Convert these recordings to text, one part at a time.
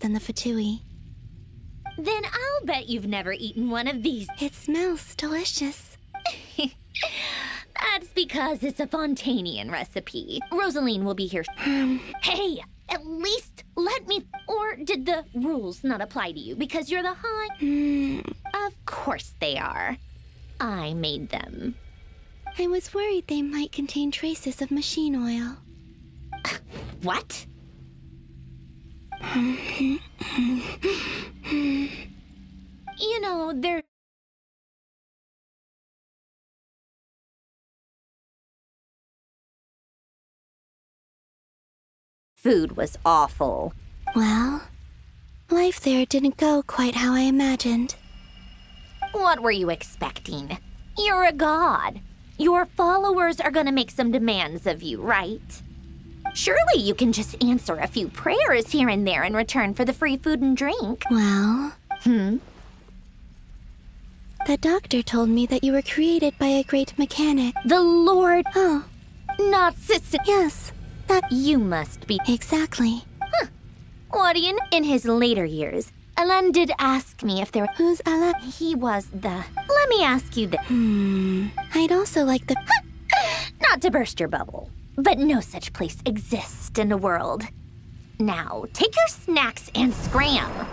than the Fatui. Then I'll bet you've never eaten one of these. It smells delicious. That's because it's a Fontanian recipe. Rosaline will be here. Hey, at least let me... Or did the rules not apply to you because you're the high? Of course they are. I made them. I was worried they might contain traces of machine oil. What? You know, they're... Food was awful. Well, life there didn't go quite how I imagined. What were you expecting? You're a god. Your followers are gonna make some demands of you, right? Surely you can just answer a few prayers here and there in return for the free food and drink. Well... The doctor told me that you were created by a great mechanic. The Lord... Oh. Not Sister... Yes, that... You must be... Exactly. What do you know? In his later years, Alan did ask me if there... Who's Alan? He was the... Let me ask you this. I'd also like the... Not to burst your bubble, but no such place exists in the world. Now, take your snacks and scram.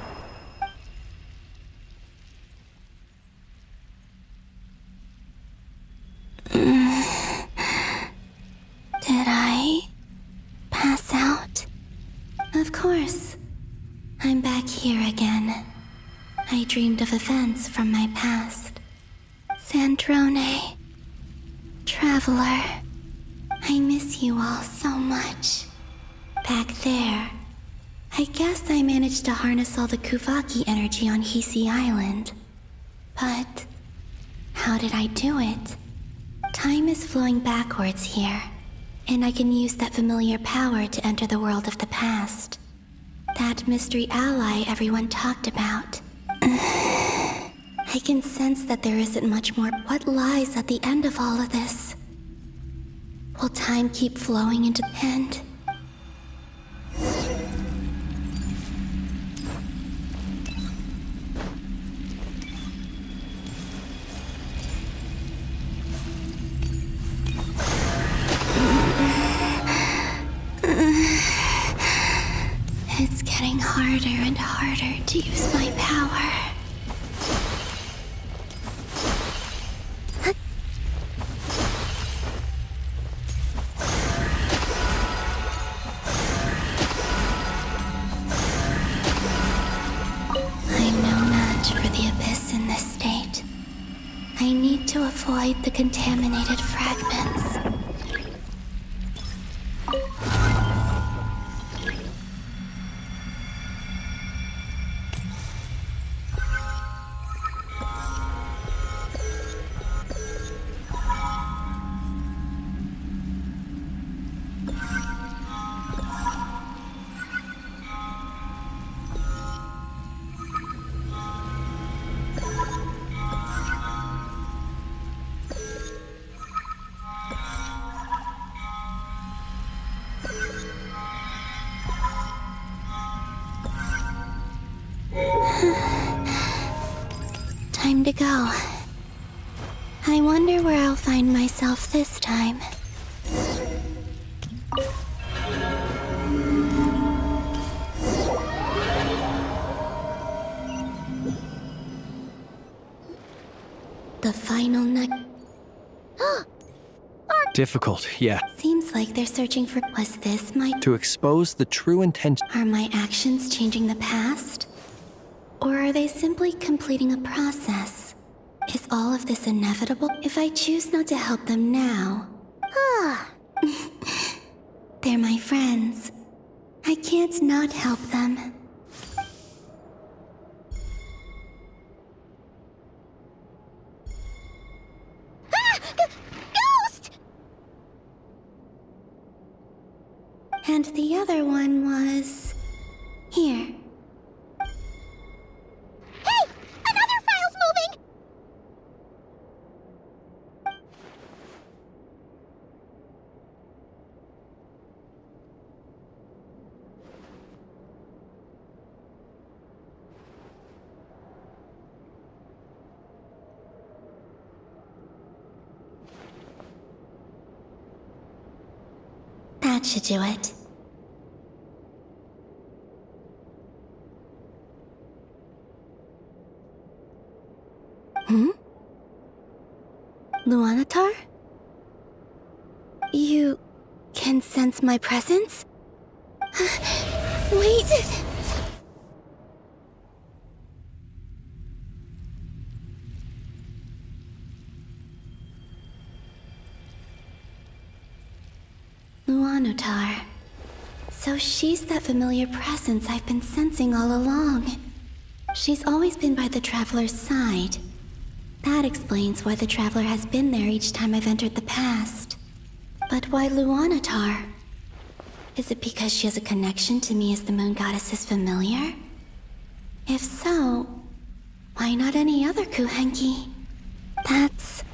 Did I pass out? Of course. I'm back here again. I dreamed of events from my past. Sandrone. Traveler. I miss you all so much. Back there. I guess I managed to harness all the Kuvaki energy on Hisi Island. But how did I do it? Time is flowing backwards here, and I can use that familiar power to enter the world of the past. That mystery ally everyone talked about. I can sense that there isn't much more. What lies at the end of all of this? Will time keep flowing into the end? It's getting harder and harder to use my power. I'm no match for the Abyss in this state. I need to avoid the contaminated fragments. Time to go. I wonder where I'll find myself this time. The final night. Difficult, yeah. Seems like they're searching for... Was this my... To expose the true intention. Are my actions changing the past? Or are they simply completing a process? Is all of this inevitable? If I choose not to help them now... They're my friends. I can't not help them. Ghost! And the other one was... here. Hey! Another file's moving! That should do it. Luanatar? You can sense my presence? Wait! Luanatar. So she's that familiar presence I've been sensing all along. She's always been by the Traveler's side. That explains why the Traveler has been there each time I've entered the past. But why Luanatar? Is it because she has a connection to me as the Moon Goddess's familiar? If so, why not any other Kuhenki? That's...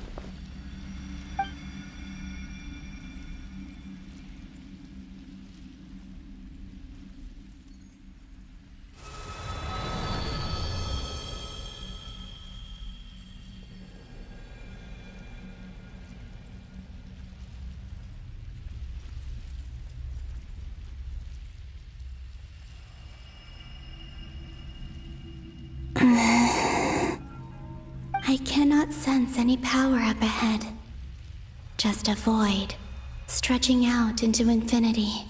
I cannot sense any power up ahead. Just a void, stretching out into infinity.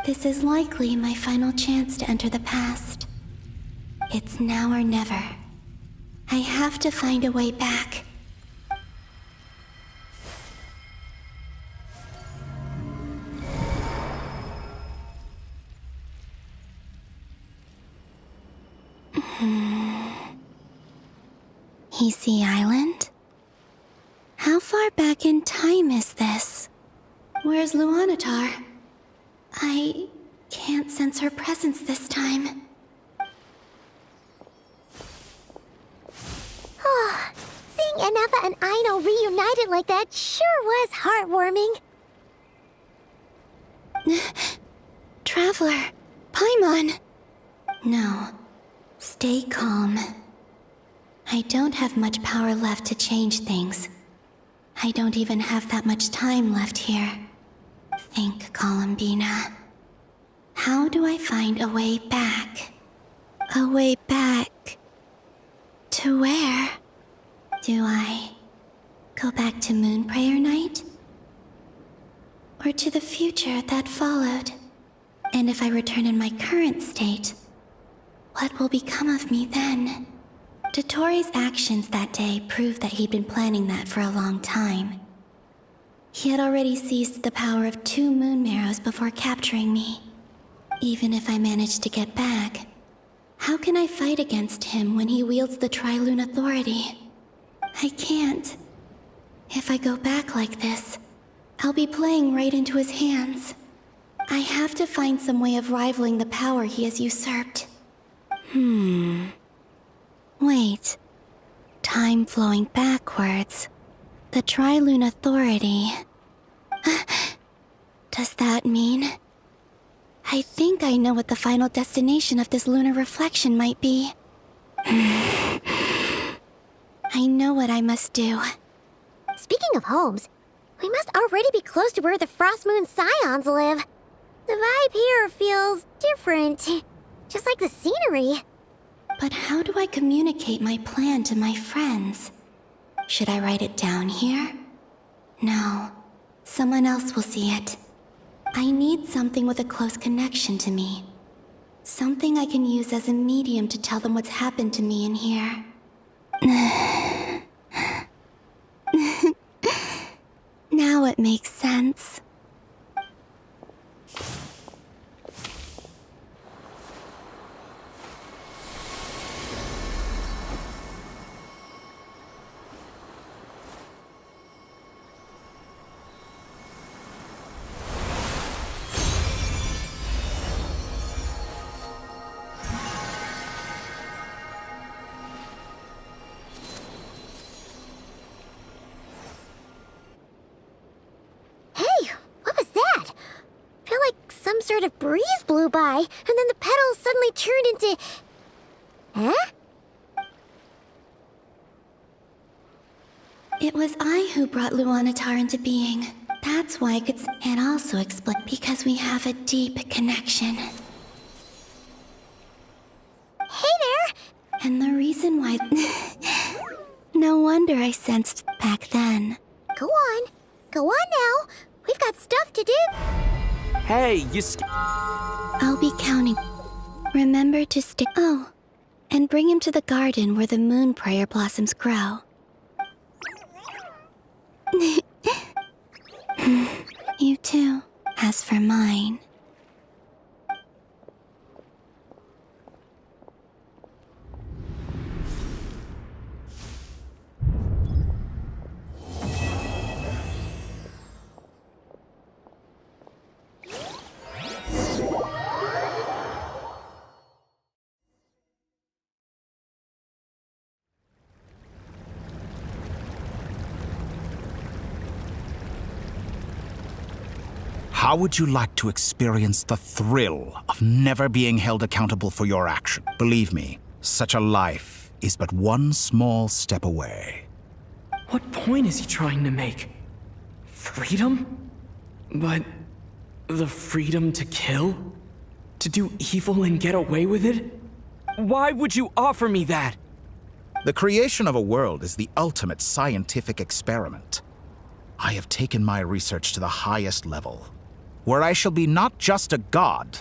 This is likely my final chance to enter the past. It's now or never. I have to find a way back. Hisi Island? How far back in time is this? Where's Luanatar? I can't sense her presence this time. Oh, seeing Anafa and Aino reunited like that sure was heartwarming. Traveler, Paimon. No, stay calm. I don't have much power left to change things. I don't even have that much time left here. Think, Columbina. How do I find a way back? A way back... to where? Do I go back to Moon Prayer Night? Or to the future that followed? And if I return in my current state, what will become of me then? Dotori's actions that day proved that he'd been planning that for a long time. He had already seized the power of 2 moon marrows before capturing me. Even if I managed to get back, how can I fight against him when he wields the Tri-Lune Authority? I can't. If I go back like this, I'll be playing right into his hands. I have to find some way of rivaling the power he has usurped. Wait. Time flowing backwards. The Tri-Lune Authority. Does that mean... I think I know what the final destination of this lunar reflection might be. I know what I must do. Speaking of homes, we must already be close to where the Frost Moon Scions live. The vibe here feels different, just like the scenery. But how do I communicate my plan to my friends? Should I write it down here? No. Someone else will see it. I need something with a close connection to me. Something I can use as a medium to tell them what's happened to me in here. Now it makes sense. Sort of breeze blew by, and then the petals suddenly turned into... Huh? It was I who brought Luanatar into being. That's why it also explains because we have a deep connection. Hey there! And the reason why... No wonder I sensed back then. Go on. Go on now. We've got stuff to do. Hey, I'll be counting. Remember to stay... Oh, and bring him to the garden where the moon prayer blossoms grow. You too. As for mine... How would you like to experience the thrill of never being held accountable for your action? Believe me, such a life is but one small step away. What point is he trying to make? Freedom? But the freedom to kill? To do evil and get away with it? Why would you offer me that? The creation of a world is the ultimate scientific experiment. I have taken my research to the highest level, where I shall be not just a god,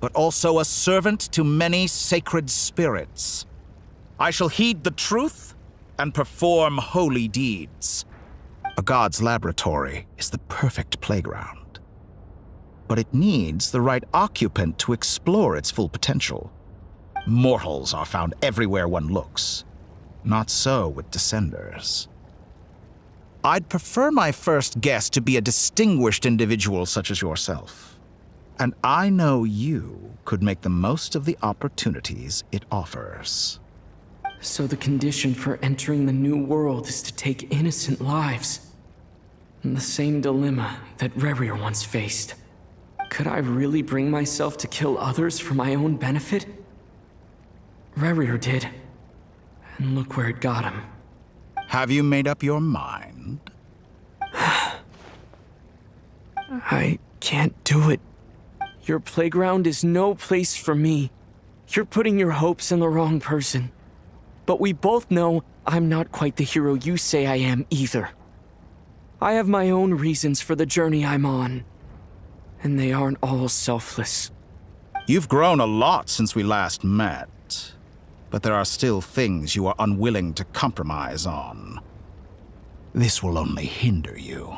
but also a servant to many sacred spirits. I shall heed the truth and perform holy deeds. A god's laboratory is the perfect playground, but it needs the right occupant to explore its full potential. Mortals are found everywhere one looks. Not so with Descenders. I'd prefer my first guest to be a distinguished individual such as yourself. And I know you could make the most of the opportunities it offers. So the condition for entering the new world is to take innocent lives. The same dilemma that Rerir once faced. Could I really bring myself to kill others for my own benefit? Rerir did. And look where it got him. Have you made up your mind? I can't do it. Your playground is no place for me. You're putting your hopes in the wrong person. But we both know I'm not quite the hero you say I am either. I have my own reasons for the journey I'm on. And they aren't all selfless. You've grown a lot since we last met. But there are still things you are unwilling to compromise on. This will only hinder you.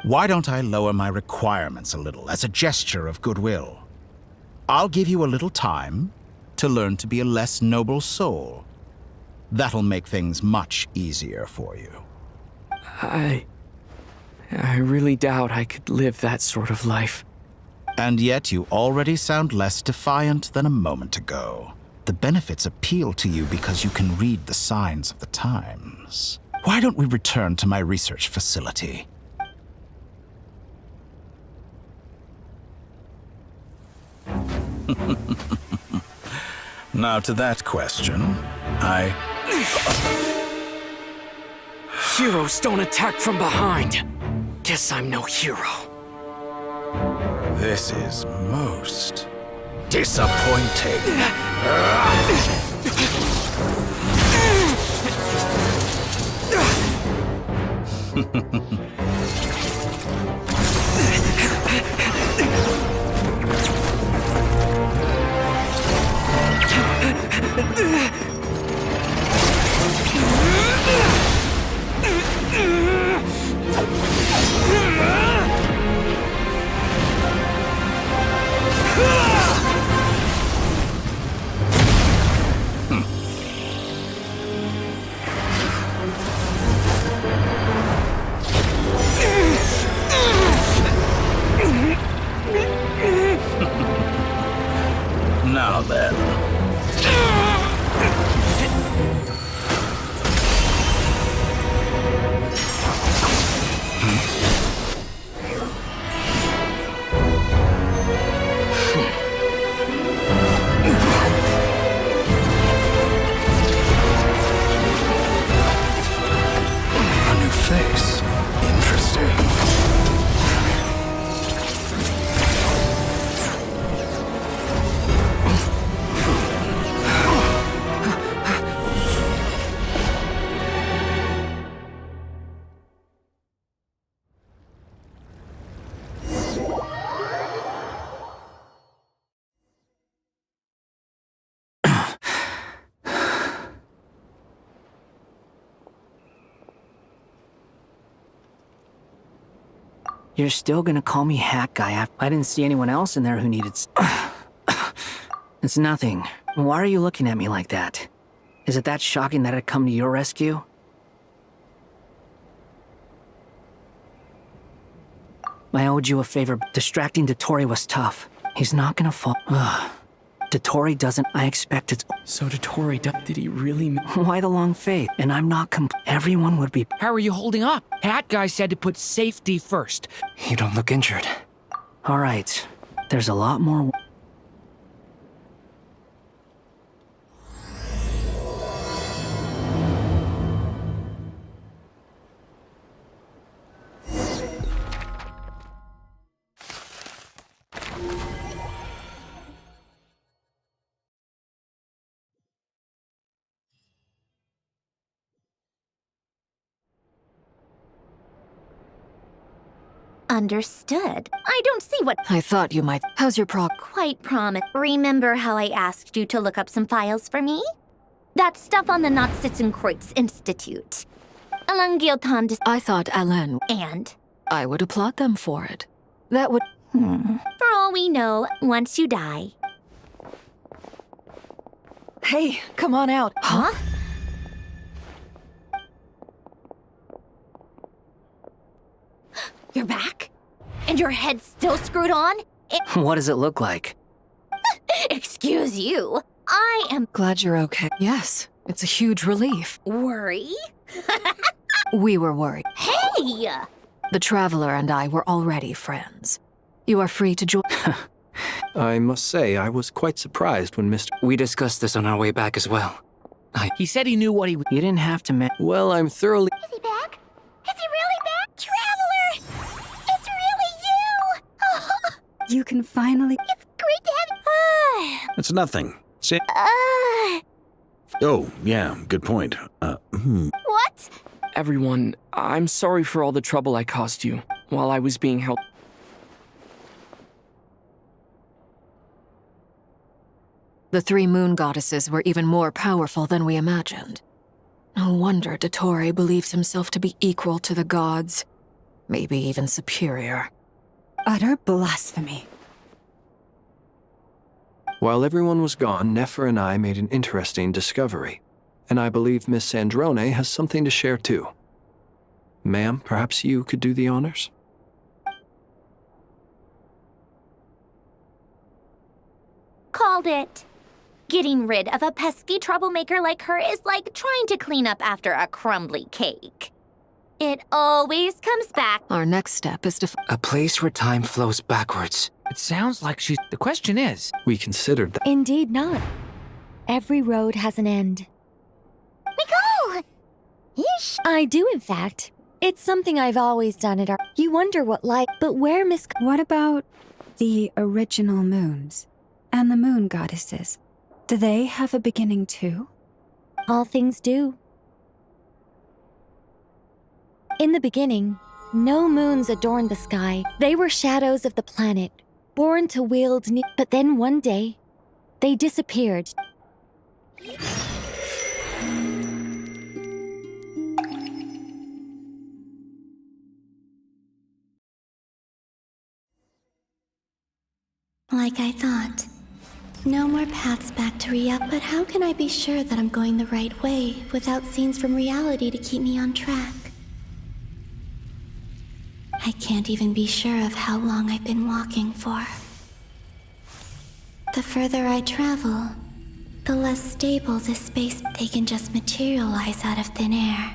Why don't I lower my requirements a little as a gesture of goodwill? I'll give you a little time to learn to be a less noble soul. That'll make things much easier for you. I really doubt I could live that sort of life. And yet you already sound less defiant than a moment ago. The benefits appeal to you because you can read the signs of the times. Why don't we return to my research facility? Now to that question, Heroes don't attack from behind. Guess I'm no hero. This is most disappointing. You're still gonna call me Hat Guy? I didn't see anyone else in there who needed It's nothing. Why are you looking at me like that? Is it that shocking that I'd come to your rescue? I owed you a favor. Distracting Dotori was tough. He's not gonna fall. Ugh. Dotori doesn't. I expect it's. So Dotori, did he really? Why the long fade? And I'm not everyone would be. How are you holding up? Hat Guy said to put safety first. You don't look injured. All right. There's a lot more. Understood. I don't see what I thought you might. How's your quite promise. Remember how I asked you to look up some files for me? That stuff on the Nachtschitzenkreuz Institute. Alangiotan I thought Alain. And? I would applaud them for it. That would. For all we know, once you die. Hey, come on out. Huh? You're back? And your head's still screwed on? What does it look like? Excuse you. I am Glad you're okay. Yes, it's a huge relief. worried. We were worried. Hey! The Traveler and I were already friends. You are free to join. I must say, I was quite surprised when Mr. We discussed this on our way back as well. He said he knew what he was. You didn't have to Well, I'm thoroughly. Is he back? Is he really back? Traveler! It's really you! You can finally. It's great to have It's nothing. Say. Oh, yeah, good point. What? Everyone, I'm sorry for all the trouble I caused you while I was being held. The 3 moon goddesses were even more powerful than we imagined. No wonder Dotori believes himself to be equal to the gods. Maybe even superior. Utter blasphemy. While everyone was gone, Nefer and I made an interesting discovery. And I believe Miss Sandrone has something to share too. Ma'am, perhaps you could do the honors? Called it. Getting rid of a pesky troublemaker like her is like trying to clean up after a crumbly cake. It always comes back. Our next step is to. A place where time flows backwards. It sounds like she's. The question is. We considered that. Indeed not. Every road has an end. Nicole! Ish. I do, in fact. It's something I've always done at our. You wonder what life. But where Miss. What about the original moons and the moon goddesses? Do they have a beginning too? All things do. In the beginning, no moons adorned the sky. They were shadows of the planet, born to wield. But then one day, they disappeared. Like I thought. No more paths back to re-up, but how can I be sure that I'm going the right way without scenes from reality to keep me on track? I can't even be sure of how long I've been walking for. The further I travel, the less stable this space. They can just materialize out of thin air.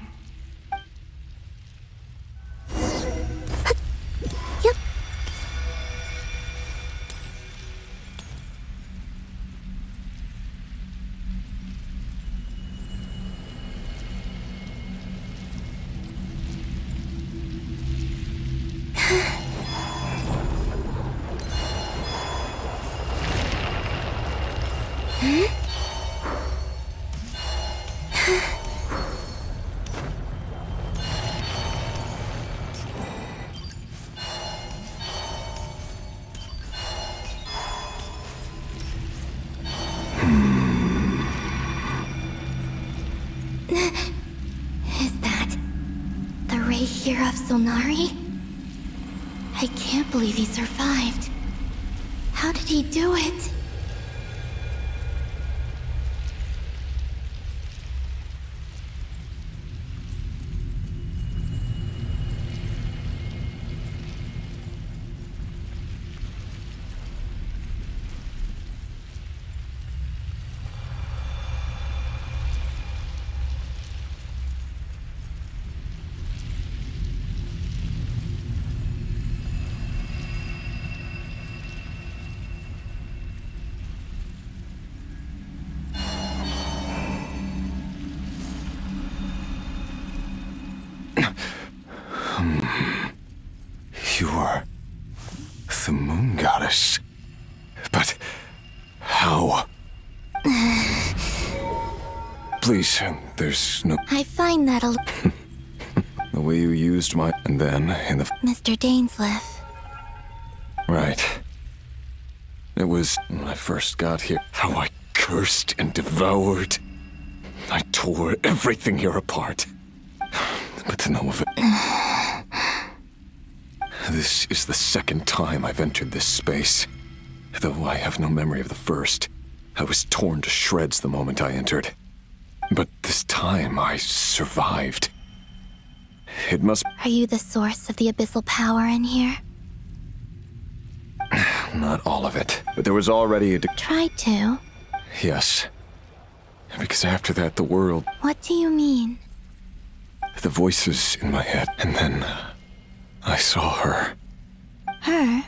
Is that the ray here of Solnari? I can't believe he survived. How did he do it? You are the moon goddess. But how? Please, there's no... I find that The way you used my... And then, in the... Mr. Dainsleif. Right. It was when I first got here. How I cursed and devoured. I tore everything here apart. But to know of it... This is the second time I've entered this space. Though I have no memory of the first. I was torn to shreds the moment I entered. But this time I survived. It must... Are you the source of the abyssal power in here? Not all of it. But there was already a... Try to. Yes. Because after that, the world... What do you mean? The voices in my head. And then... I saw her. Her?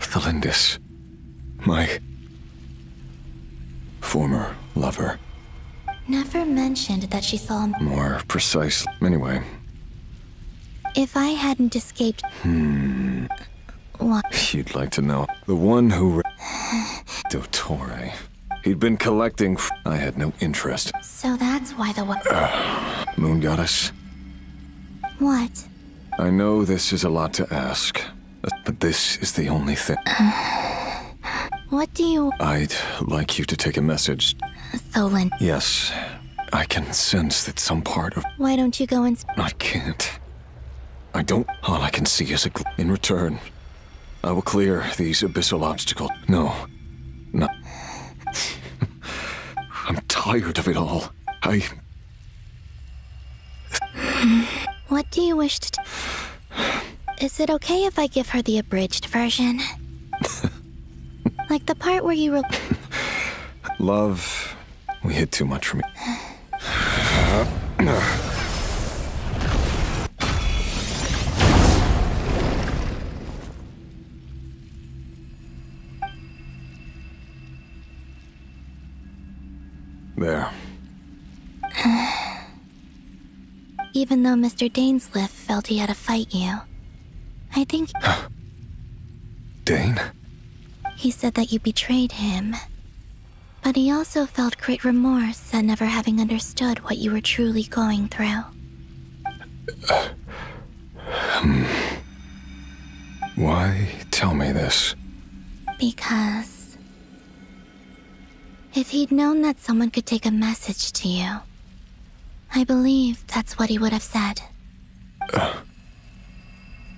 Thelindis. My... former lover. Never mentioned that she saw him. More precise. Anyway. If I hadn't escaped... What? You'd like to know. The one who... Dottore. He'd been collecting... I had no interest. So that's why the Moon goddess. What? I know this is a lot to ask, but this is the only thing. What do you... I'd like you to take a message. Tholin. Yes, I can sense that some part of... Why don't you go and... I can't. I don't... All I can see is a... In return, I will clear these abyssal obstacles. No. No. I'm tired of it all. What do you wish to... Is it okay if I give her the abridged version? Like the part where you were... Love, we hid too much from me. There. Even though Mr. Dainsleif felt he had to fight you, I think... Dane? He said that you betrayed him. But he also felt great remorse at never having understood what you were truly going through. Why tell me this? Because... if he'd known that someone could take a message to you, I believe that's what he would have said.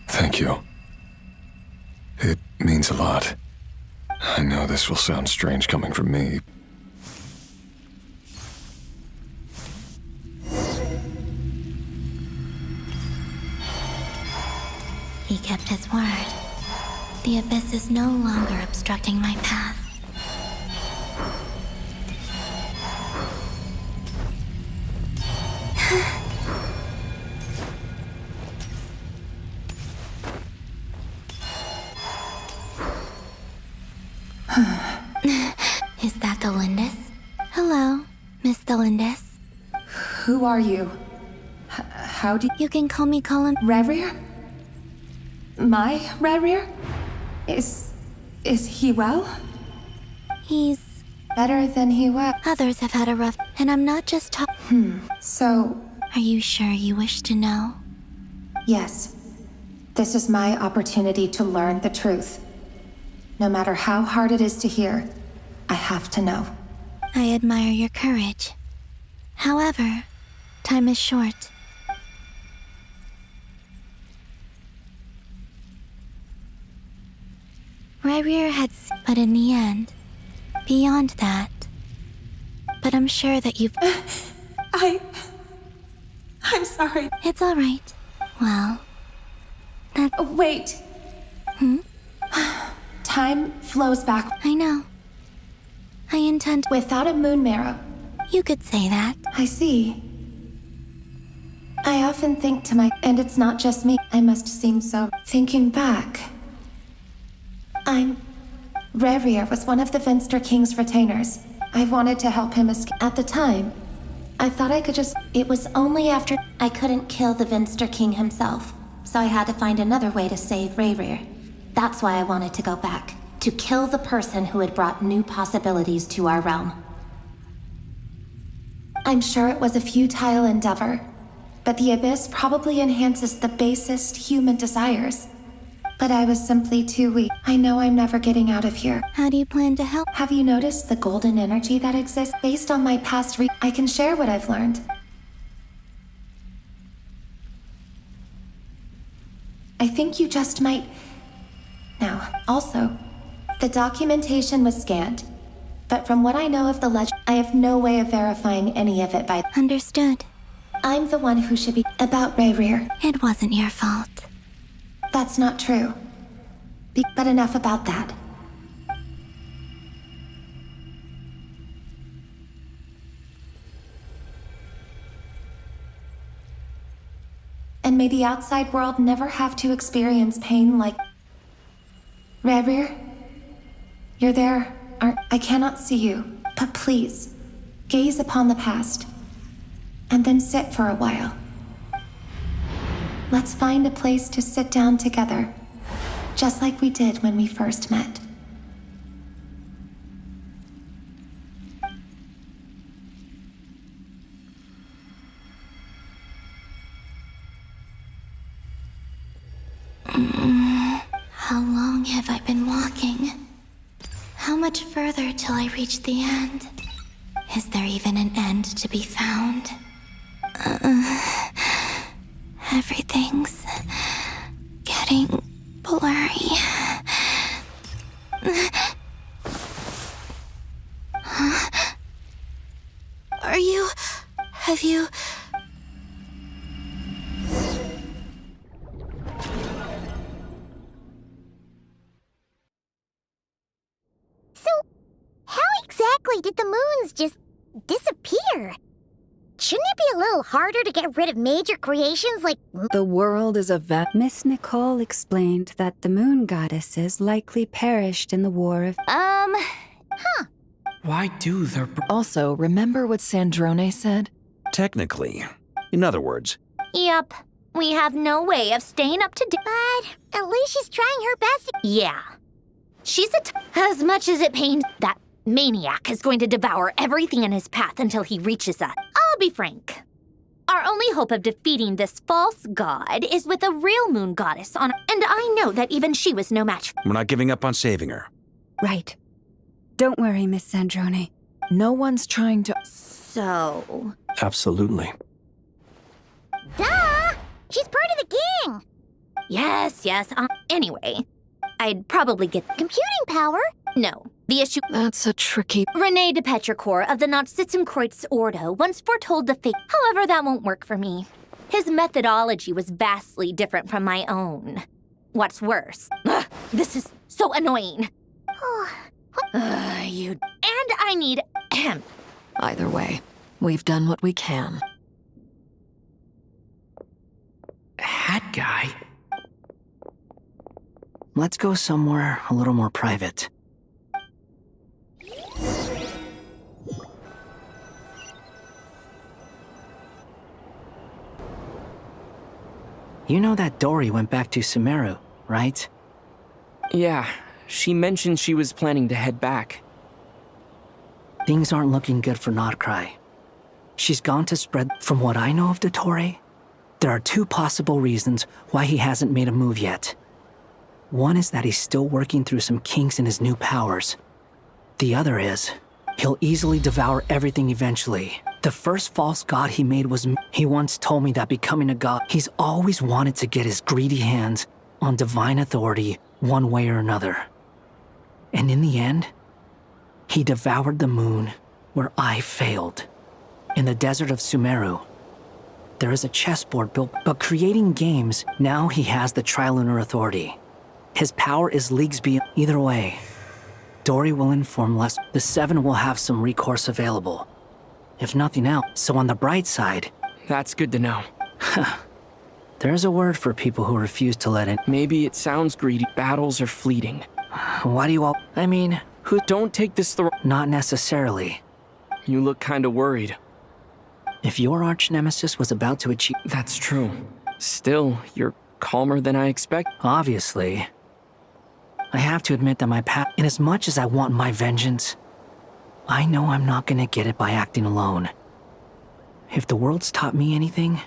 Thank you. It means a lot. I know this will sound strange coming from me. He kept his word. The abyss is no longer obstructing my path. Is that Thelindis? Hello, Miss Thelindis. Who are you? How do You can call me Colin. Rerir? My Rerir? Is he well? He's... Better than he was. Others have had a rough... And I'm not just talking... So, Are you sure you wish to know? yes. This is my opportunity to learn the truth. No matter how hard it is to hear, I have to know. I admire your courage. However, time is short. Ryrir had, but in the end, beyond that. But I'm sure that you've. I'm sorry. It's all right. Well, that. Wait. Time flows back. I know. I intend. Without a moon marrow. You could say that. I see. I often think to my. And it's not just me. I must seem so. Thinking back. Ryrir was one of the Venster King's retainers. I wanted to help him escape. At the time, I thought I could just. It was only after. I couldn't kill the Venster King himself, so I had to find another way to save Ryrir. That's why I wanted to go back. To kill the person who had brought new possibilities to our realm. I'm sure it was a futile endeavor, but the Abyss probably enhances the basest human desires. But I was simply too weak. I know I'm never getting out of here. How do you plan to help? Have you noticed the golden energy that exists? Based on my past I can share what I've learned. I think you just might... Now, also, the documentation was scanned. But from what I know of the legend, I have no way of verifying any of it by... Understood. I'm the one who should be... About Ryrir. It wasn't your fault. That's not true. But enough about that. And may the outside world never have to experience pain like... Ryrir? You're there, aren't... I cannot see you, but please, gaze upon the past. And then sit for a while. Let's find a place to sit down together, just like we did when we first met. How long have I been walking? How much further till I reach the end? Is there even an end to be found? Everything's getting blurry. Have you... So, how exactly did the moons just disappear? Shouldn't it be a little harder to get rid of major creations like... The world is a Miss Nicole explained that the moon goddesses likely perished in the war of... Why do their... Also, remember what Sandrone said? Technically. In other words, Yep. We have no way of staying up to date. But at least she's trying her best. Yeah. She's as much as it pains, that maniac is going to devour everything in his path until he reaches us. I'll be frank. Our only hope of defeating this false god is with a real moon goddess on... And I know that even she was no match. we're not giving up on saving her. Right. Don't worry, Miss Sandrone. No one's trying to... So... Absolutely. Duh! She's part of the gang! Yes. Anyway, I'd probably get... Computing power? No. The issue... That's a tricky... René de Petrichor of the Nazissenkreuz Ordo once foretold the fate. However, that won't work for me. His methodology was vastly different from my own. What's worse... this is so annoying. You... And I need... Either way, we've done what we can. Hat guy? Let's go somewhere a little more private. You know that Dory went back to Sumeru, right? Yeah, she mentioned she was planning to head back. Things aren't looking good for Notcry. She's gone to spread... From what I know of Dottore, there are two possible reasons why he hasn't made a move yet. One is that he's still working through some kinks in his new powers. The other is, he'll easily devour everything eventually. The first false god he made was... He once told me that becoming a god, he's always wanted to get his greedy hands on divine authority one way or another. And in the end, he devoured the moon where I failed. In the desert of Sumeru, there is a chessboard built, but creating games, now he has the Trilunar Authority. His power is leagues beyond. Either way, Dory will inform Les. The Seven will have some recourse available. If nothing else. So on the bright side, That's good to know. there's a word for people who refuse to let in. Maybe it sounds greedy. Battles are fleeting. Why do you all... I mean, Who don't take this the... not necessarily. You look kinda worried. If your arch nemesis was about to achieve... That's true. Still, you're calmer than I expect. Obviously. I have to admit that my path... And as much as I want my vengeance, I know I'm not gonna get it by acting alone. If the world's taught me anything,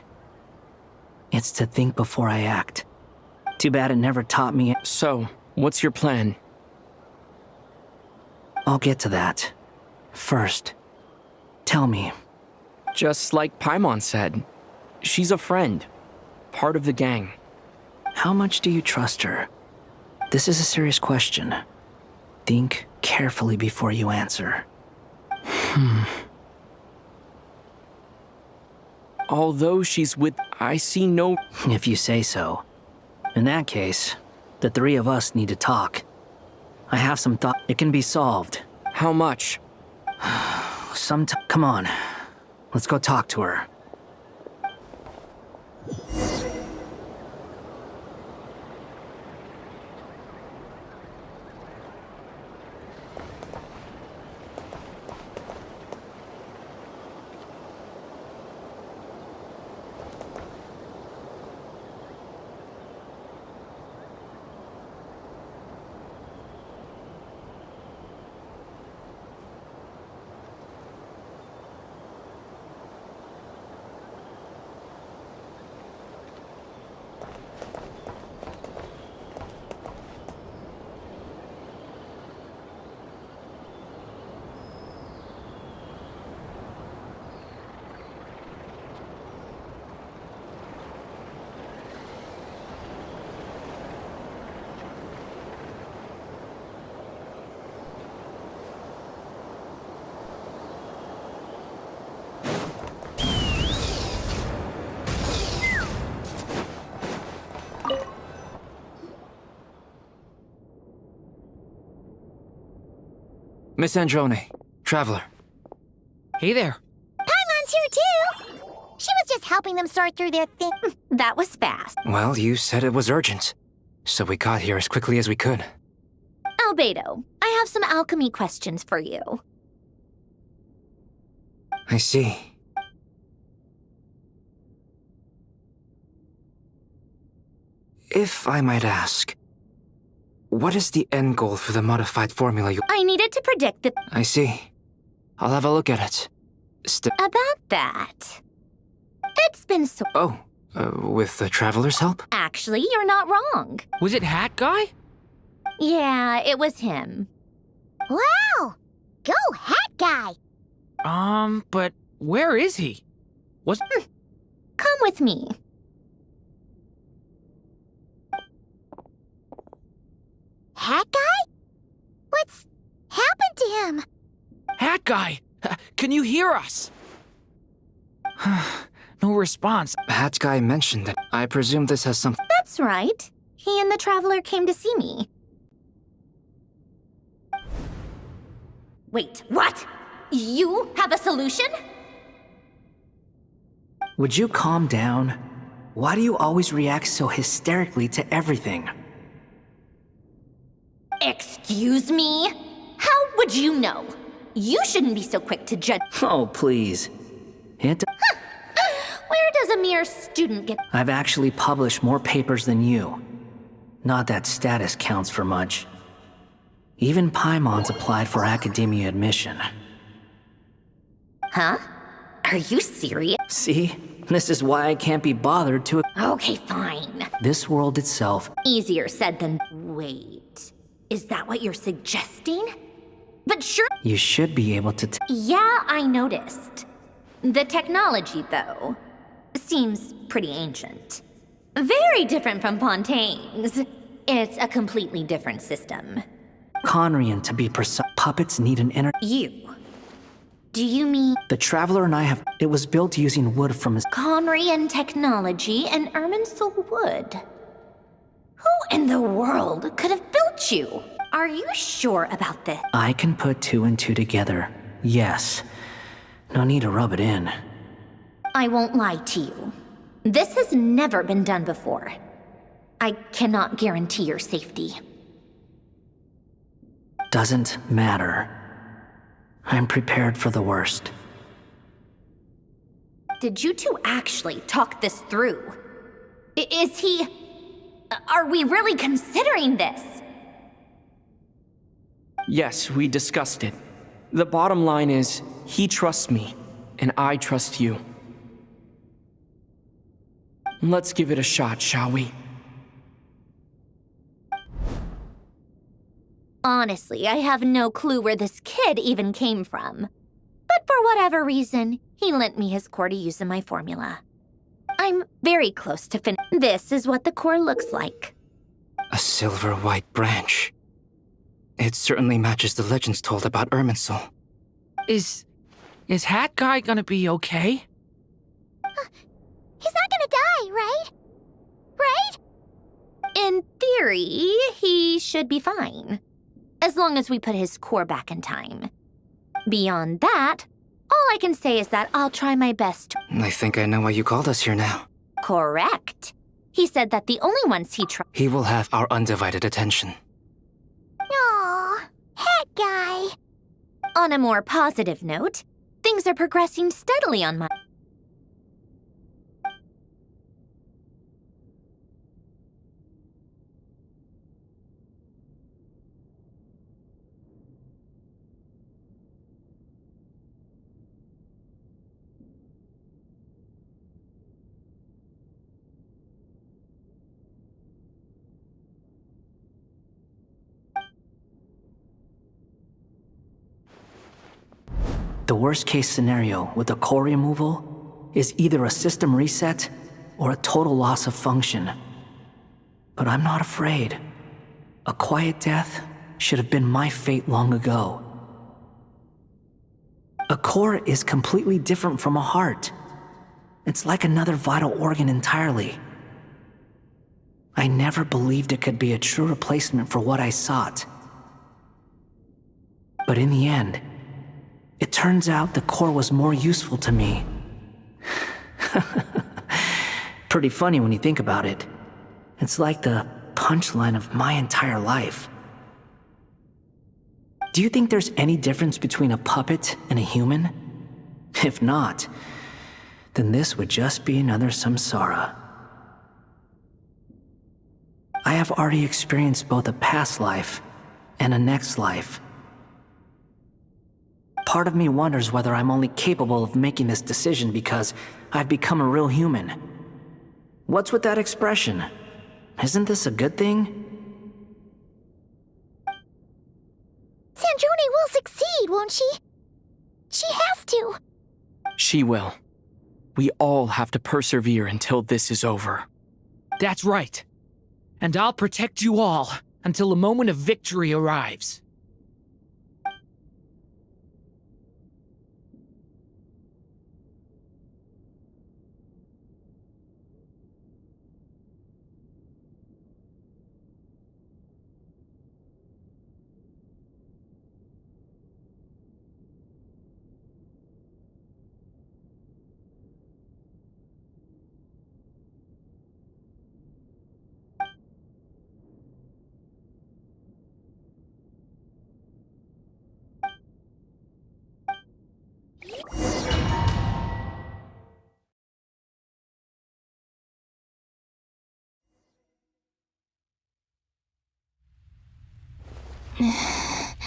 it's to think before I act. Too bad it never taught me... So, what's your plan? I'll get to that. First, tell me, Just like Paimon said, she's a friend. Part of the gang. how much do you trust her? This is a serious question. Think carefully before you answer. Although she's with... I see no... If you say so. In that case, the three of us need to talk. I have some thought. It can be solved. How much? Come on. Let's go talk to her. Miss Androne, Traveler. Hey there. Paimon's here too! She was just helping them sort through their thing. That was fast. Well, you said it was urgent, so we got here as quickly as we could. Albedo, I have some alchemy questions for you. I see. If I might ask, what is the end goal for the modified formula you... I needed to predict the... I see. I'll have a look at it. About that. It's been so... Oh, with the Traveler's help? Actually, you're not wrong. Was it Hat Guy? Yeah, it was him. Wow! Go, Hat Guy! But where is he? Come with me. Hat Guy? What's happened to him? Hat Guy! Can you hear us? No response. Hat Guy mentioned that. I presume this has something... That's right. He and the Traveler came to see me. Wait, what? You have a solution? Would you calm down? Why do you always react so hysterically to everything? Excuse me? How would you know? You shouldn't be so quick to judge. Oh, please. Where does a mere student get... I've actually published more papers than you. Not that status counts for much. Even Paimon's applied for academia admission. Huh? Are you serious? See? This is why I can't be bothered to... Okay, fine. This world itself... Easier said than... Wait. Is that what you're suggesting? But sure... You should be able to... Yeah, I noticed. The technology, though, seems pretty ancient. Very different from Fontaine's. It's a completely different system. Conrian, to be precise. Puppets need an inner. You. Do you mean The Traveler and I have. It was built using wood from his. Conrian technology and Irminsul wood? Who in the world could have built you? Are you sure about this? I can put two and two together. Yes. No need to rub it in. I won't lie to you. This has never been done before. I cannot guarantee your safety. Doesn't matter. I'm prepared for the worst. Did you two actually talk this through? Is he... Are we really considering this? Yes, we discussed it. The bottom line is, he trusts me, and I trust you. Let's give it a shot, shall we? Honestly, I have no clue where this kid even came from. But for whatever reason, he lent me his core to use in my formula. I'm very close to This is what the core looks like. A silver-white branch. It certainly matches the legends told about Irminsul. Is Hat Guy gonna be okay? He's not gonna die, right? Right? In theory, he should be fine. As long as we put his core back in time. Beyond that, all I can say is that I'll try my best to... I think I know why you called us here now. Correct. He said that the only ones he He will have our undivided attention. Aww, Hat Guy. On a more positive note, things are progressing steadily on my... The worst case scenario with the core removal is either a system reset or a total loss of function. But I'm not afraid. A quiet death should have been my fate long ago. A core is completely different from a heart. It's like another vital organ entirely. I never believed it could be a true replacement for what I sought. But in the end, it turns out the core was more useful to me. Pretty funny when you think about it. It's like the punchline of my entire life. Do you think there's any difference between a puppet and a human? If not, then this would just be another samsara. I have already experienced both a past life and a next life. Part of me wonders whether I'm only capable of making this decision because I've become a real human. What's with that expression? Isn't this a good thing? Sandrone will succeed, won't she? She has to. She will. We all have to persevere until this is over. That's right. And I'll protect you all until a moment of victory arrives.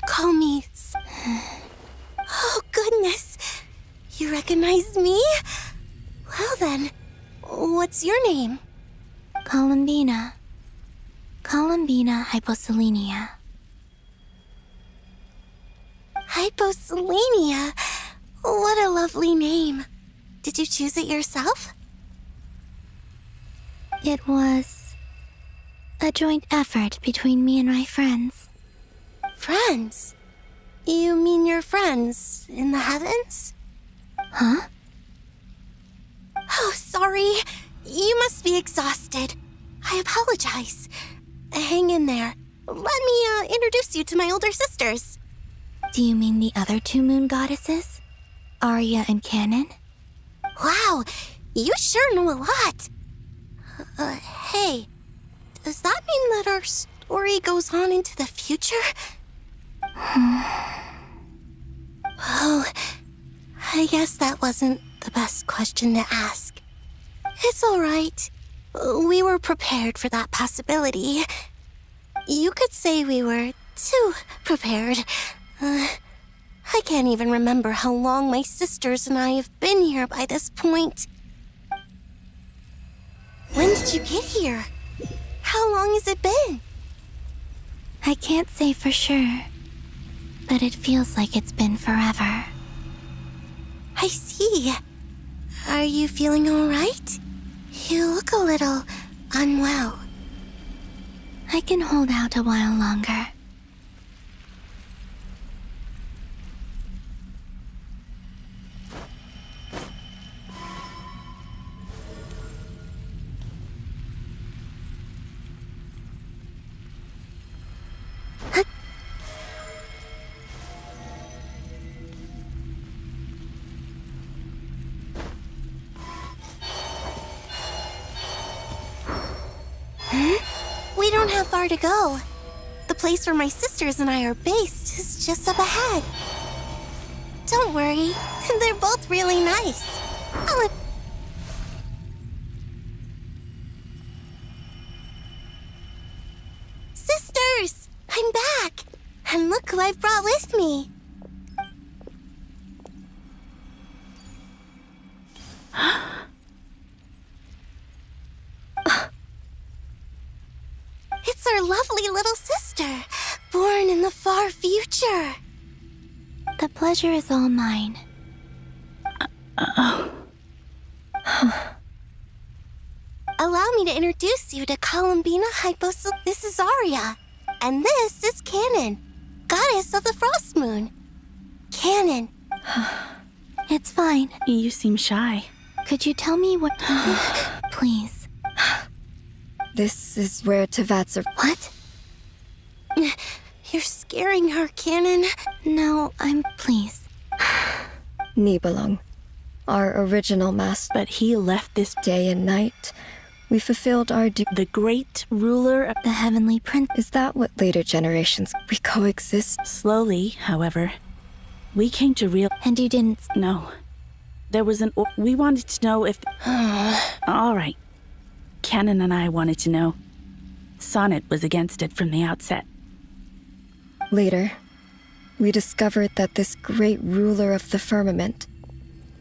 Call me... Oh, goodness. You recognize me? Well then, what's your name? Columbina. Columbina hyposelenia. Hyposelenia? What a lovely name. Did you choose it yourself? It was a joint effort between me and my friends. Friends? You mean your friends in the heavens? Huh? Oh, sorry. You must be exhausted. I apologize. Hang in there. Let me introduce you to my older sisters. Do you mean the other two moon goddesses? Arya and Canon? Wow, you sure know a lot. Hey, does that mean that our story goes on into the future? Oh, I guess that wasn't the best question to ask. It's all right. We were prepared for that possibility. You could say we were too prepared. I can't even remember how long my sisters and I have been here by this point. When did you get here? How long has it been? I can't say for sure, but it feels like it's been forever. I see. Are you feeling all right? You look a little unwell. I can hold out a while longer. We don't have far to go. The place where my sisters and I are based is just up ahead. Don't worry, they're both really nice. Sisters, I'm back. And look who I've brought with me. It's our lovely little sister, born in the far future. The pleasure is all mine. Allow me to introduce you to Columbina Hyposil. This is Arya, and this is Canon, goddess of the Frost Moon. Canon. It's fine. You seem shy. Could you tell me what... Please. This is where Tavats are. What? You're scaring her, Canon. No, Please. Nibelung, our original master. But he left this Day and night, we fulfilled our duty. the great ruler of The Heavenly Prince. Is that what later generations we coexist? slowly, however. We came to real. And you didn't... No. There was an. We wanted to know if. All right. Canon and I wanted to know. Sonnet was against it from the outset. Later, we discovered that this great ruler of the firmament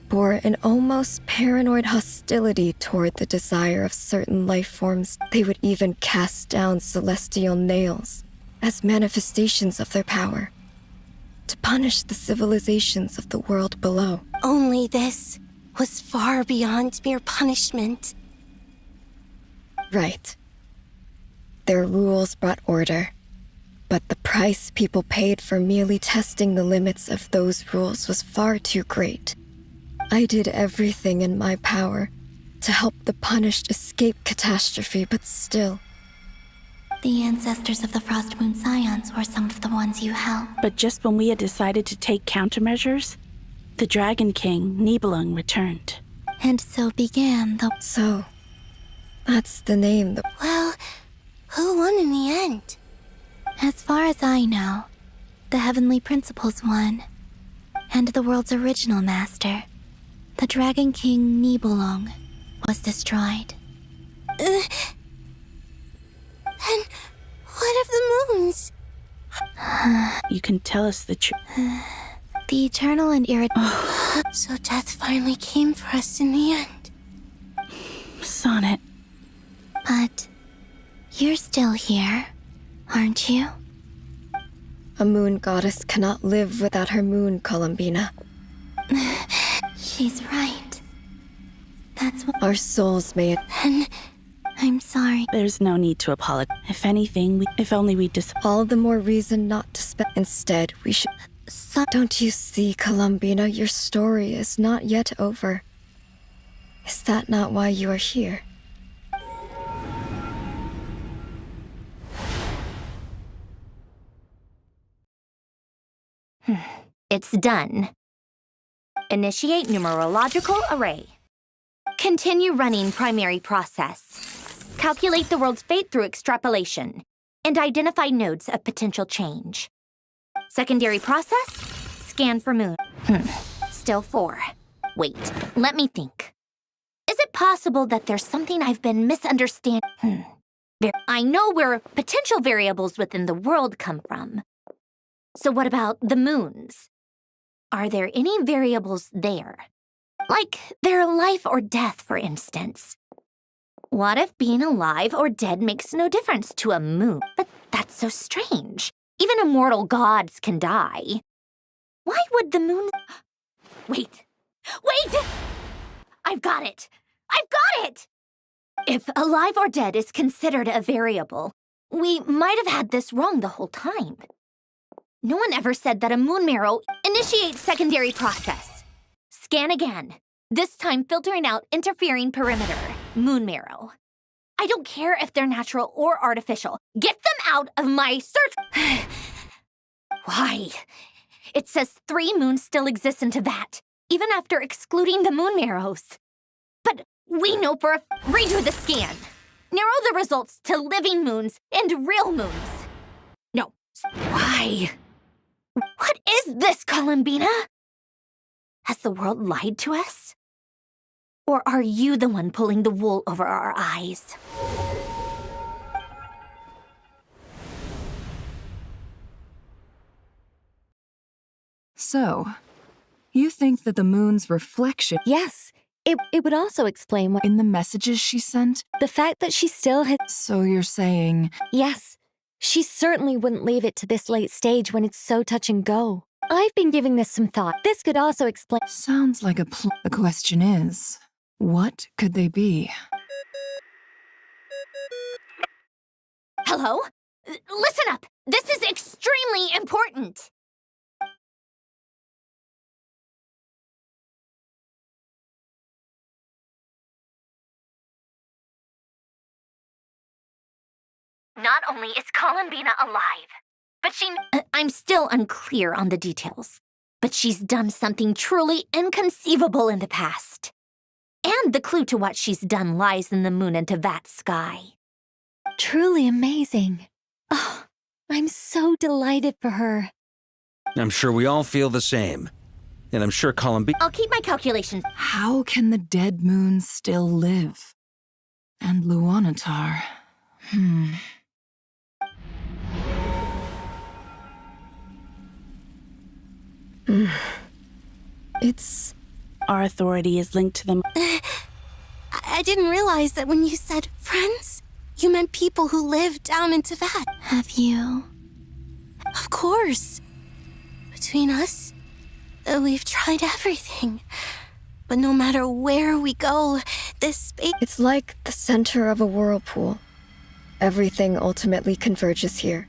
bore an almost paranoid hostility toward the desire of certain life forms. They would even cast down celestial nails as manifestations of their power to punish the civilizations of the world below. Only this was far beyond mere punishment. Right. Their rules brought order, but the price people paid for merely testing the limits of those rules was far too great. I did everything in my power to help the punished escape catastrophe, but still. The ancestors of the Frost Moon Scions were some of the ones you helped. But just when we had decided to take countermeasures, the Dragon King, Nibelung, returned. And so began the... So, that's the name. Well, who won in the end? As far as I know, the Heavenly Principles won. And the world's original master, the Dragon King Nibelung, was destroyed. And what of the moons? You can tell us the truth. The eternal and So death finally came for us in the end. Sonnet. But you're still here, aren't you? A moon goddess cannot live without her moon, Columbina. She's right. That's what... Our souls may... And I'm sorry. There's no need to apologize. If anything, if only we just... All the more reason not to spend. Instead, we should... Don't you see, Columbina, your story is not yet over. Is that not why you are here? It's done. Initiate numerological array. Continue running primary process. Calculate the world's fate through extrapolation. And identify nodes of potential change. Secondary process? Scan for moon. Still 4. Wait, let me think. Is it possible that there's something I've been misunderstanding? I know where potential variables within the world come from. So what about the moons? Are there any variables there? Like their life or death, for instance. What if being alive or dead makes no difference to a moon? But that's so strange. Even immortal gods can die. Why would the moon... Wait! I've got it! If alive or dead is considered a variable, we might have had this wrong the whole time. No one ever said that a moon marrow initiates secondary process. Scan again, this time filtering out interfering perimeter, moon marrow. I don't care if they're natural or artificial. Get them out of my search... Why? It says 3 moons still exist in Teyvat, even after excluding the moon marrows. But we know for a... Redo the scan. Narrow the results to living moons and real moons. No. Why? What is this, Columbina? Has the world lied to us? Or are you the one pulling the wool over our eyes? So, you think that the moon's reflection... Yes, it would also explain what... In the messages she sent? The fact that she still had... So you're saying... Yes, she certainly wouldn't leave it to this late stage when it's so touch and go. I've been giving this some thought. This could also explain... Sounds like the question is, what could they be? Hello? Listen up! This is extremely important! Not only is Columbina alive, but I'm still unclear on the details, but she's done something truly inconceivable in the past. And the clue to what she's done lies in the moon and Teyvat sky. Truly amazing. Oh, I'm so delighted for her. I'm sure we all feel the same. And I'm sure Columbina... I'll keep my calculations. How can the dead moon still live? And Luanatar... It's... Our authority is linked to them. I didn't realize that when you said friends, you meant people who live down in Teyvat. Have you? Of course. Between us, we've tried everything. But no matter where we go, this space... It's like the center of a whirlpool. Everything ultimately converges here,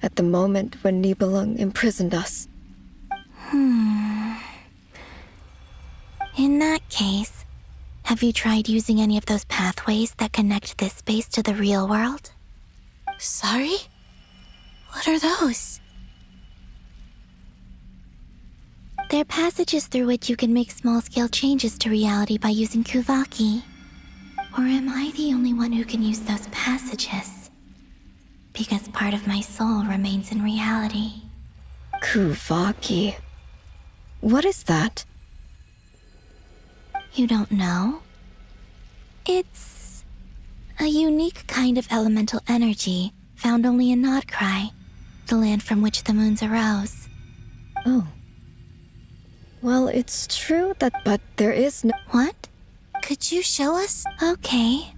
at the moment when Nibelung imprisoned us. In that case, have you tried using any of those pathways that connect this space to the real world? Sorry? What are those? They're passages through which you can make small-scale changes to reality by using Kuvaki. Or am I the only one who can use those passages? Because part of my soul remains in reality. Kuvaki. What is that? You don't know? It's a unique kind of elemental energy found only in Nodcry, the land from which the moons arose. Oh. Well, it's true that, but there is no... What? Could you show us? Okay.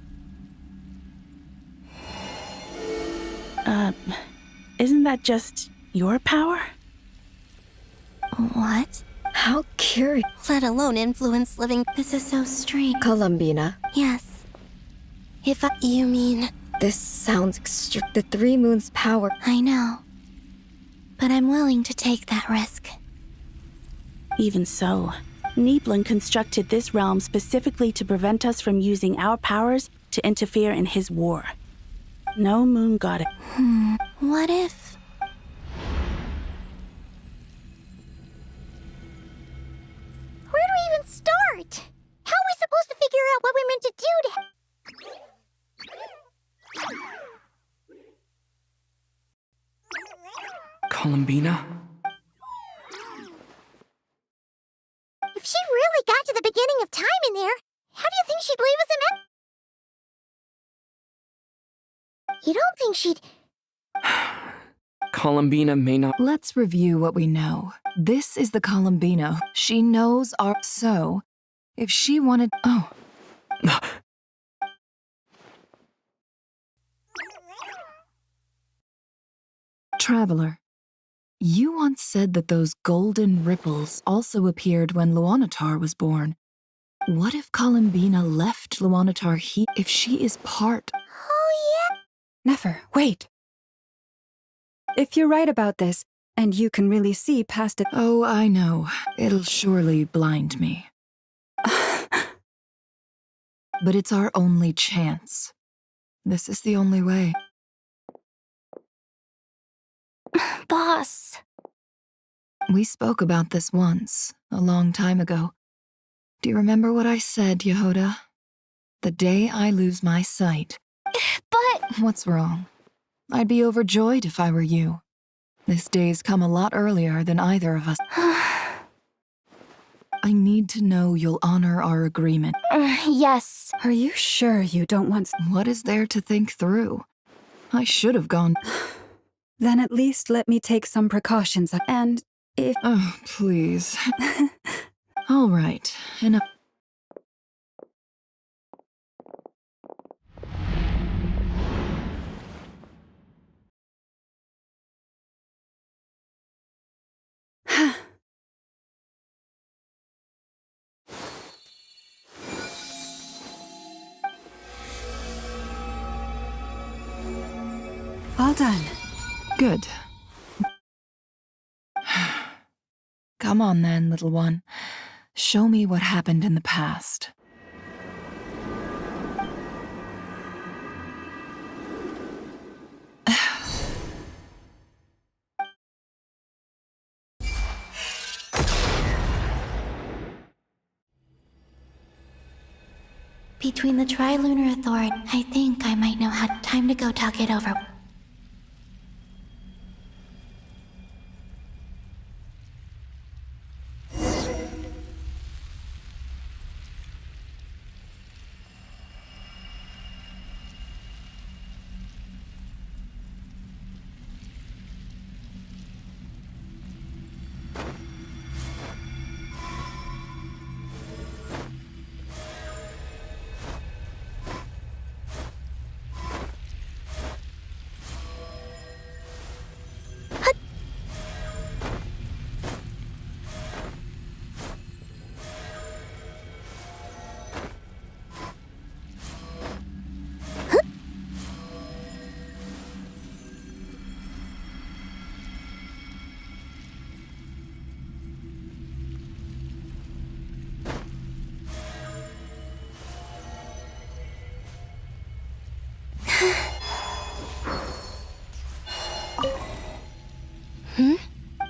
Isn't that just your power? What? How curious. Let alone influence living... This is so strange. Columbina. Yes. You mean... This sounds extreme. The Three Moons' power. I know. But I'm willing to take that risk. Even so, Niblin constructed this realm specifically to prevent us from using our powers to interfere in his war. No moon goddess. What if... Where do we even start? How are we supposed to figure out what we're meant to do to... Columbina? If she really got to the beginning of time in there, how do you think she'd leave us in... You don't think she'd... Columbina may not. Let's review what we know. This is the Columbina. She knows our... So, if she wanted... Oh. Traveler, you once said that those golden ripples also appeared when Luanatar was born. What if Columbina left Luanatar here if she is part... Oh, yeah. Nefer, wait. If you're right about this, and you can really see past it... Oh, I know. It'll surely blind me. But it's our only chance. This is the only way. Boss. We spoke about this once, a long time ago. Do you remember what I said, Yehoda? The day I lose my sight. But... What's wrong? I'd be overjoyed if I were you. This day's come a lot earlier than either of us. I need to know you'll honor our agreement. Yes. Are you sure you don't want... What is there to think through? I should have gone... Then at least let me take some precautions, and if... Oh, please. All right, enough. All done. Good. Come on then, little one. Show me what happened in the past. Between the Trilunar Authority, I think I might know how. Time to go talk it over.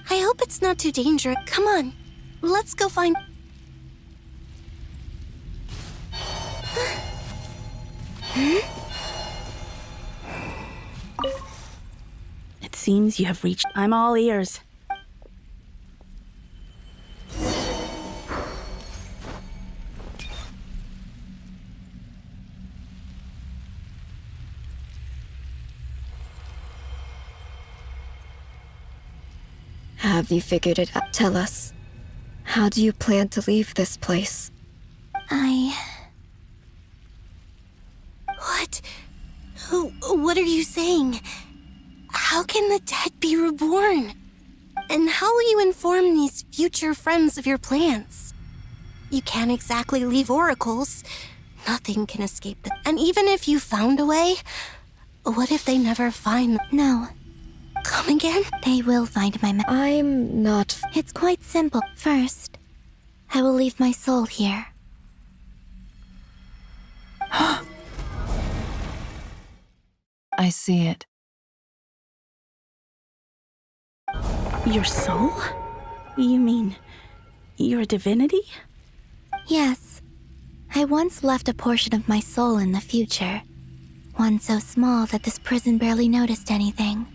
I hope it's not too dangerous. Come on, let's go find... It seems you have reached... I'm all ears. Have you figured it out? Tell us. How do you plan to leave this place? What? What are you saying? How can the dead be reborn? And how will you inform these future friends of your plans? You can't exactly leave oracles. Nothing can escape them. And even if you found a way, what if they never find them? No. Come again? They will find my I'm not. It's quite simple. First, I will leave my soul here. I see it. Your soul? You mean you're a divinity? Yes. I once left a portion of my soul in the future. One so small that this prison barely noticed anything.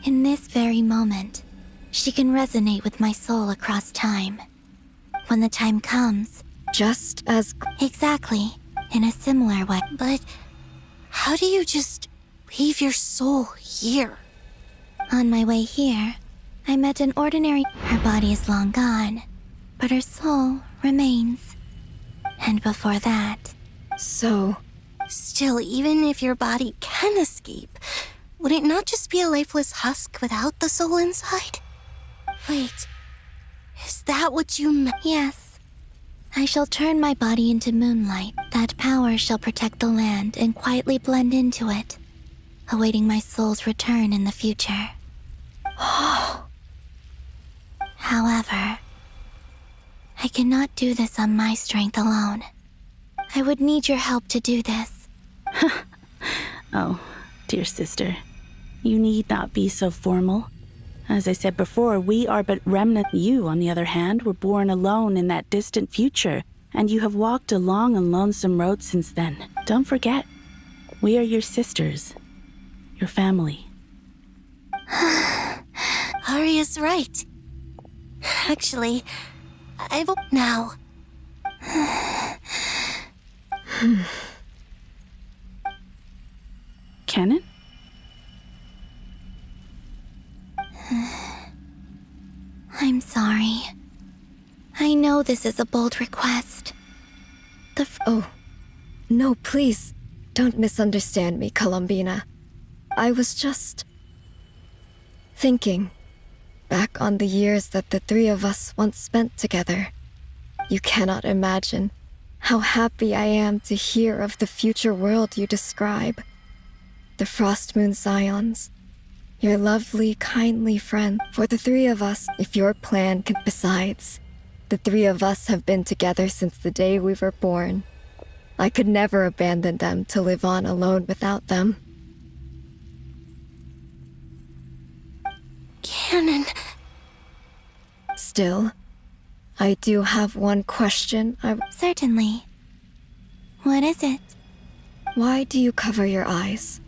In this very moment, she can resonate with my soul across time. When the time comes... Just as... Exactly. In a similar way. But how do you just leave your soul here? On my way here, I met an ordinary... Her body is long gone, but her soul remains. And before that... So... Still, even if your body can escape, would it not just be a lifeless husk without the soul inside? Wait, is that what you meant? Yes. I shall turn my body into moonlight. That power shall protect the land and quietly blend into it, awaiting my soul's return in the future. However, I cannot do this on my strength alone. I would need your help to do this. Oh, dear sister, you need not be so formal. As I said before, we are but remnant. You, on the other hand, were born alone in that distant future, and you have walked a long and lonesome road since then. Don't forget, we are your sisters, your family. Arya's right. Actually, I've... Now. Canon? I'm sorry. I know this is a bold request. Oh. No, please. Don't misunderstand me, Columbina. I was just... thinking. Back on the years that the three of us once spent together. You cannot imagine how happy I am to hear of the future world you describe. The Frostmoon Scions. Your lovely, kindly friend. For the three of us, if your plan can... Besides, the three of us have been together since the day we were born. I could never abandon them to live on alone without them. Canon. Still, I do have one question. Certainly. What is it? Why do you cover your eyes?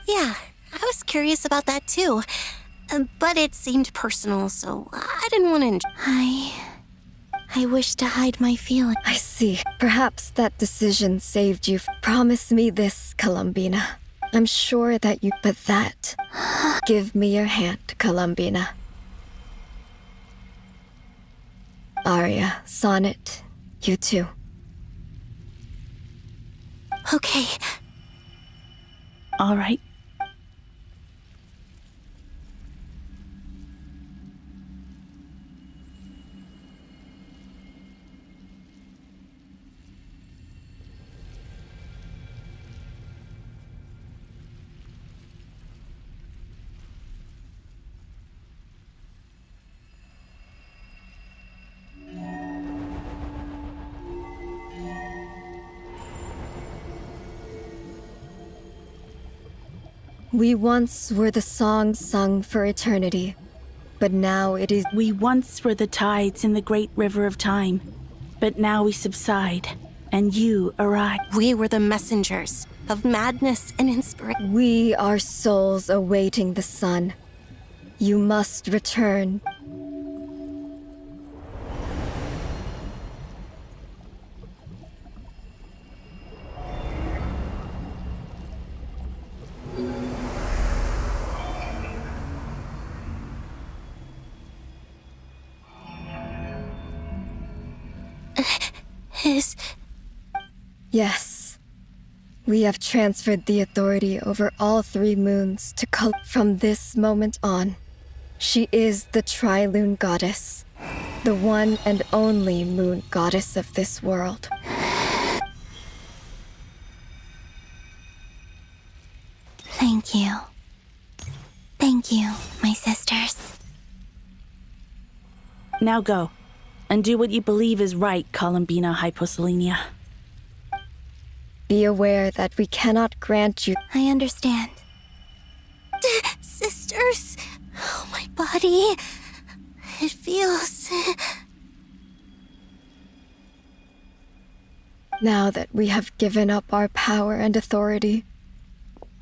Yeah, I was curious about that too. But it seemed personal, so I didn't want to... I wish to hide my feelings. I see. Perhaps that decision saved you. Promise me this, Columbina. I'm sure that you... But that... Give me your hand, Columbina. Arya, Sonnet, you too. Okay. All right. We once were the songs sung for eternity, but now it is... We once were the tides in the great river of time, but now we subside, and you arrive. We were the messengers of madness and inspiration. We are souls awaiting the sun. You must return. Yes. We have transferred the authority over all three moons to From this moment on, she is the Tri-Lune Goddess. the one and only moon goddess of this world. Thank you. Thank you, my sisters. Now go, and do what you believe is right, Columbina Hyposelenia. Be aware that we cannot grant you. I understand. Sisters, oh, my body. It feels. Now that we have given up our power and authority,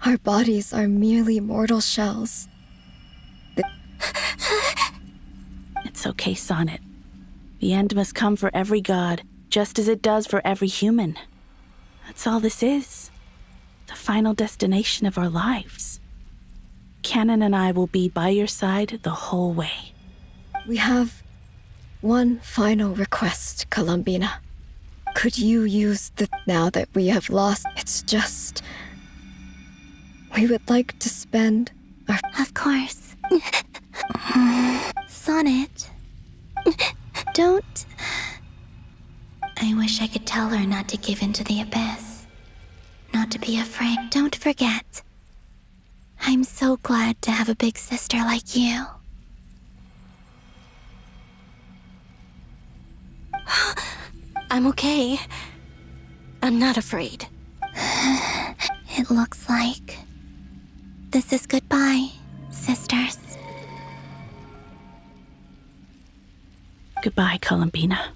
our bodies are merely mortal shells. It's okay, Sonnet. The end must come for every god, just as it does for every human. That's all this is. The final destination of our lives. Canon and I will be by your side the whole way. We have one final request, Columbina. Could you use the... Now that we have lost, it's just... We would like to spend our... Of course. Sonnet. Don't... I wish I could tell her not to give in to the abyss. Not to be afraid. Don't forget. I'm so glad to have a big sister like you. I'm okay. I'm not afraid. It looks like this is goodbye, sisters. Goodbye, Columbina.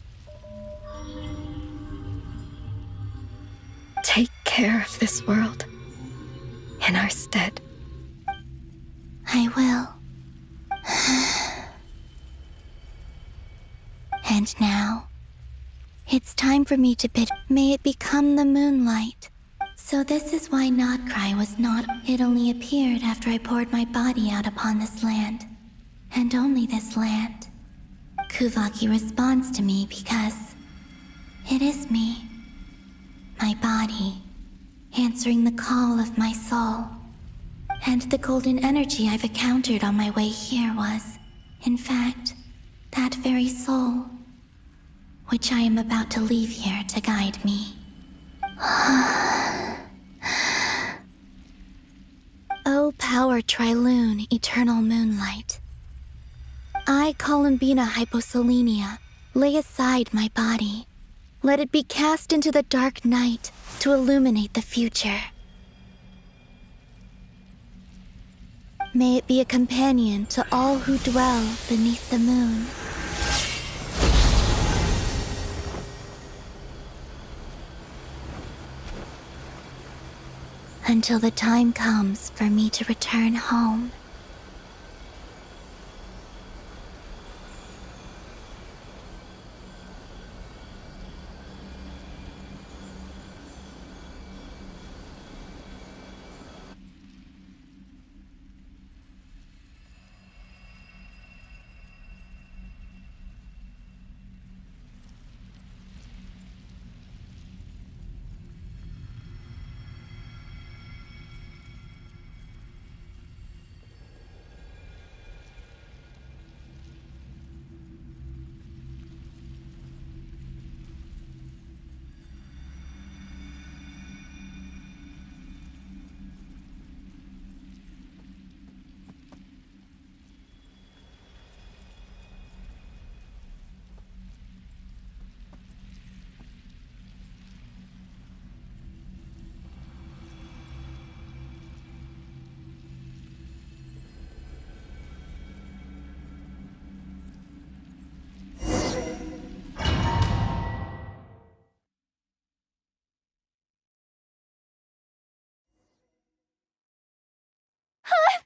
Take care of this world in our stead. I will. And now, it's time for me to bid. May it become the moonlight. So this is why Notcry was not. It only appeared after I poured my body out upon this land. And only this land. Kuvaki responds to me because it is me. My body, answering the call of my soul. And the golden energy I've encountered on my way here was, in fact, that very soul, which I am about to leave here to guide me. O power Triloon, eternal moonlight. I, Columbina Hyposelenia, lay aside my body. Let it be cast into the dark night to illuminate the future. May it be a companion to all who dwell beneath the moon. Until the time comes for me to return home.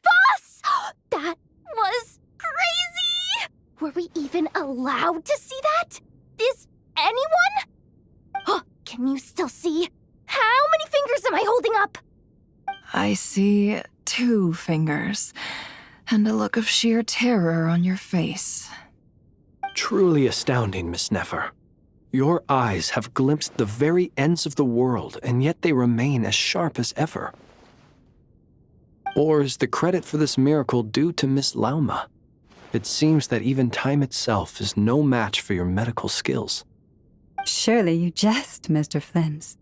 Boss! That was crazy! Were we even allowed to see that? Is anyone? Oh, can you still see? How many fingers am I holding up? I see 2 fingers, and a look of sheer terror on your face. Truly astounding, Miss Nefer. Your eyes have glimpsed the very ends of the world, and yet they remain as sharp as ever. Or is the credit for this miracle due to Miss Lauma? It seems that even time itself is no match for your medical skills. Surely you jest, Mr. Flins.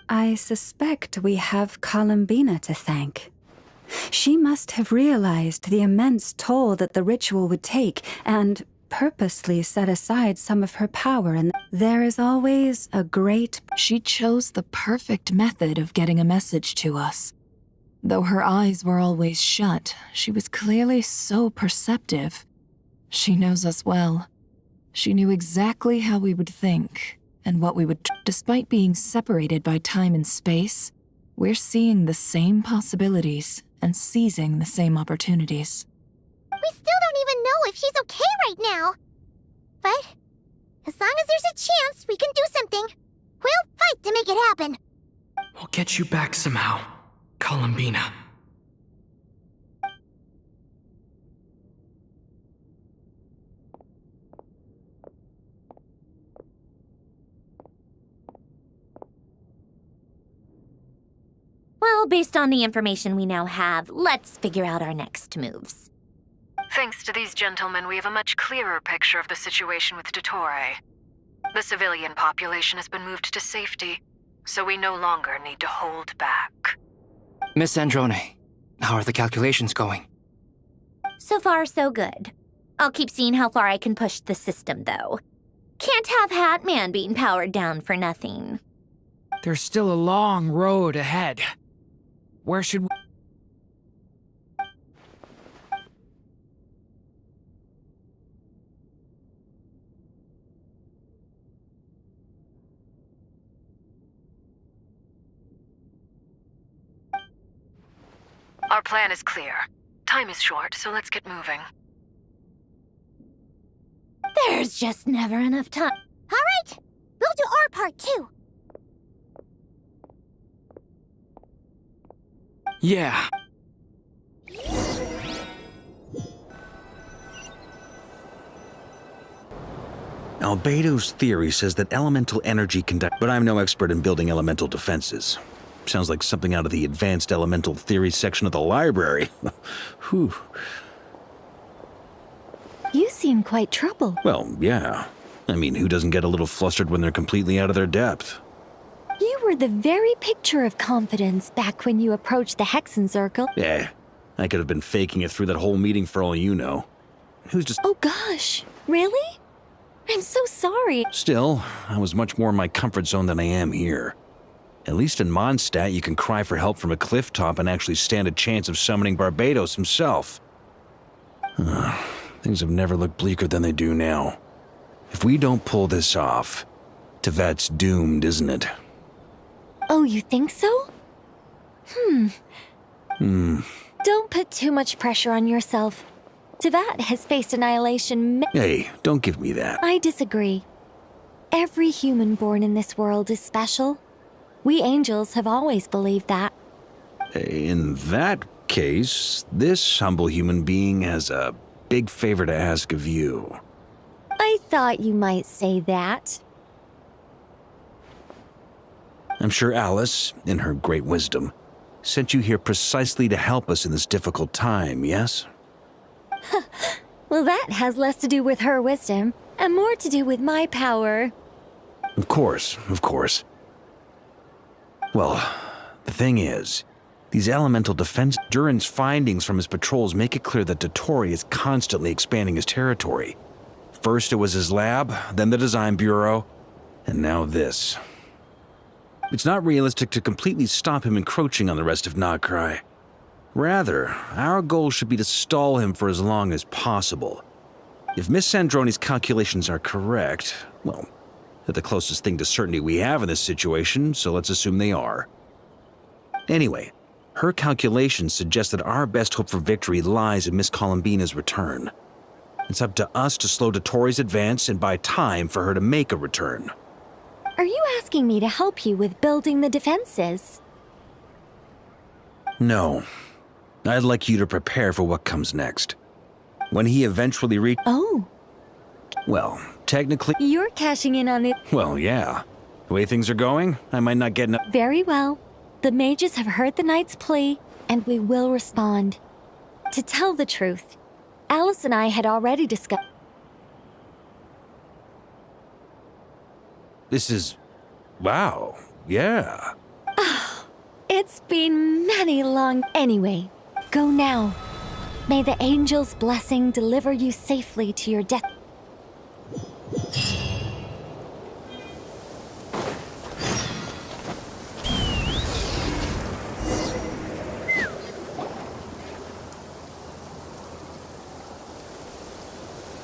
I suspect we have Columbina to thank. She must have realized the immense toll that the ritual would take and purposely set aside some of her power, and there is always a great... She chose the perfect method of getting a message to us. Though her eyes were always shut, she was clearly so perceptive. She knows us well. She knew exactly how we would think and what we would... Despite being separated by time and space, we're seeing the same possibilities and seizing the same opportunities. We still don't even know if she's okay right now. But as long as there's a chance we can do something, we'll fight to make it happen. We'll get you back somehow, Columbina. Well, based on the information we now have, let's figure out our next moves. Thanks to these gentlemen, we have a much clearer picture of the situation with Dottore. The civilian population has been moved to safety, so we no longer need to hold back. Miss Androne, how are the calculations going? So far, so good. I'll keep seeing how far I can push the system, though. Can't have Hatman being powered down for nothing. There's still a long road ahead. Where should we... Our plan is clear. Time is short, so let's get moving. There's just never enough time. All right, we'll do our part too. Yeah. Albedo's theory says that elemental energy conduct, but I'm no expert in building elemental defenses. Sounds like something out of the advanced elemental theory section of the library. Whew. You seem quite troubled. Well, yeah. I mean, who doesn't get a little flustered when they're completely out of their depth? You were the very picture of confidence back when you approached the Hexen Circle. Yeah, I could have been faking it through that whole meeting for all you know. Who's just... Oh gosh, really? I'm so sorry. Still, I was much more in my comfort zone than I am here. At least in Mondstadt, you can cry for help from a cliff top and actually stand a chance of summoning Barbados himself. Things have never looked bleaker than they do now. If we don't pull this off, Tevat's doomed, isn't it? Oh, you think so? Don't put too much pressure on yourself. Tevat has faced annihilation. Hey, don't give me that. I disagree. Every human born in this world is special. We angels have always believed that. In that case, this humble human being has a big favor to ask of you. I thought you might say that. I'm sure Alice, in her great wisdom, sent you here precisely to help us in this difficult time, yes? Well, that has less to do with her wisdom and more to do with my power. Of course, of course. Well, the thing is, these elemental defense... Duran's findings from his patrols make it clear that Dottore is constantly expanding his territory. First it was his lab, then the design bureau, and now this. It's not realistic to completely stop him encroaching on the rest of Nagcry. Rather, our goal should be to stall him for as long as possible. If Miss Sandroni's calculations are correct, well, they're the closest thing to certainty we have in this situation, so let's assume they are. Anyway, her calculations suggest that our best hope for victory lies in Miss Columbina's return. It's up to us to slow Dottore's advance and buy time for her to make a return. Are you asking me to help you with building the defenses? No. I'd like you to prepare for what comes next. When he eventually Oh. Well, technically... You're cashing in on it. Well, yeah. The way things are going, I might not get enough... Very well. The mages have heard the knight's plea, and we will respond. To tell the truth, Alice and I had already discussed. This is... wow. Yeah. It's been many long. Anyway, go now. May the angel's blessing deliver you safely to your death.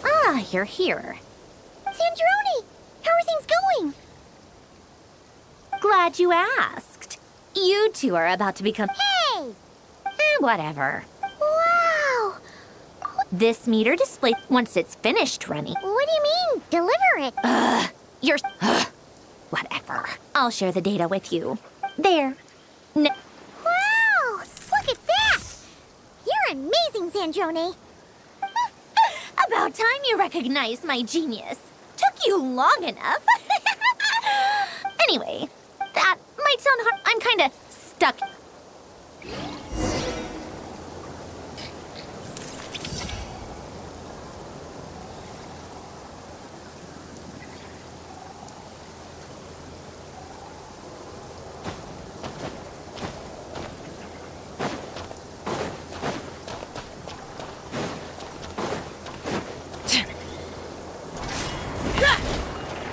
Ah, you're here. Sandrone! How are things going? Glad you asked. You two are about to become... Hey! Whatever. Wow! This meter display, once it's finished running... What do you mean, deliver it? You're... Whatever. I'll share the data with you. There. No. Wow! Look at that! You're amazing, Sandrone! About time you recognized my genius. Took you long enough. Anyway, that might sound hard. I'm kinda stuck.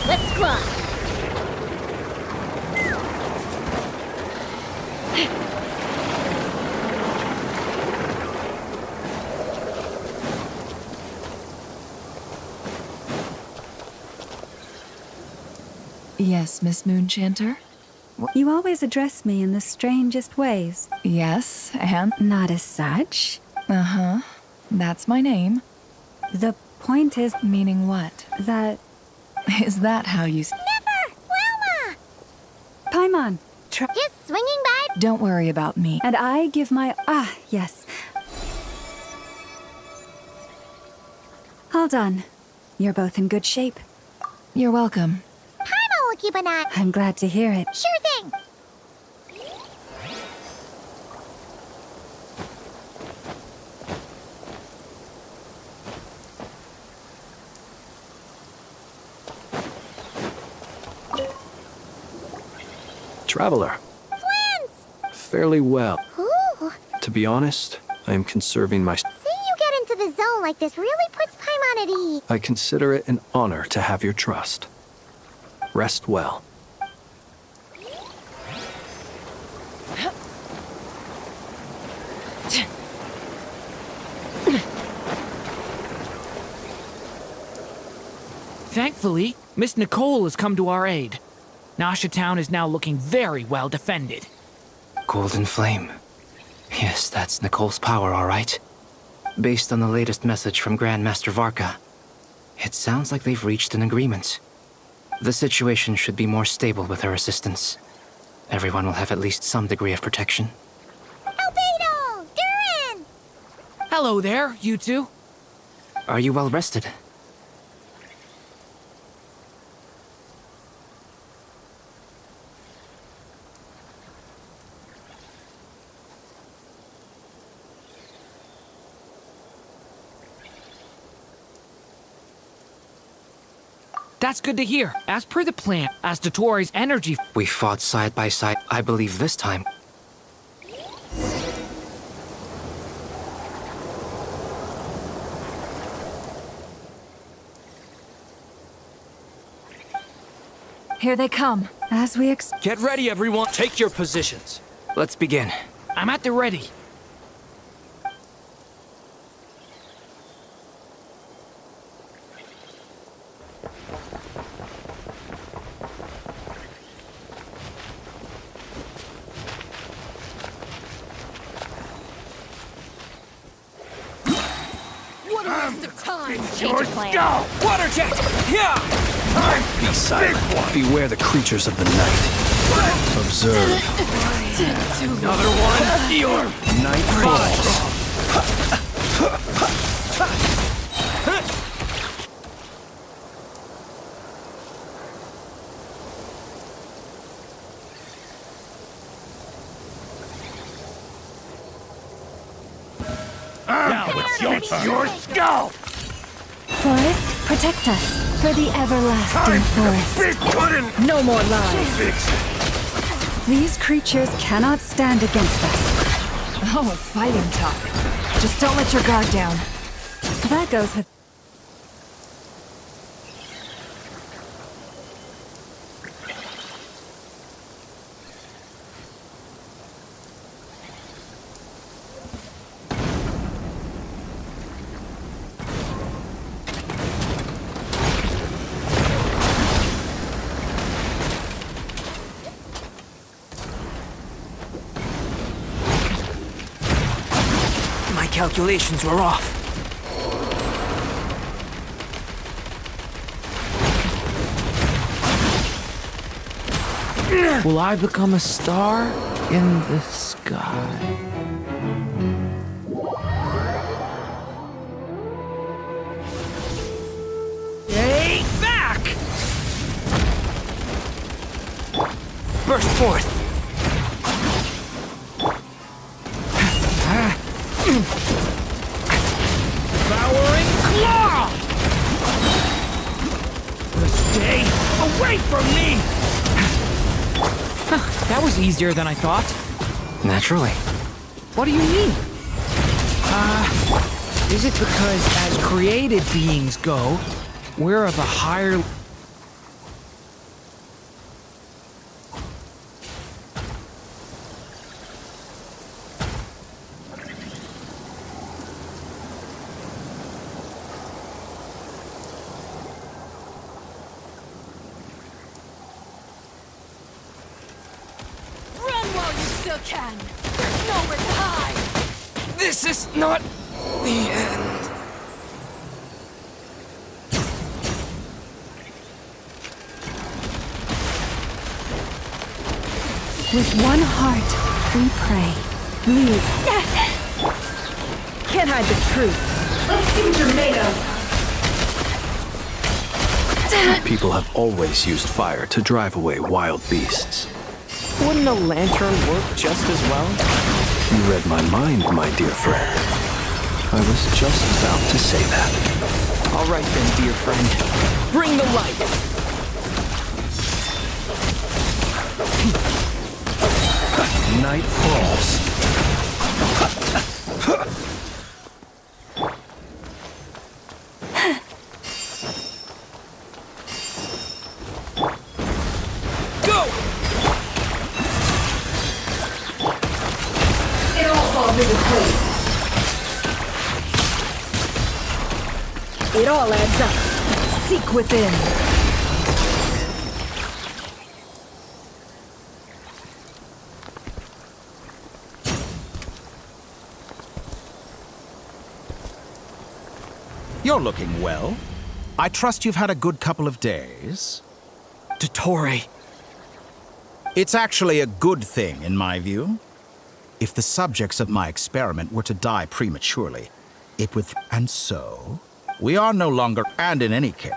Let's climb. Yes, Miss Moonchanter? You always address me in the strangest ways. Yes, and? Not as such. Uh-huh. That's my name. The point is... Meaning what? That... Is that how you... Never! Wilma! Paimon! Just swinging by? Don't worry about me. And I give my... Ah, yes. All done. You're both in good shape. You're welcome. Paimon will keep an eye. I'm glad to hear it. Sure thing! Traveler. Plans! Fairly well. Ooh! To be honest, I am conserving my... Seeing you get into the zone like this really puts Paimon at ease. I consider it an honor to have your trust. Rest well. Thankfully, Miss Nicole has come to our aid. Nasha Town is now looking very well defended. Golden Flame. Yes, that's Nicole's power, all right. Based on the latest message from Grandmaster Varka, it sounds like they've reached an agreement. The situation should be more stable with her assistance. Everyone will have at least some degree of protection. Albedo! Durin! Hello there, you two. Are you well rested? That's good to hear. As per the plan, as Dottoro's energy... We fought side by side. I believe this time... Here they come. As we Get ready, everyone. Take your positions. Let's begin. I'm at the ready. What a waste of time! Change of plan. Water jet! Yeah! Be silent. Beware the creatures of the night. Observe. Another one. Your Night falls. Now, It's your skull! Forest, protect us for the everlasting forest. No more lies. These creatures cannot stand against us. Oh, fighting talk. Just don't let your guard down. That goes with... My calculations were off. Will I become a star in the sky? Stay back! Burst forth! Devouring claw! Stay away from me! That was easier than I thought. Naturally. What do you mean? Is it because as created beings go, we're of a higher... Can. There's nowhere to hide. This is not the end. With one heart, we pray. Lead. Can't hide the truth. Let's see what you're made of. People have always used fire to drive away wild beasts. Wouldn't a lantern work just as well? You read my mind, my dear friend. I was just about to say that. All right then, dear friend. Bring the light! Night falls. It all adds up. Seek within. You're looking well. I trust you've had a good couple of days. Dottore. It's actually a good thing, in my view. If the subjects of my experiment were to die prematurely, it would... And so, we are no longer... And in any case...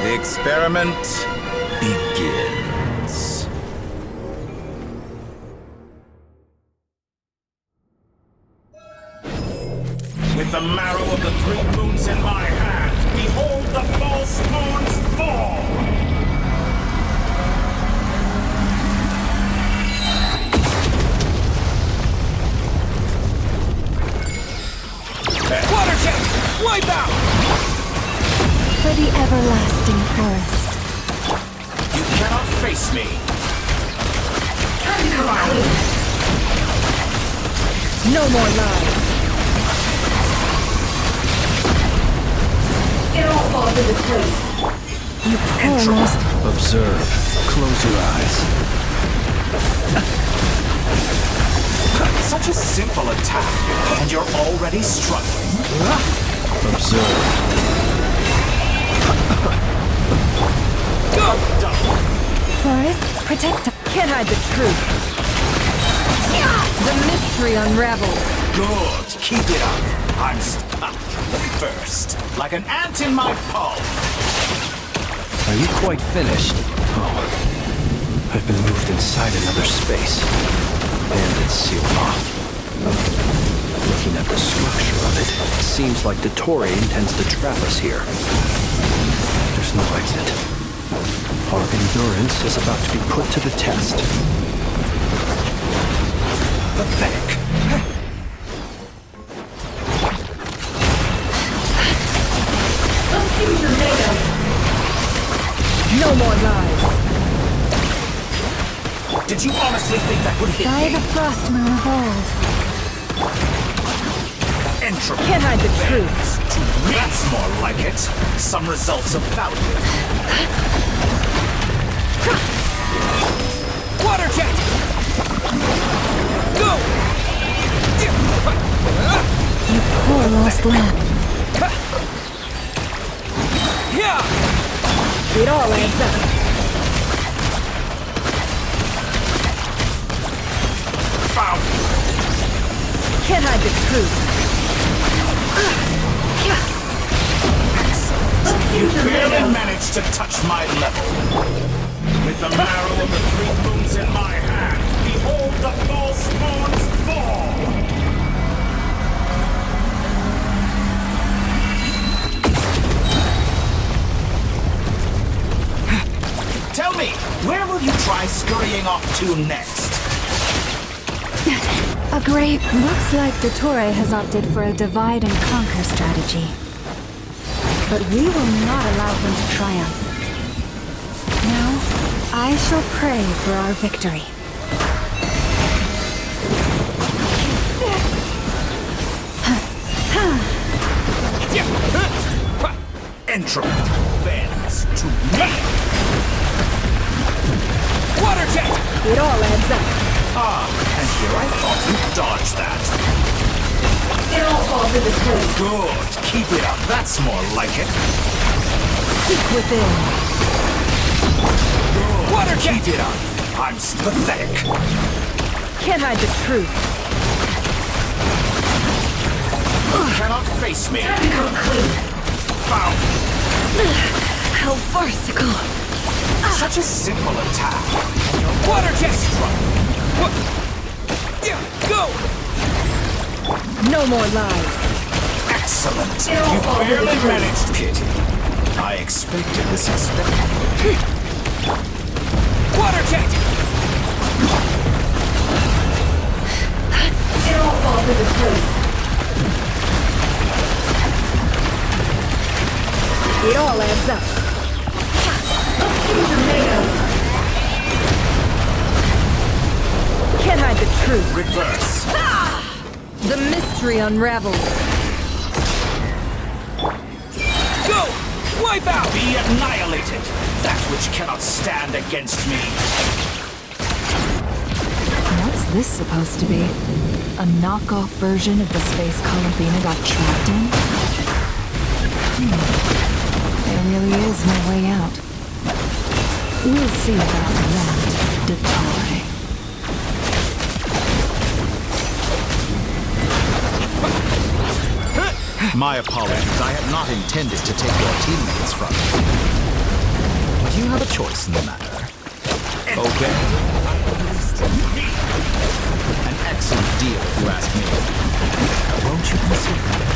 The experiment begins. With the marrow of the 3 moons in my hand, behold the false moons fall! Water jet! Wipe out! for the everlasting forest. You cannot face me. No more lies. It all falls into place. You poor lost. Observe. Close your eyes. Such a simple attack, and you're already struggling. Observe. Forest, protect us. Can't hide the truth. The mystery unravels. Good. Keep it up. I'm stuck. First, like an ant in my palm. Are you quite finished? Oh, I've been moved inside another space. And it's sealed off. Looking at the structure of it, it seems like Dottore intends to trap us here. There's no exit. Our endurance is about to be put to the test. Pathetic. No more lies. Did you honestly think that would hit By me? the frost moon of old. Entropy. Can't hide the truth. That's more like it. Some results of value. Water jet! Go! You poor lost lamb. It all adds up. Found. Can't hide the truth. You barely managed to touch my level. With the marrow of the three moons in my hand, behold the false spawns fall! Tell me, where will you try scurrying off to next? A grave. Looks like Dottore has opted for a divide and conquer strategy. But we will not allow him to triumph. Now, I shall pray for our victory. Entropy bends to me. Water jet! It all adds up. Ah, and here I thought you'd dodge that. It all falls into place. Good. Keep it up. That's more like it. Seek within. Good. Water jet! Keep it up. I'm pathetic. Can't hide the truth. You cannot face me. Found. How farcical. Such a simple attack. Water jet! What? Yeah, go! No more lies. Excellent. You barely managed. Pity. I expected this. Water jet! It all falls into place. It all adds up. Can't hide the truth. Reverse. The mystery unravels. Go! Wipe out! Be annihilated. That which cannot stand against me. What's this supposed to be? A knockoff version of the space Columbina got trapped in? There really is no way out. We'll see about that, Dottore. My apologies. I had not intended to take your teammates from you. But you have a choice in the matter. Obey. An excellent deal, if you ask me. Won't you consider it?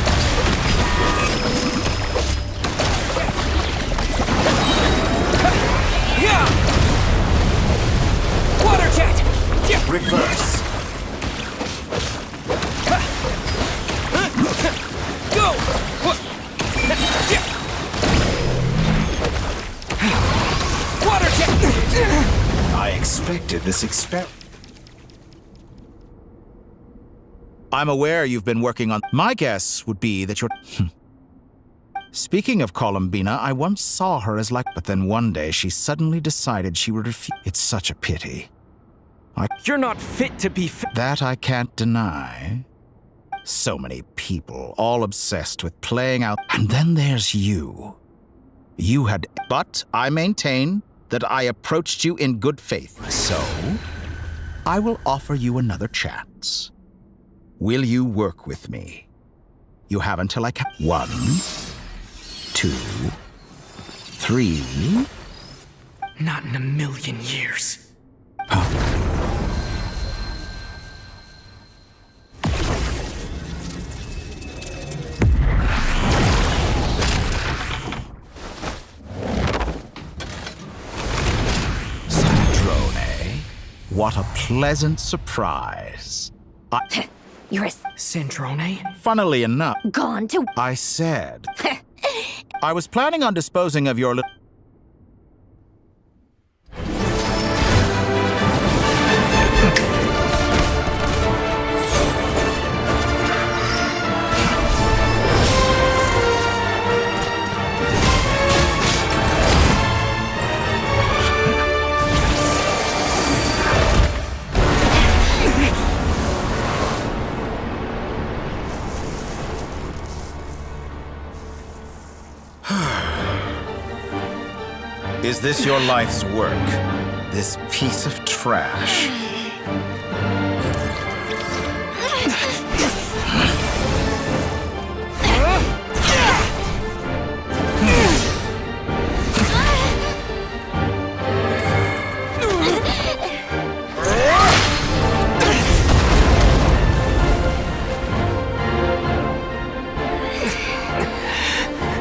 Yeah! Water jet! Yeah! Reverse. Go! expected this experiment. I'm aware you've been working on... My guess would be that you're... Speaking of Columbina, I once saw her as like... But then one day she suddenly decided she would refuse... It's such a pity. You're not fit to be That I can't deny. So many people, all obsessed with playing out... And then there's you. You had... But I maintain that I approached you in good faith. So, I will offer you another chance. Will you work with me? You have until I count 1, 2, 3... Not in a million years. Sandrone, what a pleasant surprise. You're a... Sandrone? Funnily enough... Gone to... I said... I was planning on disposing of your little... Is this your life's work? This piece of trash?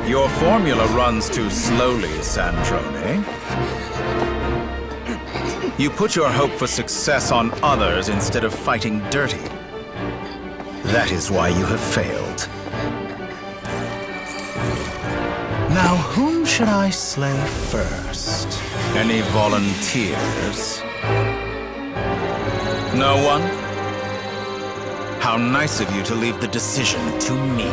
Your formula runs too slowly, Sandrone. You put your hope for success on others instead of fighting dirty. That is why you have failed. Now, whom should I slay first? Any volunteers? No one? How nice of you to leave the decision to me.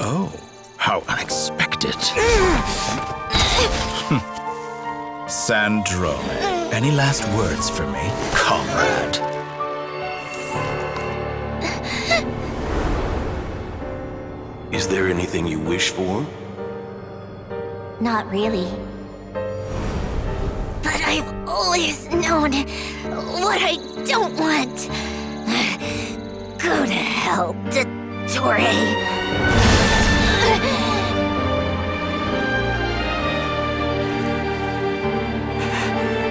Oh, how unexpected. Sandrone, any last words for me, comrade? Is there anything you wish for? Not really. But I've always known what I don't want. Go to hell, Dottore.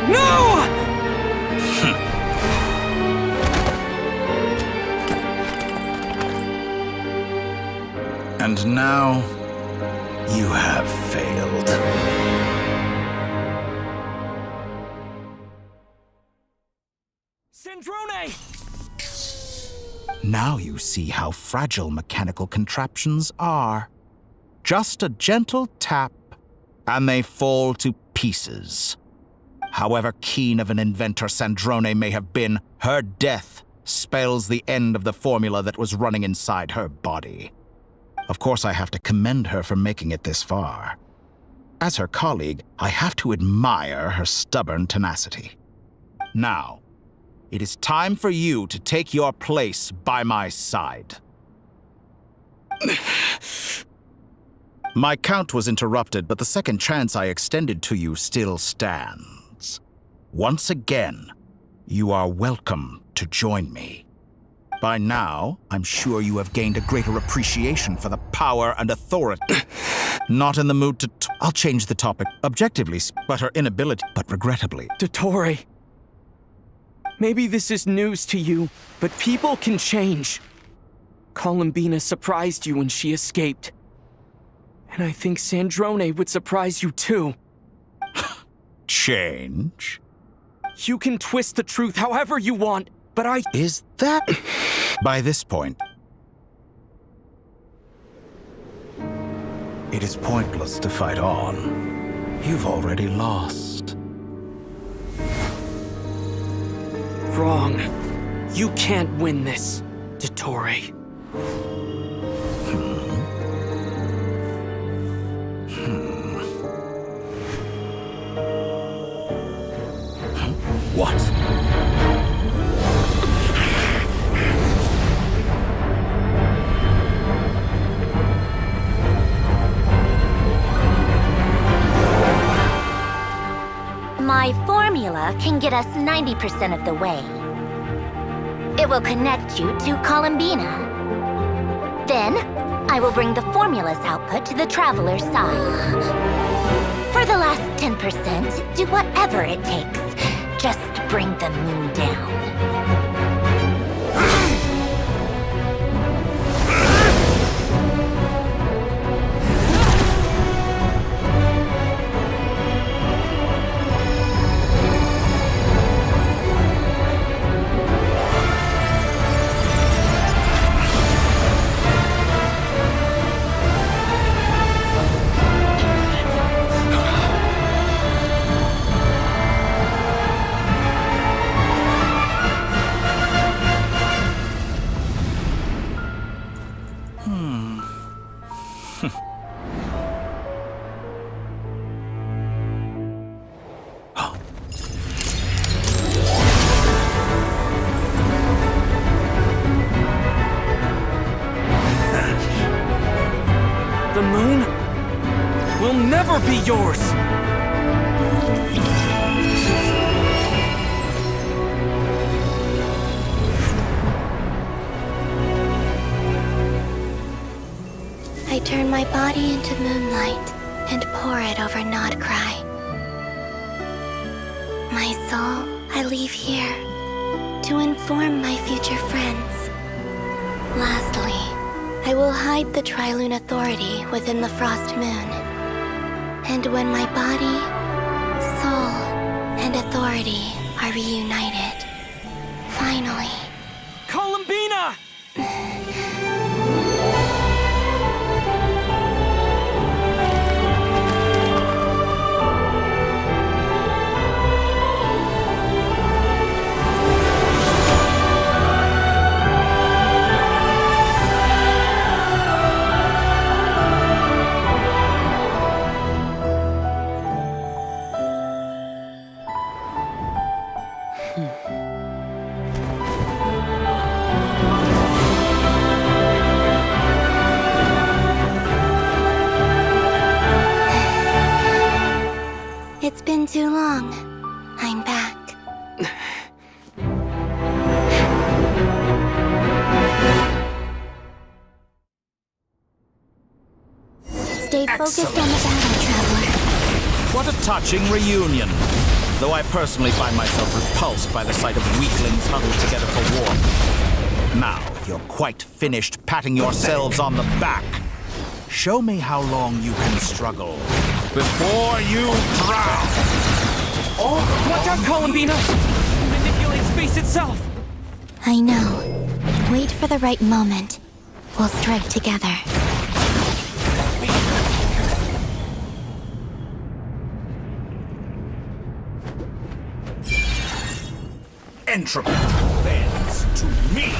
No! And now, you have failed. Sandrone! Now you see how fragile mechanical contraptions are. Just a gentle tap, and they fall to pieces. However keen of an inventor Sandrone may have been, her death spells the end of the formula that was running inside her body. Of course, I have to commend her for making it this far. As her colleague, I have to admire her stubborn tenacity. Now, it is time for you to take your place by my side. My count was interrupted, but the second chance I extended to you still stands. Once again, you are welcome to join me. By now, I'm sure you have gained a greater appreciation for the power and authority. Not in the mood to... I'll change the topic. Objectively, but her inability... But regrettably... Dottore. Maybe this is news to you, but people can change. Columbina surprised you when she escaped. And I think Sandrone would surprise you too. Change? You can twist the truth however you want, but I... Is that... By this point, it is pointless to fight on. You've already lost. Wrong. You can't win this, Dottore. What? My formula can get us 90% of the way. It will connect you to Columbina. Then, I will bring the formula's output to the Traveler's side. For the last 10%, do whatever it takes. Just bring the moon down. The moon will never be yours! I turn my body into moonlight and pour it over Nodcry. My soul I leave here to inform my future friends. Lastly, I will hide the Trilune Authority within the Frost Moon. And when my body, soul, and authority are reunited, finally... Columbina! It's been too long. I'm back. Stay focused on the battle, Traveler. What a touching reunion. Though I personally find myself repulsed by the sight of weaklings huddled together for war. Now, if you're quite finished patting yourselves on the back, show me how long you can struggle before you drown. Oh, watch out, Columbina! Manipulate space itself! I know. Wait for the right moment. We'll strike together. Entropy bends to me.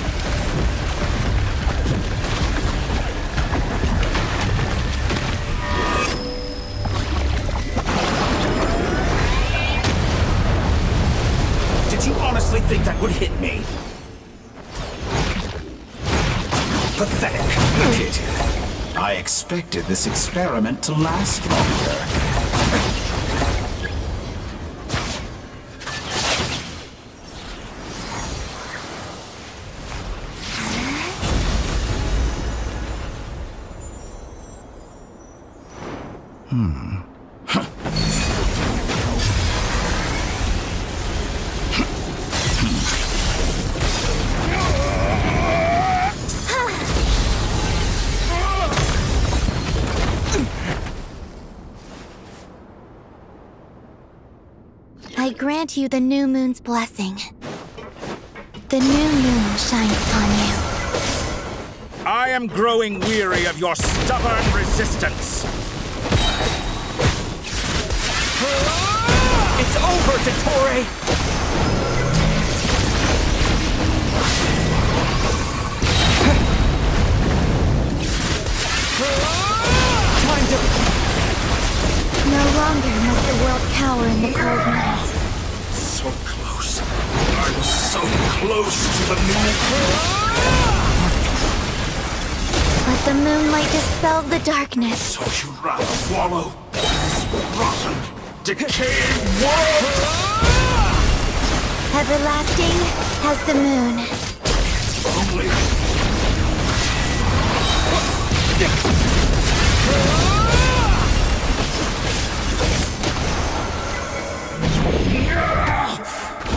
Did you honestly think that would hit me? Pathetic. Pity. I expected this experiment to last longer. I grant you the new moon's blessing. The new moon shines upon you. I am growing weary of your stubborn resistance. It's over, Dottore! Time to... No longer must the world cower in the cold night. So close. I was so close to the new... Let the moonlight dispel the darkness. So you'd rather wallow in this rotten, decaying world? Everlasting as the moon. Only...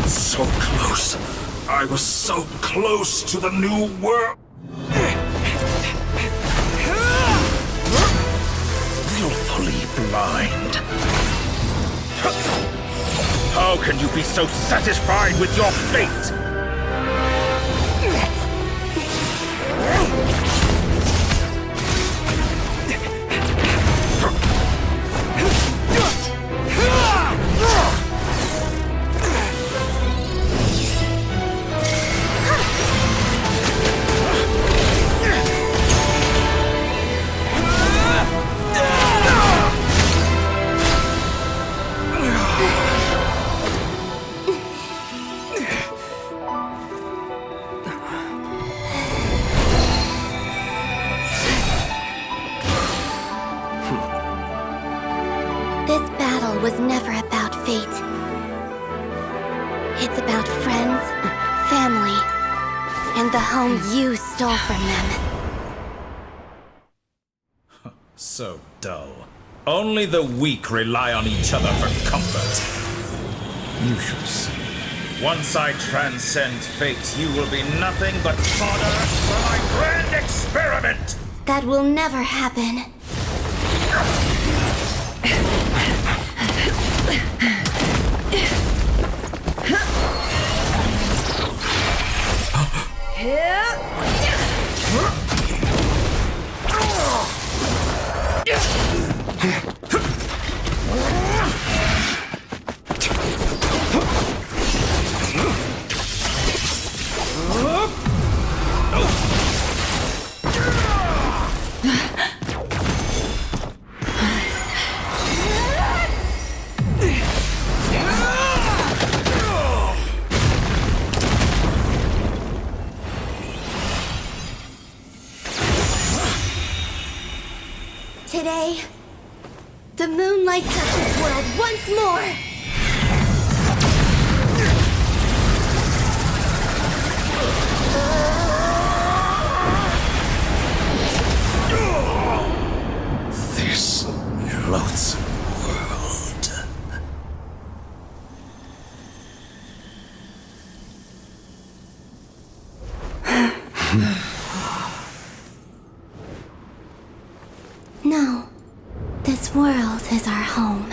So close. I was so close to the new world. Willfully blind. How can you be so satisfied with your fate? This battle was never about fate. It's about friends, family, and the home you stole from them. So dull. Only the weak rely on each other for comfort. You shall see. Once I transcend fate, you will be nothing but fodder for my grand experiment! That will never happen. Today, the moonlight touches world once more! This loathsome world. No, this world is our home.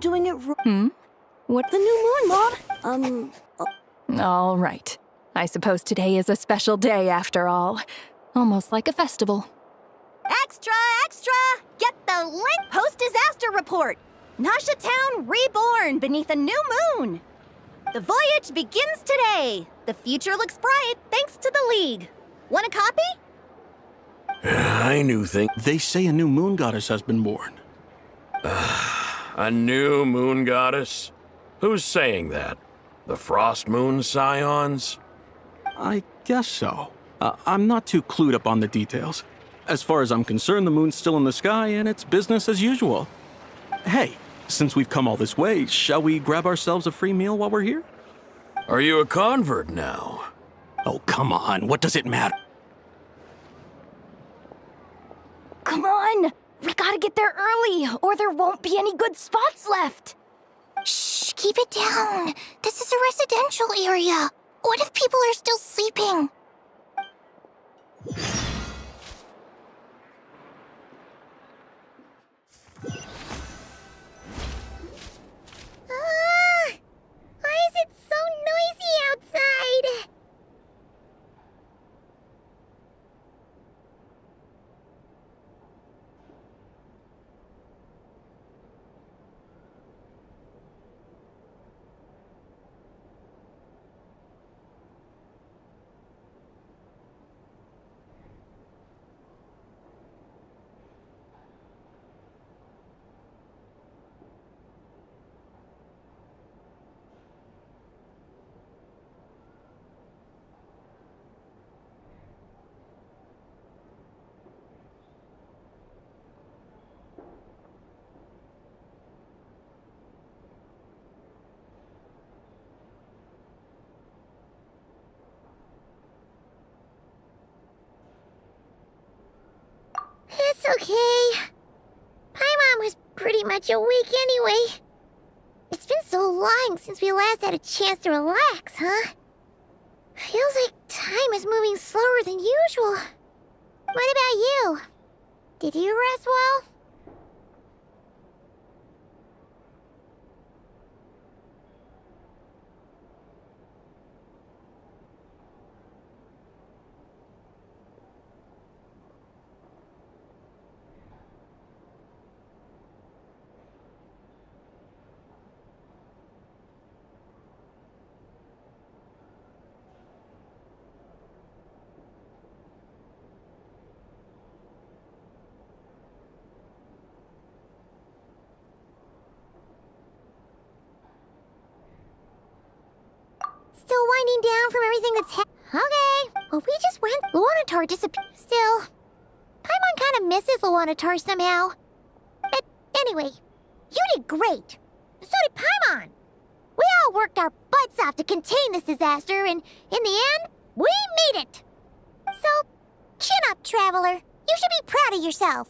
doing it wrong. What? The new moon, Mom. All right. I suppose today is a special day after all. Almost like a festival. Extra, extra! Get the link post-disaster report! Nasha Town reborn beneath a new moon! The voyage begins today! The future looks bright thanks to the League. Want a copy? I knew things. They say a new moon goddess has been born. A new moon goddess? Who's saying that? The Frost Moon Scions? I guess so. I'm not too clued up on the details. As far as I'm concerned, the moon's still in the sky and it's business as usual. Hey, since we've come all this way, shall we grab ourselves a free meal while we're here? Are you a convert now? Oh, come on. What does it matter? Come on! We gotta get there early, or there won't be any good spots left! Shh, keep it down. This is a residential area. What if people are still sleeping? Why is it so noisy outside? It's okay. Paimon was pretty much awake anyway. It's been so long since we last had a chance to relax, huh? Feels like time is moving slower than usual. What about you? Did you rest well? Still winding down from everything that's Okay, well we just went. Luanatar disappeared. Still, Paimon kind of misses Luanatar somehow. But anyway, you did great. So did Paimon. We all worked our butts off to contain this disaster, and in the end, we made it. So, chin up, Traveler. You should be proud of yourself.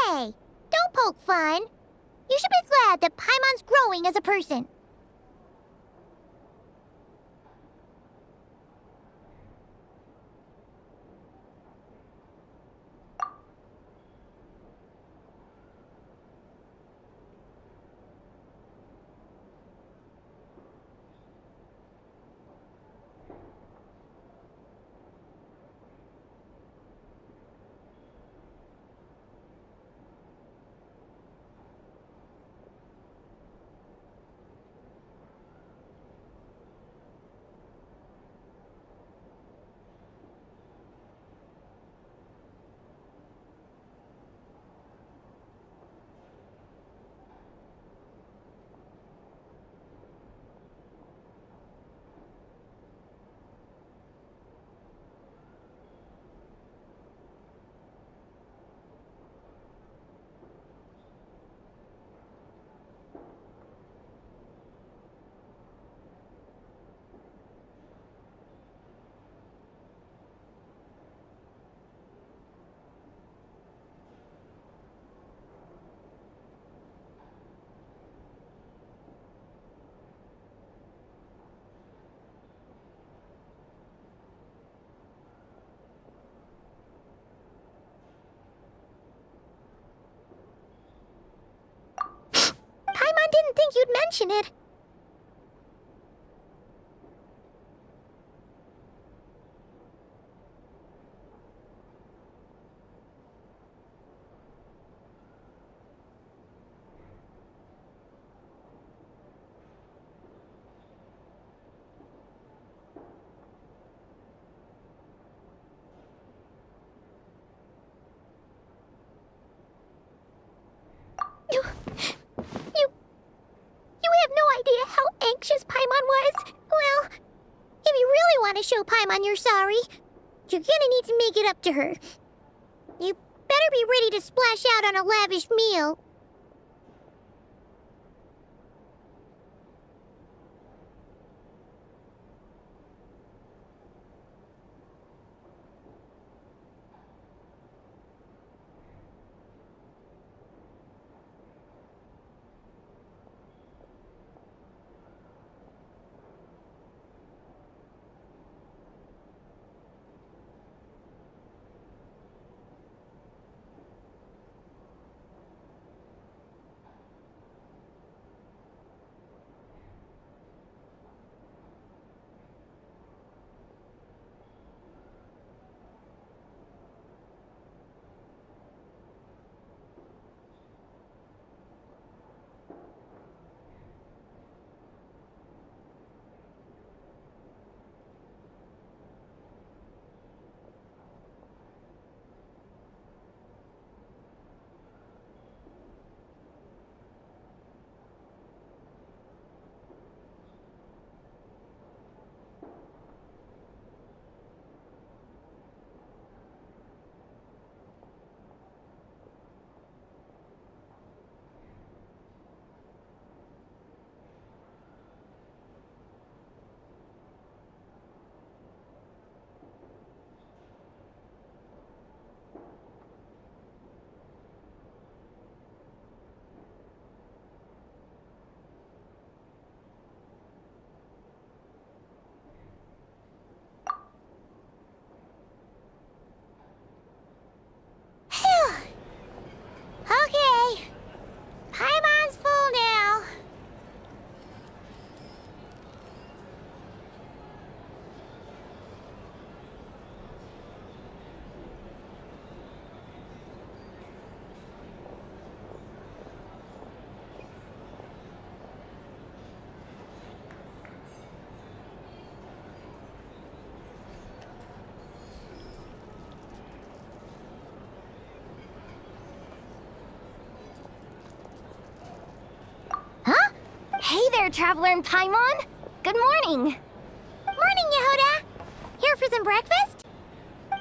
Hey, don't poke fun. You should be glad that Paimon's growing as a person. didn't think you'd mention it. You have no idea how anxious Paimon was. Well, if you really want to show Paimon you're sorry, you're gonna need to make it up to her. You better be ready to splash out on a lavish meal. Okay. Paimon's full now. Hey there, Traveler and Paimon! Good morning! Morning, Yehuda! Here for some breakfast?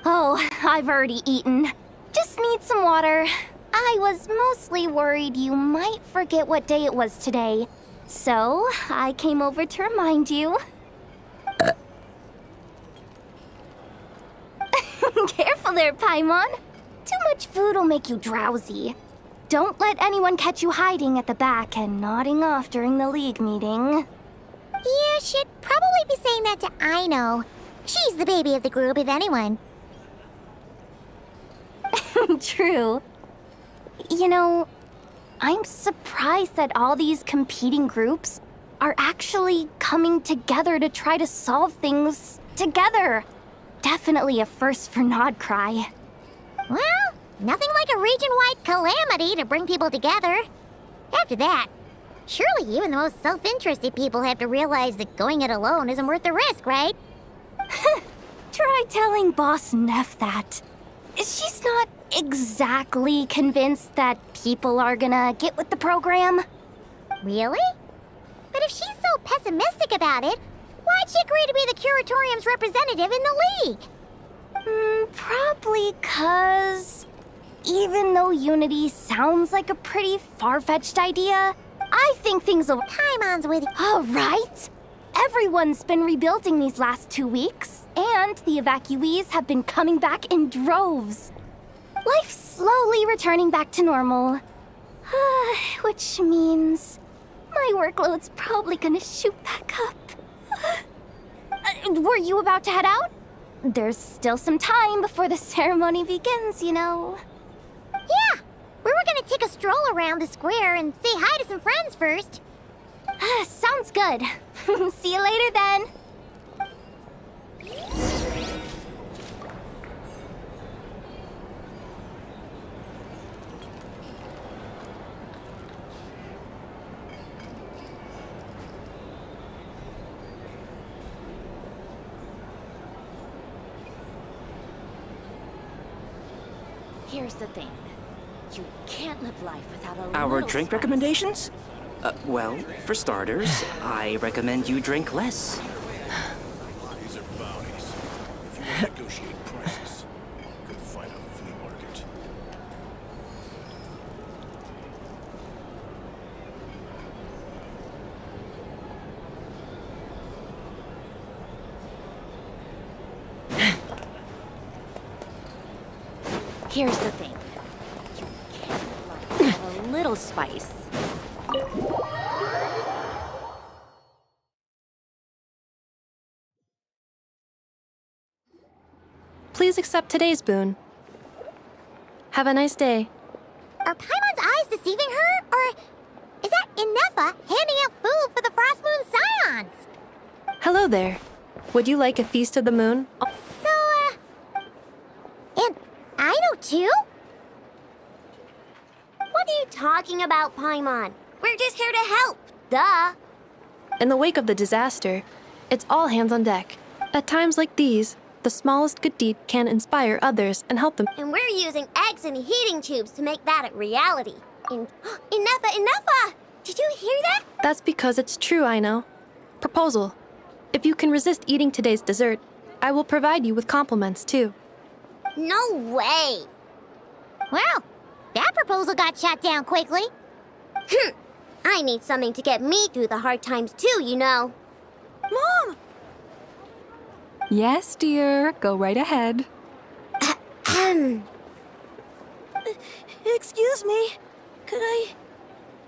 Oh, I've already eaten. Just need some water. I was mostly worried you might forget what day it was today. So, I came over to remind you. Careful there, Paimon. Too much food will make you drowsy. Don't let anyone catch you hiding at the back and nodding off during the League meeting. You should probably be saying that to Aino. She's the baby of the group, if anyone. True. You know, I'm surprised that all these competing groups are actually coming together to try to solve things together. Definitely a first for Nodcry. Well, nothing like a region-wide calamity to bring people together. After that, surely even the most self-interested people have to realize that going it alone isn't worth the risk, right? Try telling Boss Neff that. She's not exactly convinced that people are gonna get with the program. Really? But if she's so pessimistic about it, why'd she agree to be the Curatorium's representative in the League? Probably 'cause even though Unity sounds like a pretty far-fetched idea, I think things will... Paimon's with you. All right. Everyone's been rebuilding these last 2 weeks, and the evacuees have been coming back in droves. Life's slowly returning back to normal. Which means my workload's probably gonna shoot back up. Were you about to head out? There's still some time before the ceremony begins, you know. Yeah, we were gonna take a stroll around the square and say hi to some friends first. Sounds good. See you later then. Here's the thing. You can't live life without a Our little drink spice. recommendations? Well, for starters, I recommend you drink less. These are bounties. If you want to negotiate prices, you could find a flea market. Here's the thing. You can't live life without a little spice. Please accept today's boon. Have a nice day. Are Paimon's eyes deceiving her? Or is that Inefa handing out food for the Frost Moon Scions? Hello there. Would you like a feast of the moon? And I know too? What are you talking about, Paimon? We're just here to help, duh. In the wake of the disaster, it's all hands on deck. At times like these, the smallest good deed can inspire others and help them. And we're using eggs and heating tubes to make that a reality. Inefa! Did you hear that? That's because it's true, I know. Proposal. If you can resist eating today's dessert, I will provide you with compliments too. No way. Well, that proposal got shot down quickly. I need something to get me through the hard times too, you know. Mom! Yes, dear. Go right ahead. Excuse me. Could I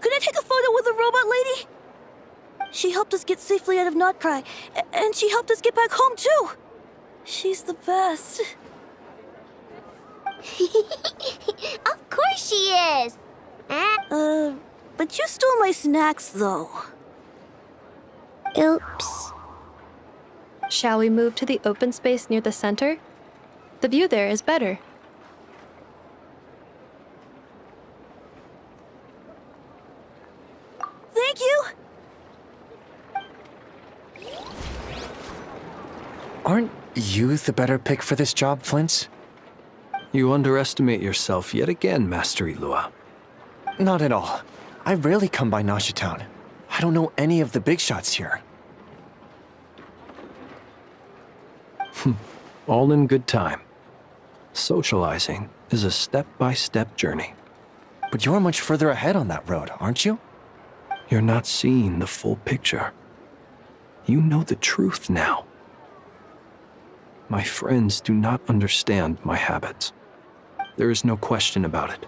take a photo with the robot lady? She helped us get safely out of Notcry, and she helped us get back home too. She's the best. Of course she is. But you stole my snacks though. Oops. Shall we move to the open space near the center? The view there is better. Thank you. Aren't you the better pick for this job, Flint's? You underestimate yourself yet again, Master Ilua. Not at all. I rarely come by Nasha Town. I don't know any of the big shots here. All in good time. Socializing is a step-by-step journey. But you're much further ahead on that road, aren't you? You're not seeing the full picture. You know the truth now. My friends do not understand my habits. There is no question about it.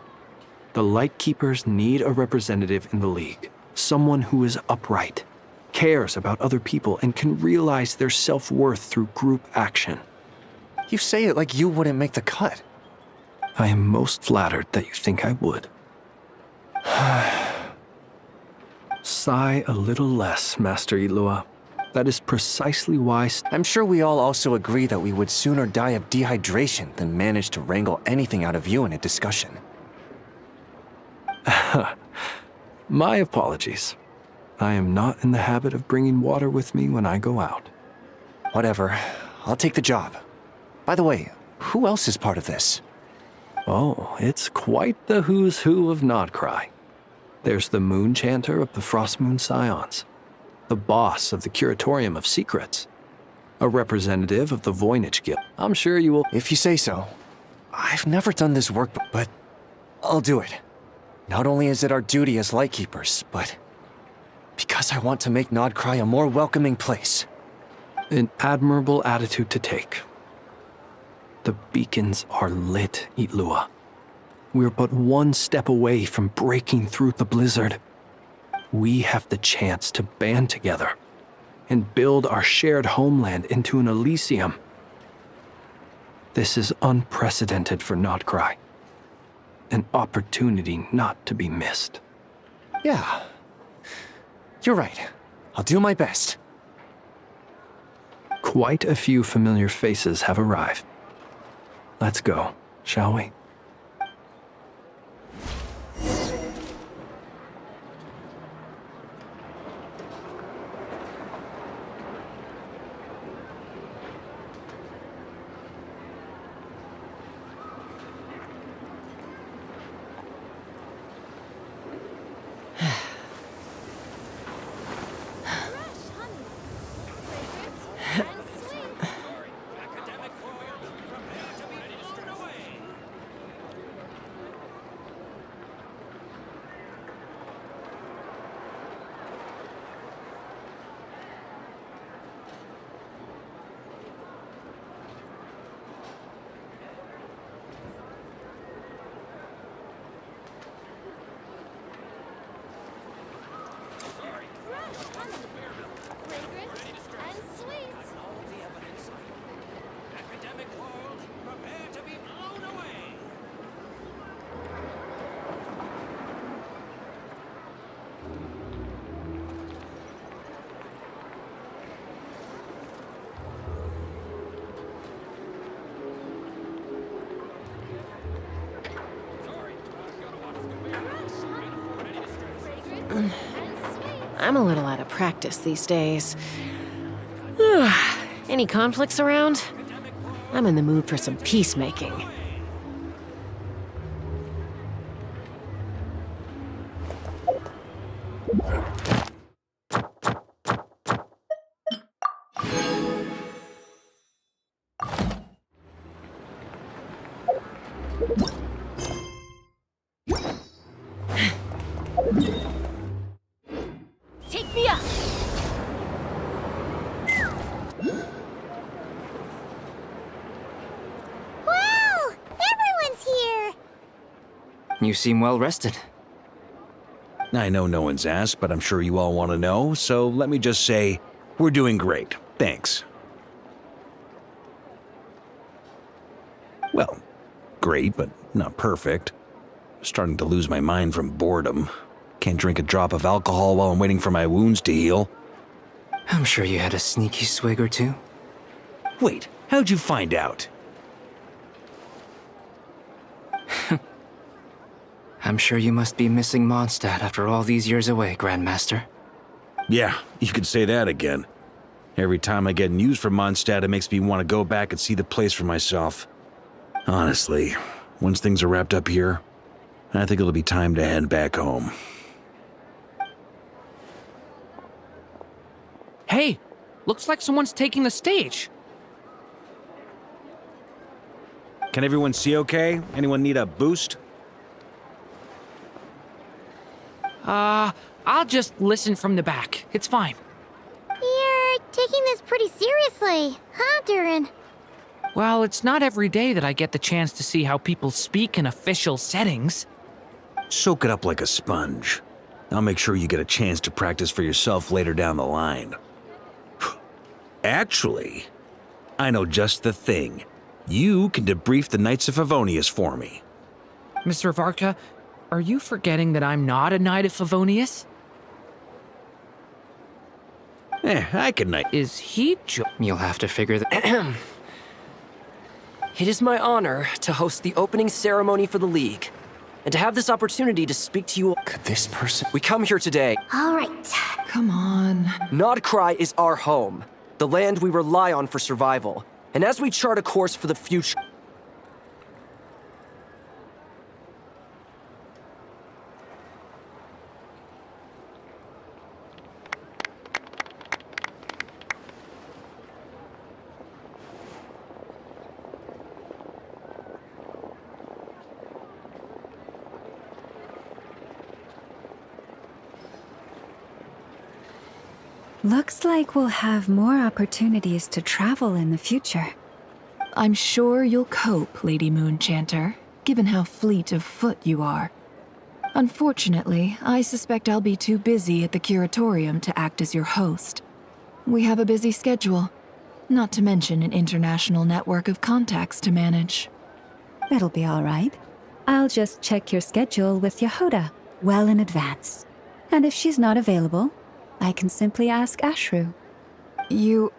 The Lightkeepers need a representative in the League. Someone who is upright, cares about other people, and can realize their self-worth through group action. You say it like you wouldn't make the cut. I am most flattered that you think I would. Sigh a little less, Master Ilua. That is precisely why... I'm sure we all also agree that we would sooner die of dehydration than manage to wrangle anything out of you in a discussion. My apologies. I am not in the habit of bringing water with me when I go out. Whatever. I'll take the job. By the way, who else is part of this? Oh, it's quite the who's who of Nodcry. There's the Moon Chanter of the Frost Moon Scions, the boss of the Curatorium of Secrets, a representative of the Voynich Guild. I'm sure you will... If you say so. I've never done this work, but I'll do it. Not only is it our duty as Lightkeepers, but because I want to make Nodcry a more welcoming place. An admirable attitude to take. The beacons are lit, Ilua. We're but one step away from breaking through the blizzard. We have the chance to band together and build our shared homeland into an Elysium. This is unprecedented for Nodcry. An opportunity not to be missed. Yeah. You're right. I'll do my best. Quite a few familiar faces have arrived. Let's go, shall we? I'm a little out of practice these days. Any conflicts around? I'm in the mood for some peacemaking. Take me up! Wow! Everyone's here! You seem well rested. I know no one's asked, but I'm sure you all want to know, so let me just say, we're doing great. Thanks. Well, great, but not perfect. Starting to lose my mind from boredom. Can't drink a drop of alcohol while I'm waiting for my wounds to heal. I'm sure you had a sneaky swig or two. Wait, how'd you find out? I'm sure you must be missing Mondstadt after all these years away, Grandmaster. Yeah, you could say that again. Every time I get news from Mondstadt, it makes me want to go back and see the place for myself. Honestly, once things are wrapped up here, I think it'll be time to head back home. Hey, looks like someone's taking the stage. Can everyone see okay? Anyone need a boost? I'll just listen from the back. It's fine. You're taking this pretty seriously, huh, Durin? Well, it's not every day that I get the chance to see how people speak in official settings. Soak it up like a sponge. I'll make sure you get a chance to practice for yourself later down the line. Actually, I know just the thing. You can debrief the Knights of Favonius for me. Mr. Varka, are you forgetting that I'm not a Knight of Favonius? I can knight. Is he You'll have to figure that. It is my honor to host the opening ceremony for the League, and to have this opportunity to speak to you. Could this person... We come here today. All right. Come on. Nodcry is our home, the land we rely on for survival. And as we chart a course for the future... Looks like we'll have more opportunities to travel in the future. I'm sure you'll cope, Lady Moonchanter, given how fleet of foot you are. Unfortunately, I suspect I'll be too busy at the Curatorium to act as your host. We have a busy schedule, not to mention an international network of contacts to manage. That'll be all right. I'll just check your schedule with Yehoda well in advance. And if she's not available, I can simply ask Ashru. You...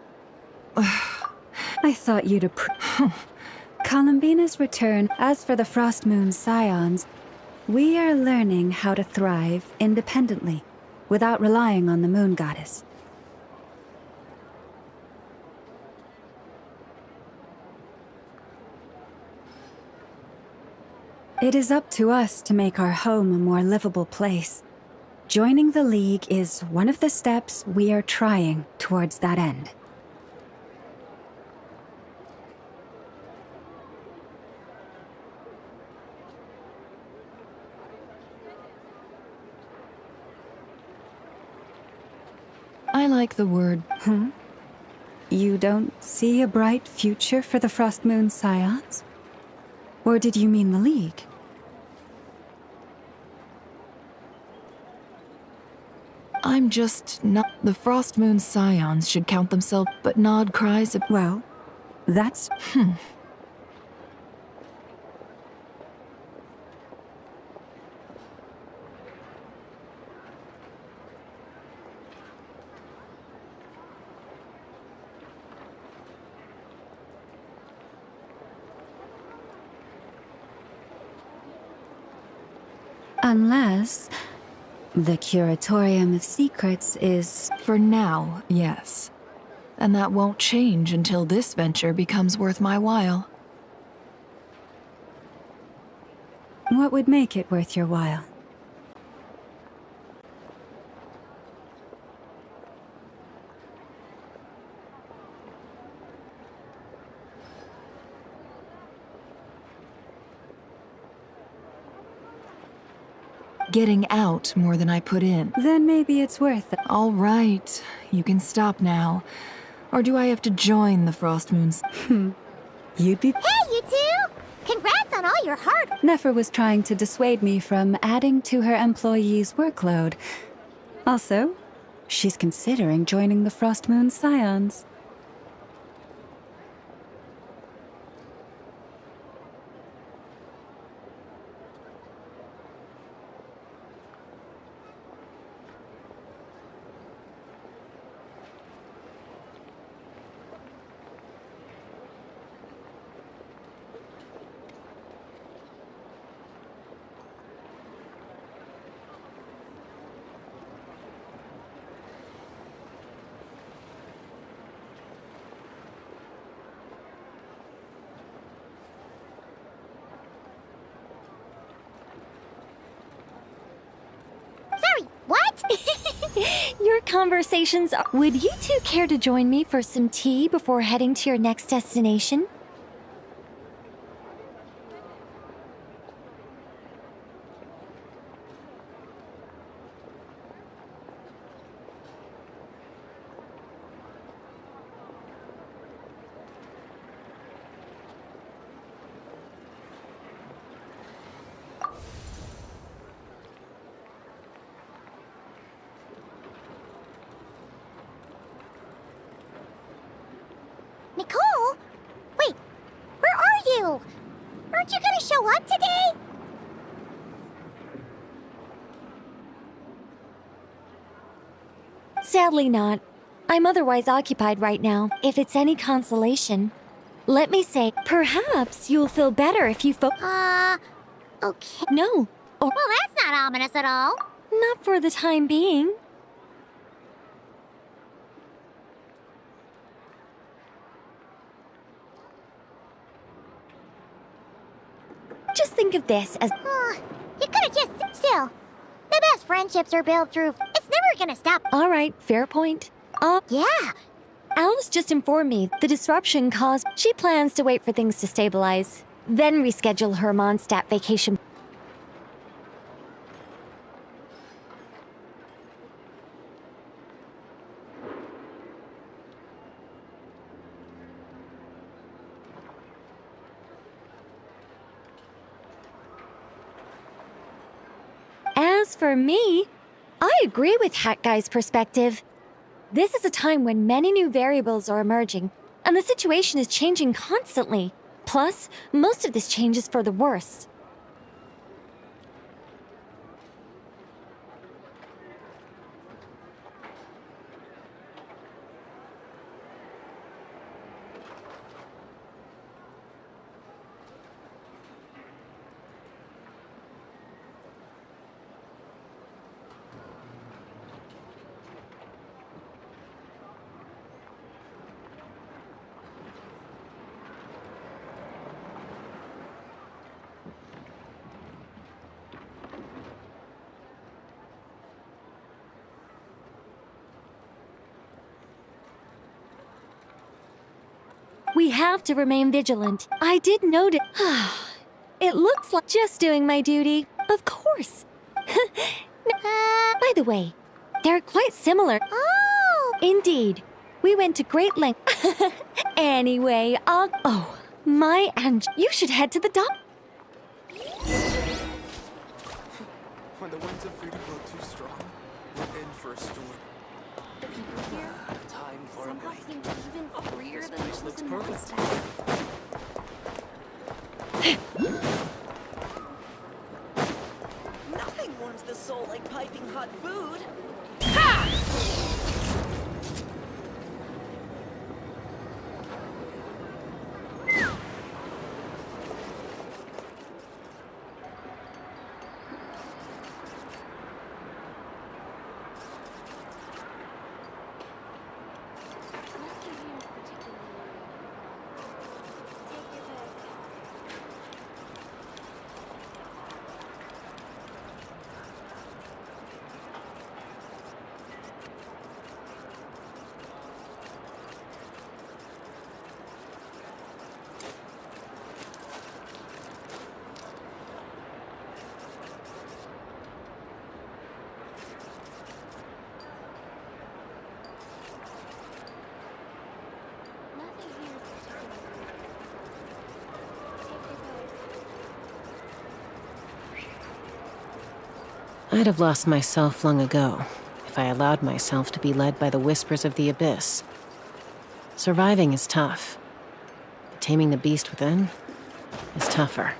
I thought you'd approve. Columbina's return. As for the Frost Moon Scions, we are learning how to thrive independently, without relying on the Moon Goddess. It is up to us to make our home a more livable place. Joining the League is one of the steps we are trying towards that end. I like the word. You don't see a bright future for the Frost Moon Scions? Or did you mean the League? I'm just not... The Frost Moon Scions should count themselves, but Nod cries... Well, that's... Unless... the Curatorium of Secrets is... For now, yes. And that won't change until this venture becomes worth my while. What would make it worth your while? Getting out more than I put in. Then maybe it's worth it. All right, you can stop now. Or do I have to join the Frost Moons? You'd be... Hey, you two! Congrats on all your hard... Nefer was trying to dissuade me from adding to her employees' workload. Also, she's considering joining the Frost Moon Scions. Your conversations are... Would you two care to join me for some tea before heading to your next destination? Nicole? Wait, where are you? Aren't you gonna show up today? Sadly not. I'm otherwise occupied right now. If it's any consolation, let me say, perhaps you'll feel better if you Okay. No. Or Well, that's not ominous at all. not for the time being. Just think of this as... You could've just... Still, the best friendships are built through... It's never gonna stop. All right, fair point. Yeah. Alice just informed me the disruption caused... She plans to wait for things to stabilize, then reschedule her Mondstadt vacation. As for me, I agree with Hat Guy's perspective. This is a time when many new variables are emerging, and the situation is changing constantly. Plus, most of this change is for the worse. We have to remain vigilant. I did notice. It looks like just doing my duty. Of course. By the way, they're quite similar. Oh! Indeed. We went to great length. Anyway, oh, my angel. You should head to the dock. When the winds of freedom blow too strong, we're in for a storm. The people here Time for somehow seem even freer than place those looks in perfect. Mondstadt. Nothing warms the soul like piping hot food. I'd have lost myself long ago if I allowed myself to be led by the whispers of the abyss. Surviving is tough, but taming the beast within is tougher.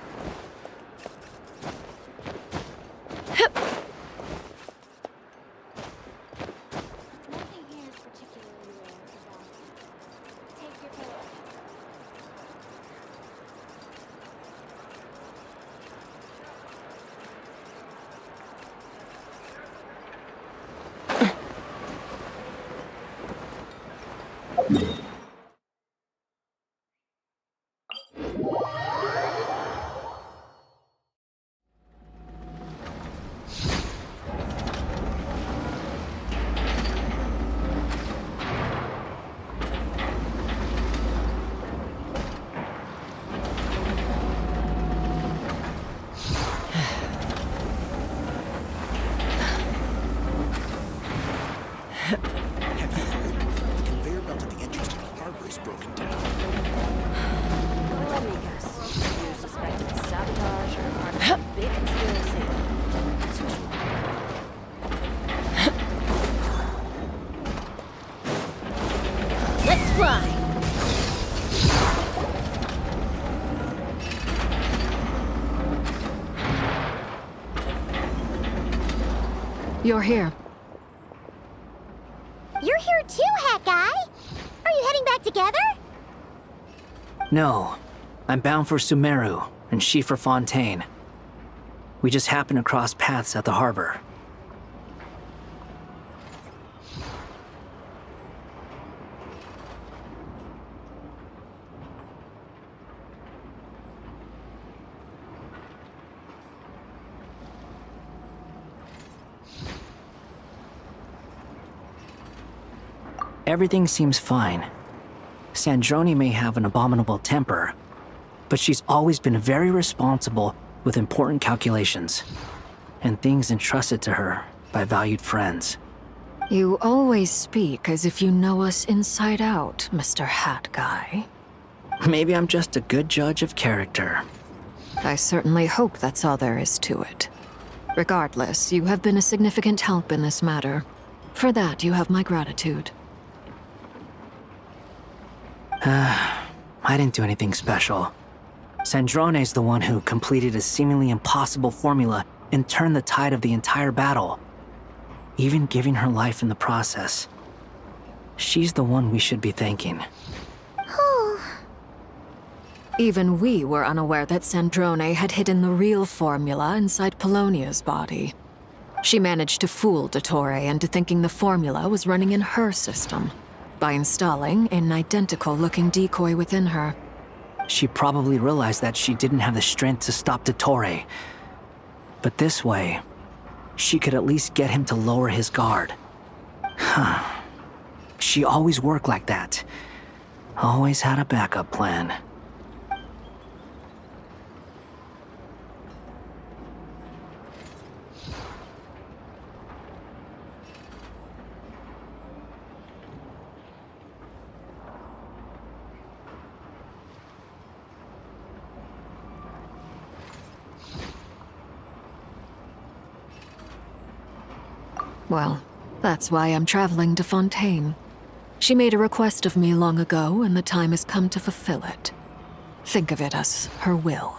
Have you heard? The conveyor belt at the entrance to the harbor is broken down. Let me guess. You suspect it's sabotage or part of a big conspiracy? As usual. Let's fly! You're here. You're here too, Hat Guy! Are you heading back together? No, I'm bound for Sumeru, and she for Fontaine. We just happened to cross paths at the harbor. Everything seems fine. Sandrone may have an abominable temper, but she's always been very responsible with important calculations and things entrusted to her by valued friends. You always speak as if you know us inside out, Mr. Hat Guy. Maybe I'm just a good judge of character. I certainly hope that's all there is to it. Regardless, you have been a significant help in this matter. For that, you have my gratitude. I didn't do anything special. Sandrone's the one who completed a seemingly impossible formula and turned the tide of the entire battle, even giving her life in the process. She's the one we should be thanking. Even we were unaware that Sandrone had hidden the real formula inside Polonia's body. She managed to fool Dottore into thinking the formula was running in her system by installing an identical-looking decoy within her. She probably realized that she didn't have the strength to stop Dottore. But this way, she could at least get him to lower his guard. She always worked like that. Always had a backup plan. Well, that's why I'm traveling to Fontaine. She made a request of me long ago, and the time has come to fulfill it. Think of it as her will.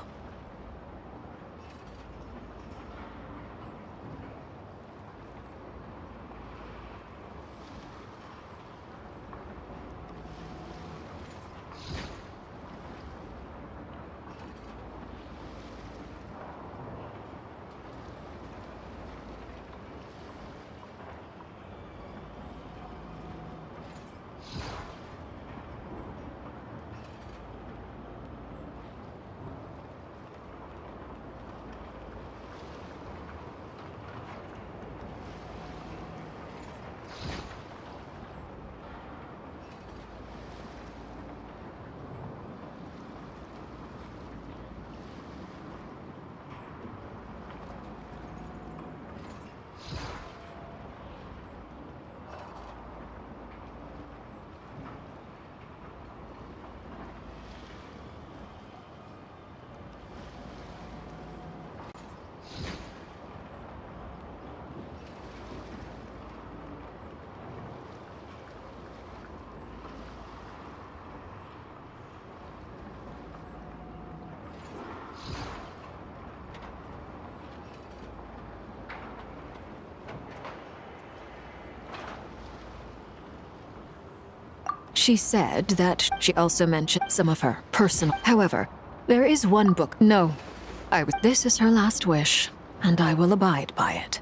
She said that she also mentioned some of her personal. However, there is one book. No, this is her last wish, and I will abide by it.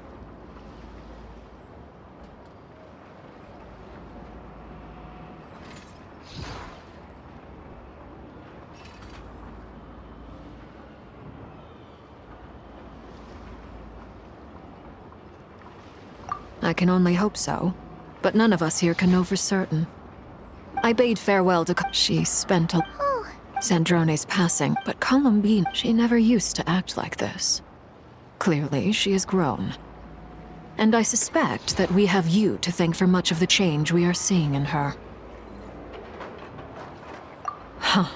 I can only hope so, but none of us here can know for certain. I bade farewell to. She spent a. Sandrone's passing, but Columbine, she never used to act like this. Clearly, she has grown. And I suspect that we have you to thank for much of the change we are seeing in her. Huh.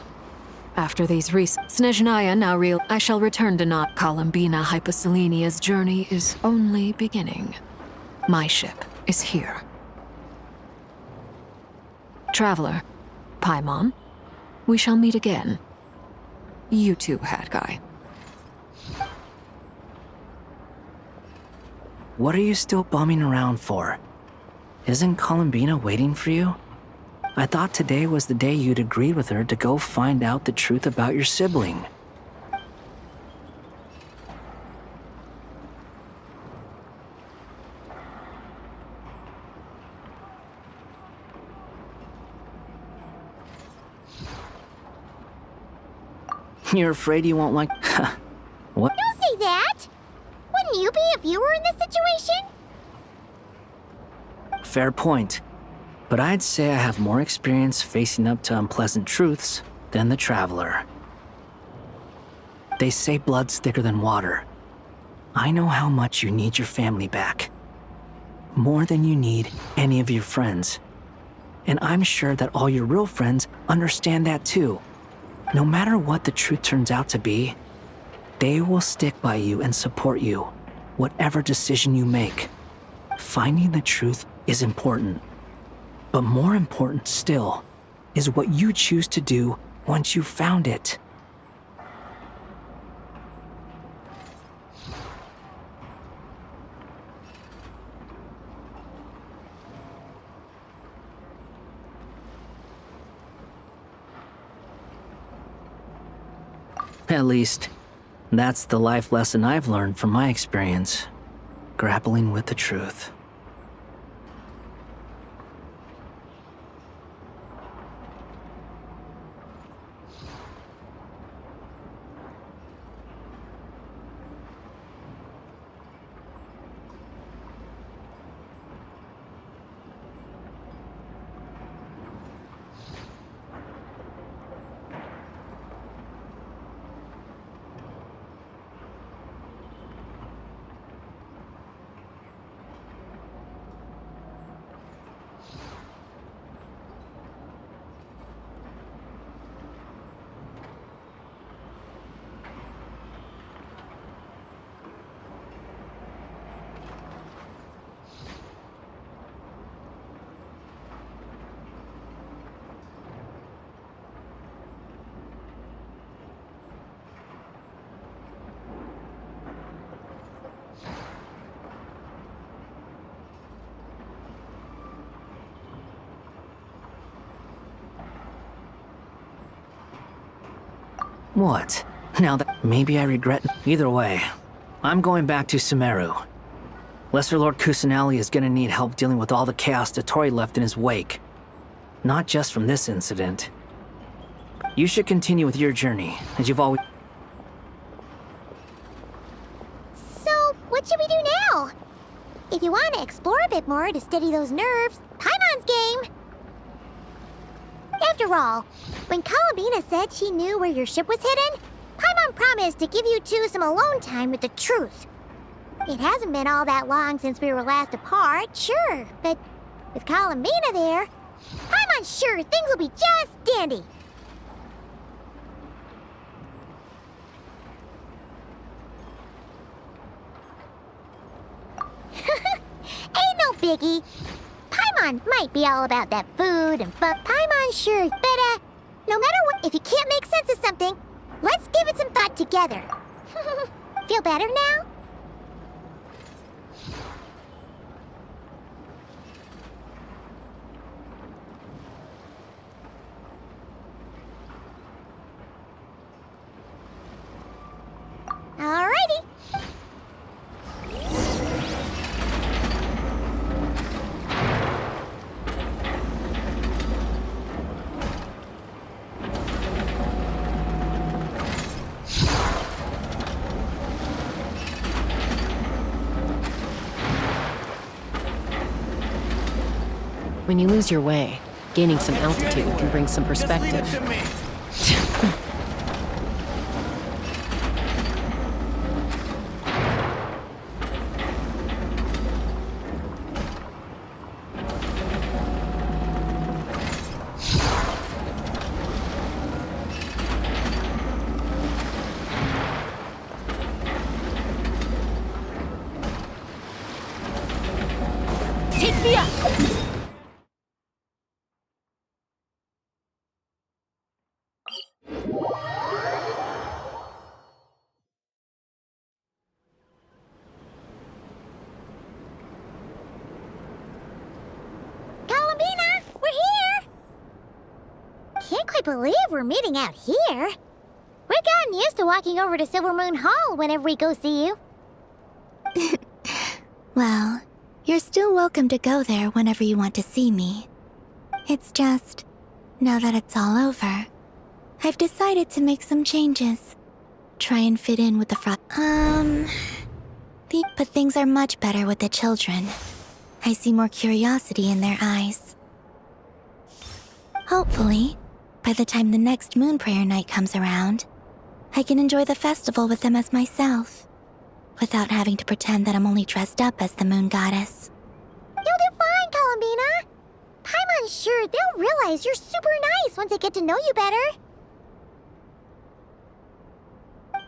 After these Snezhnaya now I shall return to not. Columbina Hyposelenia's journey is only beginning. My ship is here. Traveler, Paimon, we shall meet again. You too, Hat Guy. What are you still bumming around for? Isn't Columbina waiting for you? I thought today was the day you'd agreed with her to go find out the truth about your sibling. You're afraid you won't like... What? Don't say that! Wouldn't you be if you were in this situation? Fair point. But I'd say I have more experience facing up to unpleasant truths than the Traveler. They say blood's thicker than water. I know how much you need your family back. More than you need any of your friends. And I'm sure that all your real friends understand that too. No matter what the truth turns out to be, they will stick by you and support you, whatever decision you make. Finding the truth is important. But more important still is what you choose to do once you've found it. At least, that's the life lesson I've learned from my experience, grappling with the truth. What? Now that maybe I regret. Either way, I'm going back to Sumeru. Lesser Lord Kusanali is gonna need help dealing with all the chaos Dotori left in his wake. Not just from this incident. You should continue with your journey, as you've always. So, what should we do now? If you want to explore a bit more to steady those nerves, Paimon's game! After all, when Columbina said she knew where your ship was hidden, Paimon promised to give you two some alone time with the truth. It hasn't been all that long since we were last apart, sure, but with Columbina there, Paimon's sure things will be just dandy. Ain't no biggie. Paimon might be all about that food and fuck. Paimon's sure, but no matter what, if you can't make sense of something, let's give it some thought together. Feel better now? Alrighty. When you lose your way, gaining some altitude can bring some perspective. Take me up! Columbina, we're here! Can't quite believe we're meeting out here. We've gotten used to walking over to Silver Moon Hall whenever we go see you. Well, you're still welcome to go there whenever you want to see me. It's just, now that it's all over, I've decided to make some changes. Try and fit in with the but things are much better with the children. I see more curiosity in their eyes. Hopefully, by the time the next Moon Prayer Night comes around, I can enjoy the festival with them as myself, without having to pretend that I'm only dressed up as the Moon Goddess. You'll do fine, Columbina. Paimon's sure they'll realize you're super nice once they get to know you better.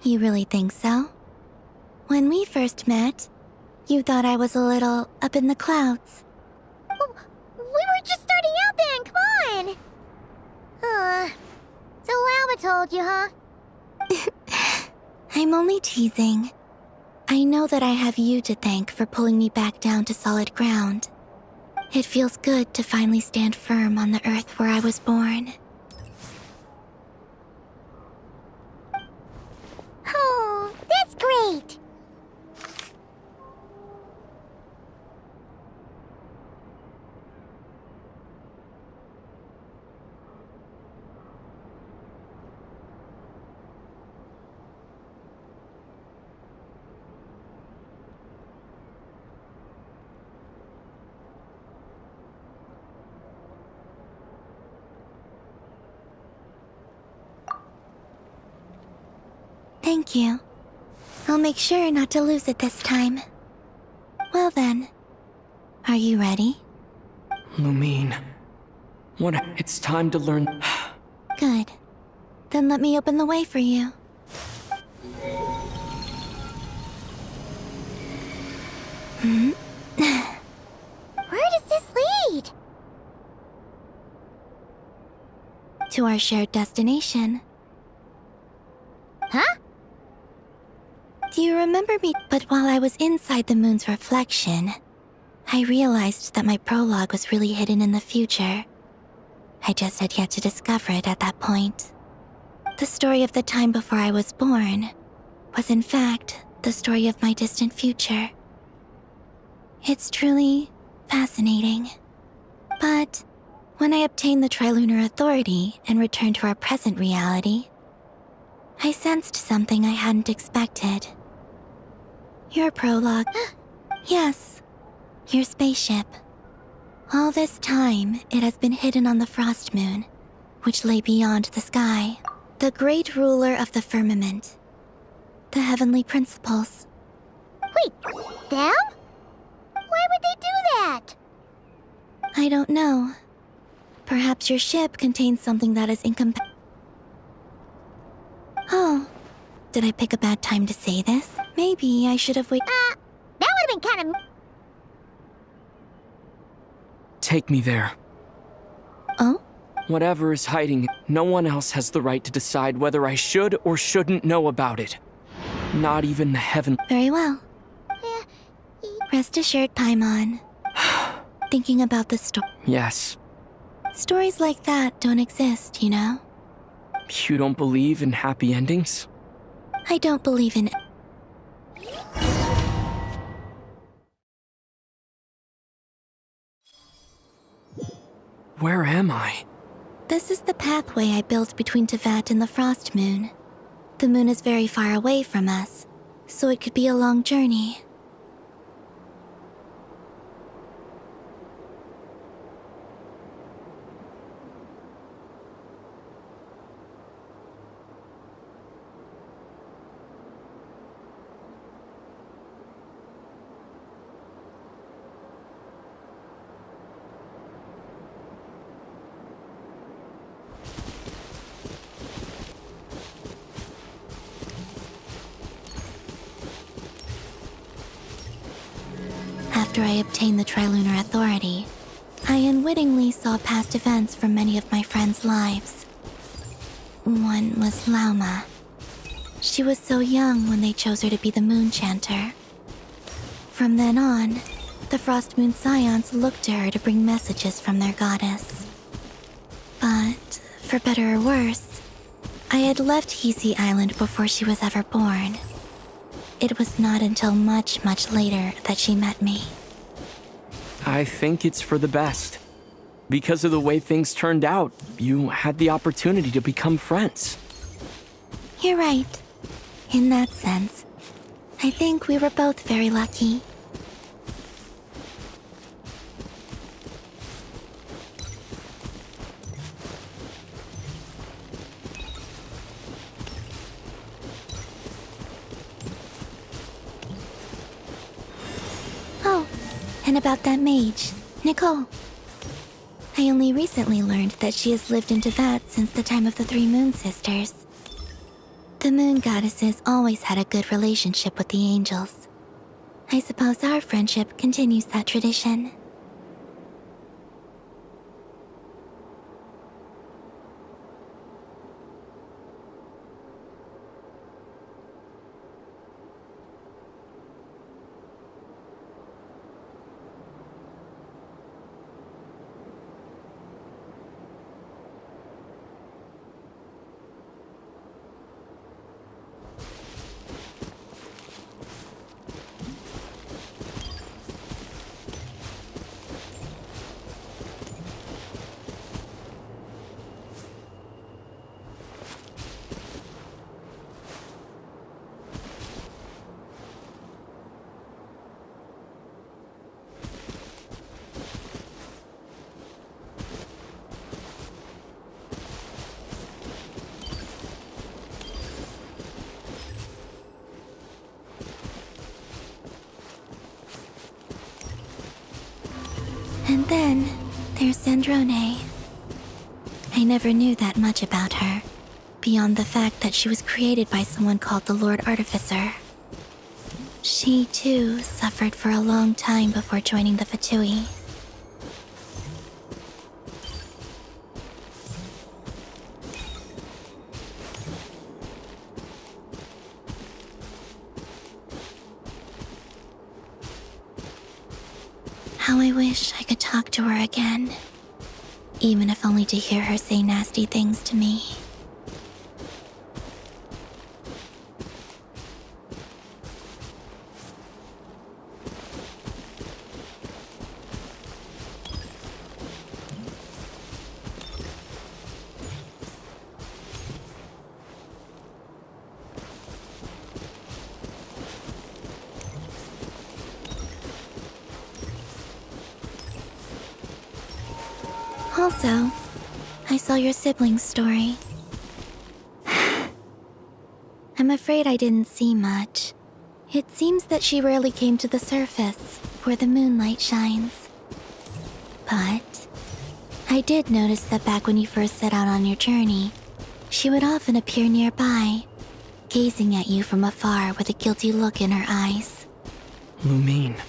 You really think so? When we first met, you thought I was a little up in the clouds. Well, we were just starting out then, come on. So Alma told you, huh? I'm only teasing. I know that I have you to thank for pulling me back down to solid ground. It feels good to finally stand firm on the earth where I was born. Oh, that's great. Thank you. I'll make sure not to lose it this time. Well then, are you ready? Lumine. It's time to learn. Good. Then let me open the way for you. Where does this lead? To our shared destination. Huh? Do you remember me? But while I was inside the moon's reflection, I realized that my prologue was really hidden in the future. I just had yet to discover it at that point. The story of the time before I was born was in fact the story of my distant future. It's truly fascinating. But when I obtained the Trilunar Authority and returned to our present reality, I sensed something I hadn't expected. Your prologue. Yes, your spaceship. All this time, it has been hidden on the Frost Moon, which lay beyond the sky. The great ruler of the firmament. The heavenly principles. Wait, them? Why would they do that? I don't know. Perhaps your ship contains something that is incompatible. Oh, did I pick a bad time to say this? Maybe I should have waited. That would have been kind of... Take me there. Oh? Whatever is hiding, no one else has the right to decide whether I should or shouldn't know about it. Not even the heaven. Very well. Rest assured, Paimon. Thinking about the story. Yes. Stories like that don't exist, you know? You don't believe in happy endings? I don't believe in... Where am I? This is the pathway I built between Tevat and the Frost Moon. The moon is very far away from us, so it could be a long journey. After I obtained the Trilunar Authority, I unwittingly saw past events from many of my friends' lives. One was Lauma. She was so young when they chose her to be the Moon Chanter. From then on, the Frost Moon Scions looked to her to bring messages from their goddess. But, for better or worse, I had left Hisi Island before she was ever born. It was not until much, much later that she met me. I think it's for the best. Because of the way things turned out, you had the opportunity to become friends. You're right. In that sense, I think we were both very lucky. Oh, and about that mage, Nicole. I only recently learned that she has lived in Tevat since the time of the Three Moon Sisters. The Moon Goddesses always had a good relationship with the angels. I suppose our friendship continues that tradition. And then, there's Sandrone. I never knew that much about her, beyond the fact that she was created by someone called the Lord Artificer. She, too, suffered for a long time before joining the Fatui. How I wish I could talk to her again, even if only to hear her say nasty things to me. Also, I saw your sibling's story. I'm afraid I didn't see much. It seems that she rarely came to the surface, where the moonlight shines. But I did notice that back when you first set out on your journey, she would often appear nearby, gazing at you from afar with a guilty look in her eyes. Lumine.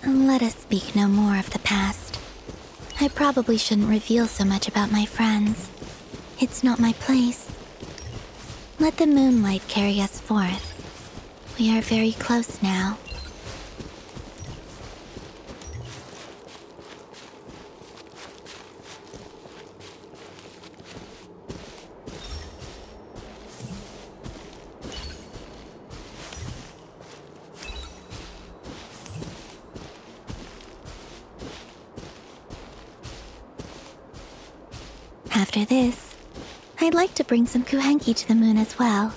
Let us speak no more of the past. I probably shouldn't reveal so much about my friends. It's not my place. Let the moonlight carry us forth. We are very close now. After this, I'd like to bring some kuhenki to the moon as well.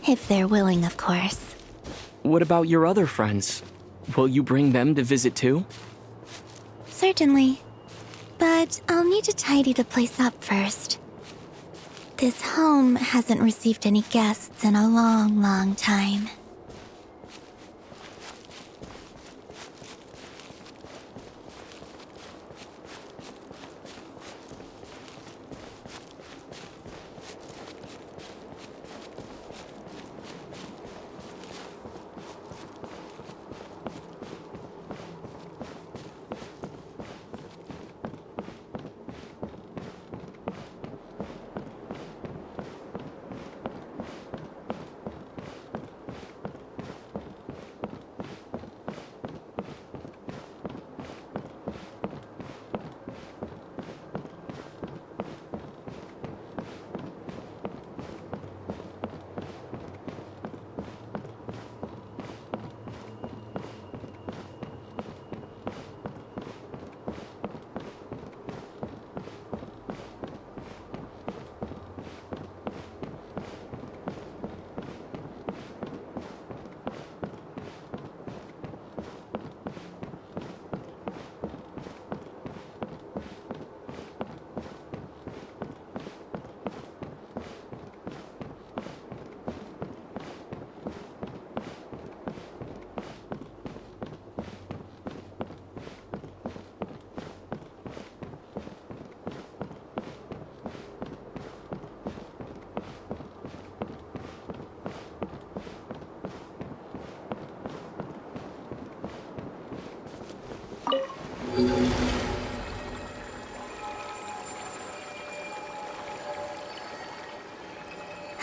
If they're willing, of course. What about your other friends? Will you bring them to visit too? Certainly. But I'll need to tidy the place up first. This home hasn't received any guests in a long, long time.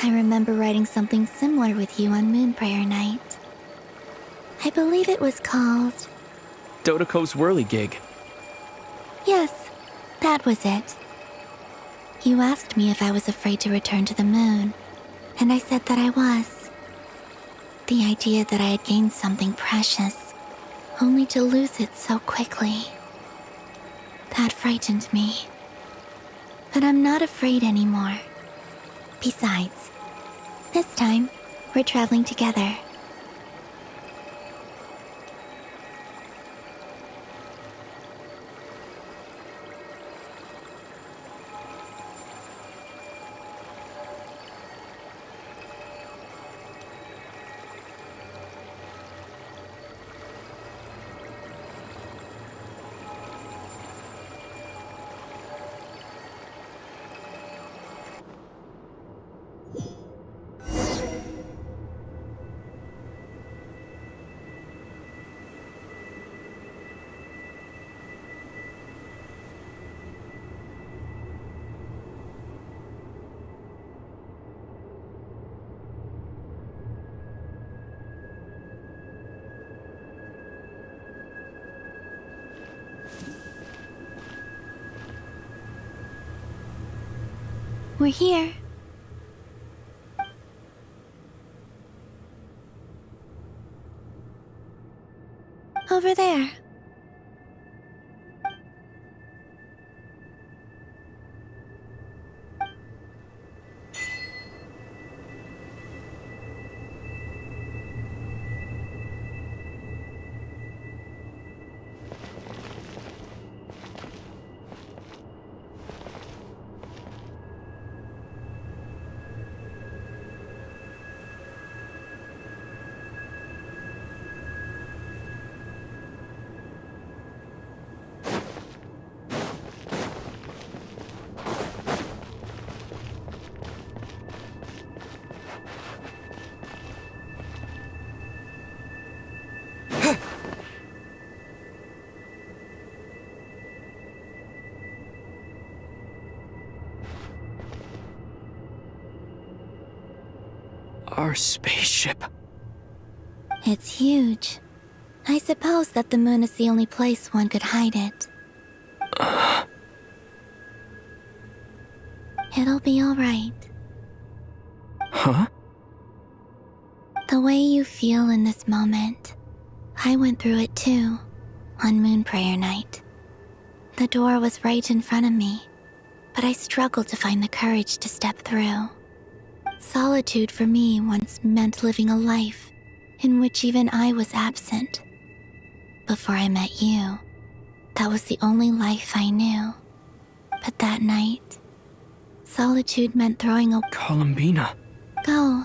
I remember writing something similar with you on Moon Prayer Night. I believe it was called... Dodoko's whirligig. Yes, that was it. You asked me if I was afraid to return to the moon, and I said that I was. The idea that I had gained something precious, only to lose it so quickly. That frightened me. But I'm not afraid anymore. Besides, this time, we're traveling together. We're here. Over there. Our spaceship. It's huge. I suppose that the moon is the only place one could hide it. It'll be alright. Huh? The way you feel in this moment, I went through it too, on Moon Prayer Night. The door was right in front of me, but I struggled to find the courage to step through. Solitude for me once meant living a life in which even I was absent. Before I met you, that was the only life I knew. But that night, solitude meant throwing a— Columbina. Go.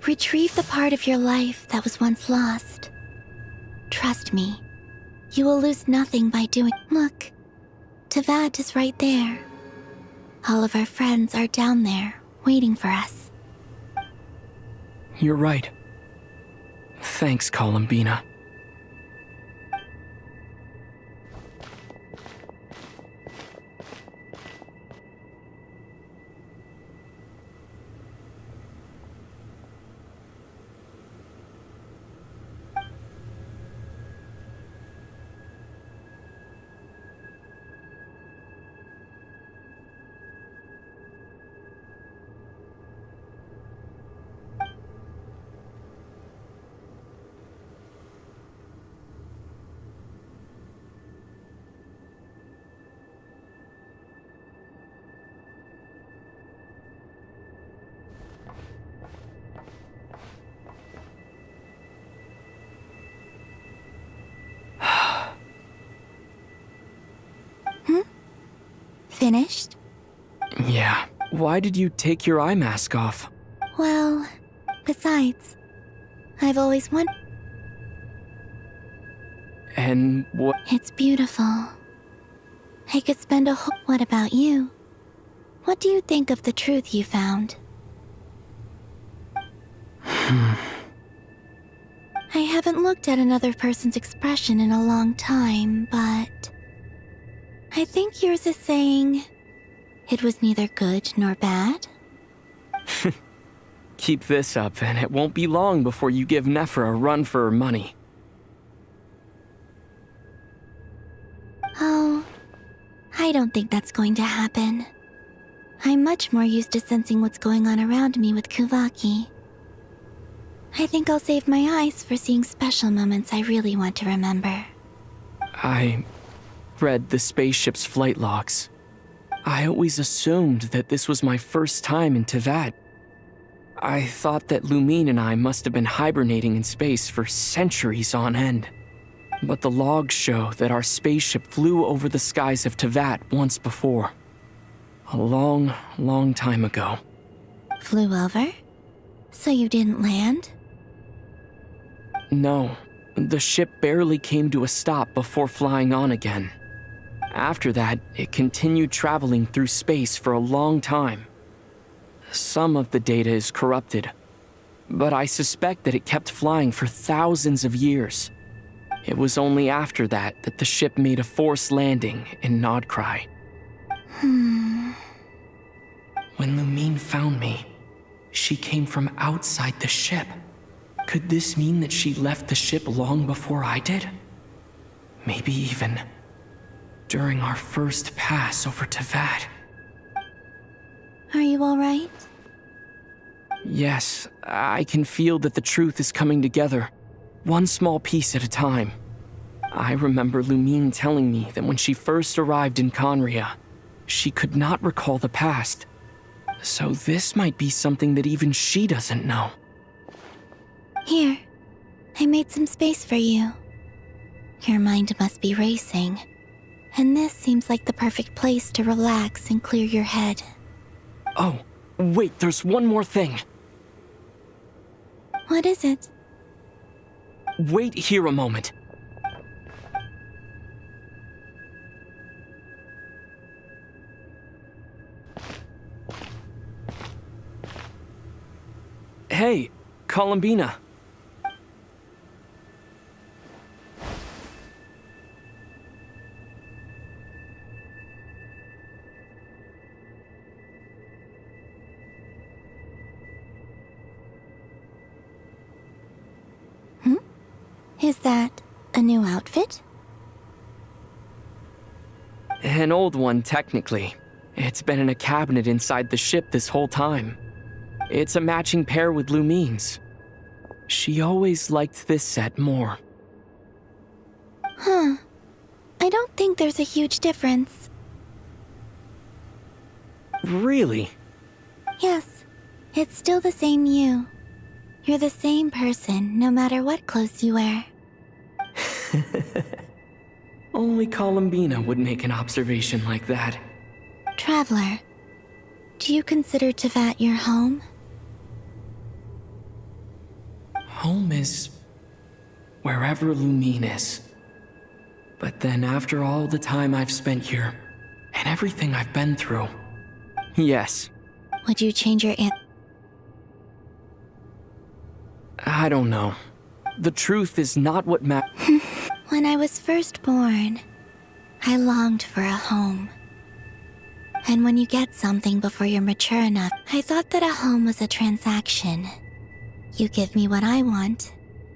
Retrieve the part of your life that was once lost. Trust me, you will lose nothing by doing— Look, Tavad is right there. All of our friends are down there, waiting for us. You're right. Thanks, Columbina. Finished? Yeah. Why did you take your eye mask off? Well, besides, I've always wanted— And what? It's beautiful. I could spend a whole— What about you? What do you think of the truth you found? I haven't looked at another person's expression in a long time, but I think yours is saying it was neither good nor bad. Keep this up, and it won't be long before you give Nephra a run for her money. Oh, I don't think that's going to happen. I'm much more used to sensing what's going on around me with Kuvaki. I think I'll save my eyes for seeing special moments I really want to remember. I read the spaceship's flight logs. I always assumed that this was my first time in Teyvat. I thought that Lumine and I must have been hibernating in space for centuries on end. But the logs show that our spaceship flew over the skies of Teyvat once before. A long, long time ago. Flew over? So you didn't land? No, the ship barely came to a stop before flying on again. After that, it continued traveling through space for a long time. Some of the data is corrupted, but I suspect that it kept flying for thousands of years. It was only after that that the ship made a forced landing in Nodcry. When Lumine found me, she came from outside the ship. Could this mean that she left the ship long before I did? Maybe even during our first pass over Teyvat. Are you alright? Yes, I can feel that the truth is coming together, one small piece at a time. I remember Lumine telling me that when she first arrived in Conria, she could not recall the past. So this might be something that even she doesn't know. Here, I made some space for you. Your mind must be racing, and this seems like the perfect place to relax and clear your head. Oh, wait, there's one more thing. What is it? Wait here a moment. Hey, Columbina. Is that a new outfit? An old one, technically. It's been in a cabinet inside the ship this whole time. It's a matching pair with Lumine's. She always liked this set more. Huh. I don't think there's a huge difference. Really? Yes, it's still the same you. You're the same person, no matter what clothes you wear. Only Columbina would make an observation like that. Traveler, do you consider Tevat your home? Home is wherever Lumine is. But then after all the time I've spent here, and everything I've been through, yes. Would you change your I don't know. The truth is not what matters. When I was first born, I longed for a home. And when you get something before you're mature enough, I thought that a home was a transaction. You give me what I want,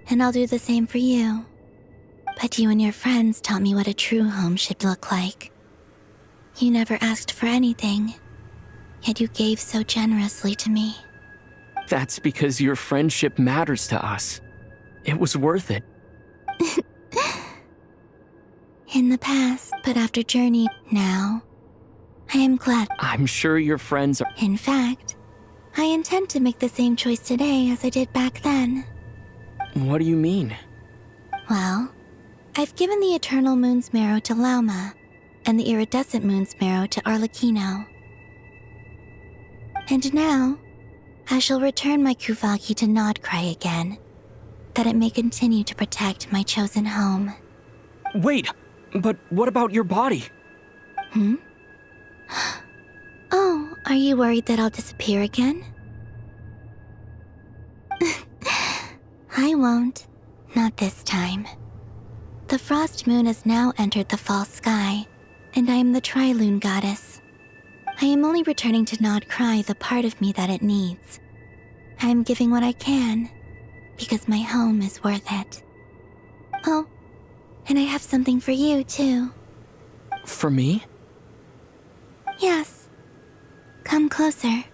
and I'll do the same for you. But you and your friends taught me what a true home should look like. You never asked for anything, yet you gave so generously to me. That's because your friendship matters to us. It was worth it. In the past, but after journey, now, I am glad. I'm sure your friends are. In fact, I intend to make the same choice today as I did back then. What do you mean? Well, I've given the Eternal Moon's Marrow to Lauma, and the Iridescent Moon's Marrow to Arlecchino. And now, I shall return my Kuvagi to Nodcry again, that it may continue to protect my chosen home. Wait, but what about your body? Oh, are you worried that I'll disappear again? I won't. Not this time. The Frost Moon has now entered the fall sky, and I am the Trilune Goddess. I am only returning to Nodcry the part of me that it needs. I am giving what I can, because my home is worth it. Oh, and I have something for you, too. For me? Yes. Come closer.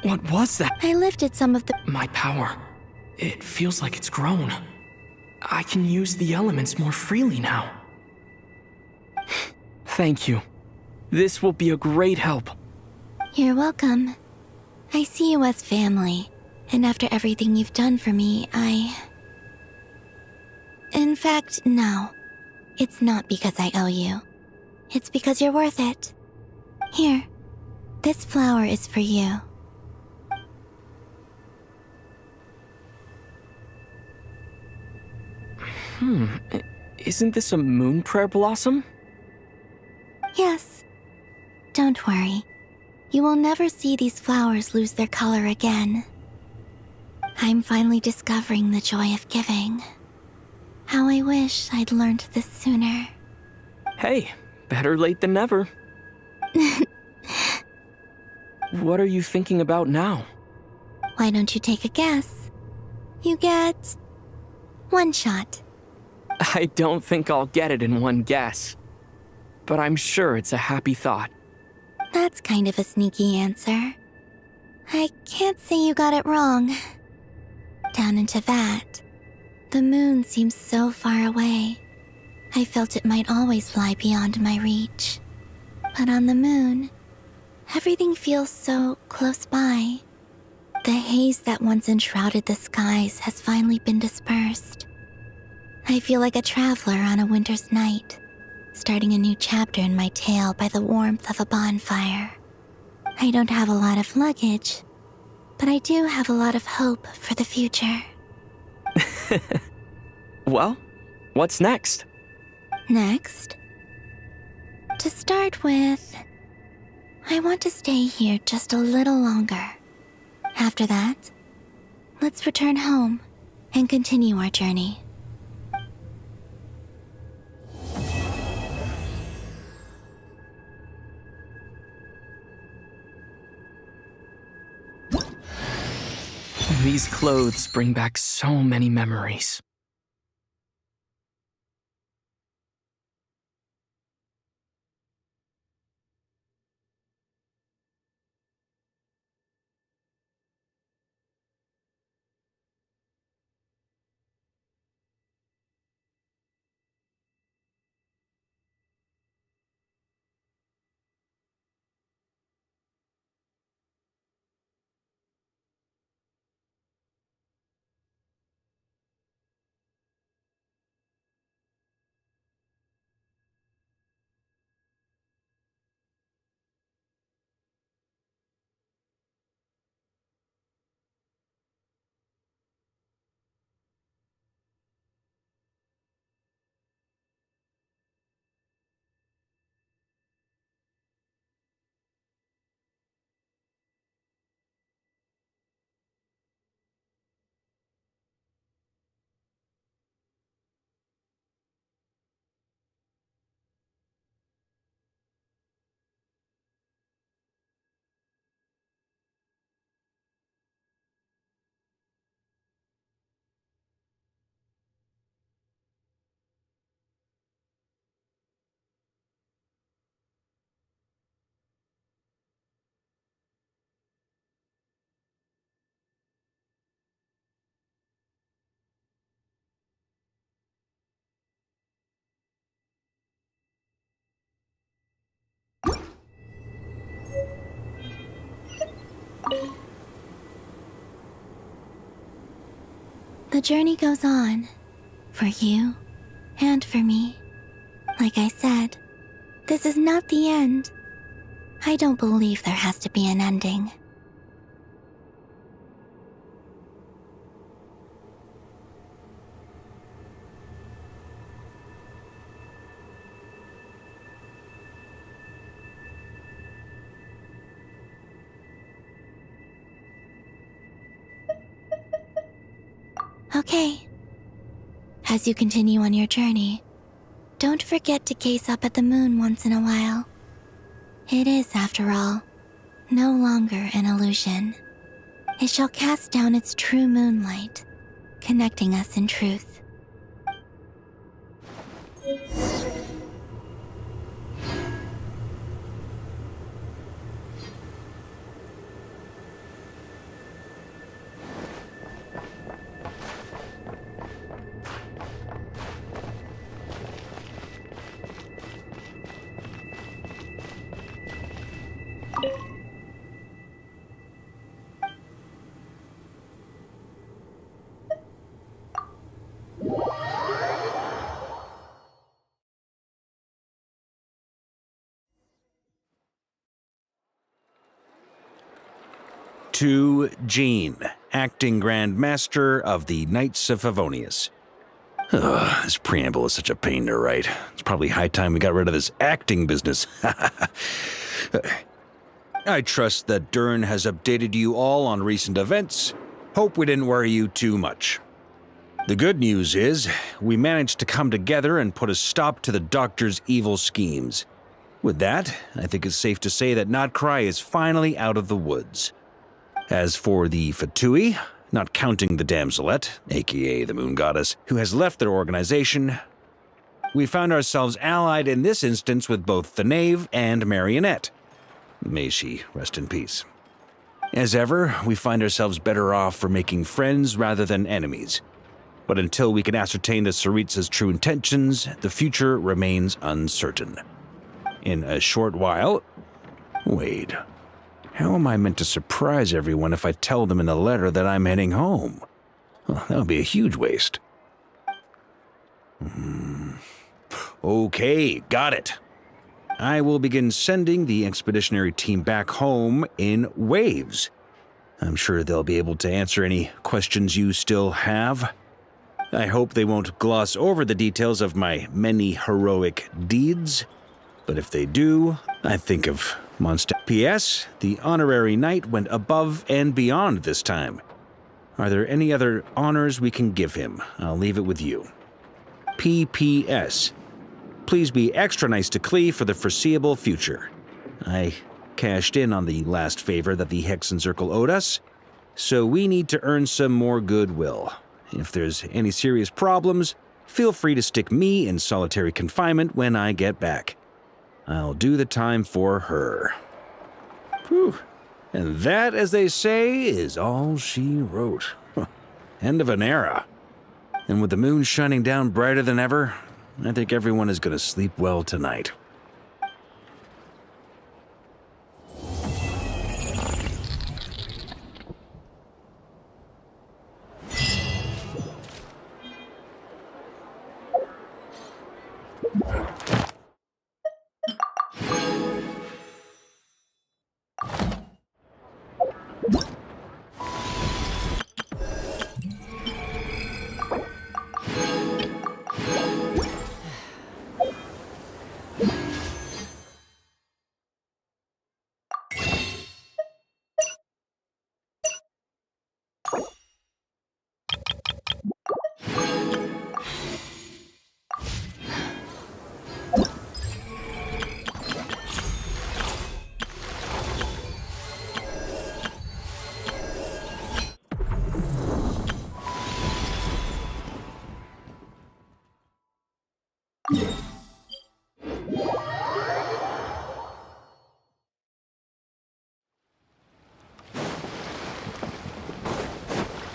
What was that? I lifted some of the... My power. It feels like it's grown. I can use the elements more freely now. Thank you. This will be a great help. You're welcome. I see you as family, and after everything you've done for me, In fact, no. It's not because I owe you. It's because you're worth it. Here, this flower is for you. Isn't this a moon prayer blossom? Yes. Don't worry. You will never see these flowers lose their color again. I'm finally discovering the joy of giving. How I wish I'd learned this sooner. Hey, better late than never. What are you thinking about now? Why don't you take a guess? You get... one shot. I don't think I'll get it in one guess. But I'm sure it's a happy thought. That's kind of a sneaky answer. I can't say you got it wrong. Down into that, the moon seems so far away. I felt it might always lie beyond my reach. But on the moon, everything feels so close by. The haze that once enshrouded the skies has finally been dispersed. I feel like a traveler on a winter's night, starting a new chapter in my tale by the warmth of a bonfire. I don't have a lot of luggage, but I do have a lot of hope for the future. Well, what's next? Next? To start with, I want to stay here just a little longer. After that, let's return home and continue our journey. These clothes bring back so many memories. The journey goes on, for you and for me. Like I said, this is not the end. I don't believe there has to be an ending. Okay. As you continue on your journey, don't forget to gaze up at the moon once in a while. It is, after all, no longer an illusion. It shall cast down its true moonlight, connecting us in truth. To Jean, acting Grand Master of the Knights of Favonius. Ugh, this preamble is such a pain to write. It's probably high time we got rid of this acting business. I trust that Dern has updated you all on recent events. Hope we didn't worry you too much. The good news is, we managed to come together and put a stop to the Doctor's evil schemes. With that, I think it's safe to say that Notcry is finally out of the woods. As for the Fatui, not counting the Damselette, aka the Moon Goddess, who has left their organization, we found ourselves allied in this instance with both the Knave and Marionette. May she rest in peace. As ever, we find ourselves better off for making friends rather than enemies. But until we can ascertain the Tsaritsa's true intentions, the future remains uncertain. In a short while... Wait... How am I meant to surprise everyone if I tell them in a letter that I'm heading home? Well, that would be a huge waste. Okay, got it. I will begin sending the expeditionary team back home in waves. I'm sure they'll be able to answer any questions you still have. I hope they won't gloss over the details of my many heroic deeds. But if they do, I think of Monster. P.S. The honorary knight went above and beyond this time. Are there any other honors we can give him? I'll leave it with you. P.P.S. Please be extra nice to Klee for the foreseeable future. I cashed in on the last favor that the Hexen Circle owed us, so we need to earn some more goodwill. If there's any serious problems, feel free to stick me in solitary confinement when I get back. I'll do the time for her. Whew. And that, as they say, is all she wrote. End of an era. And with the moon shining down brighter than ever, I think everyone is going to sleep well tonight.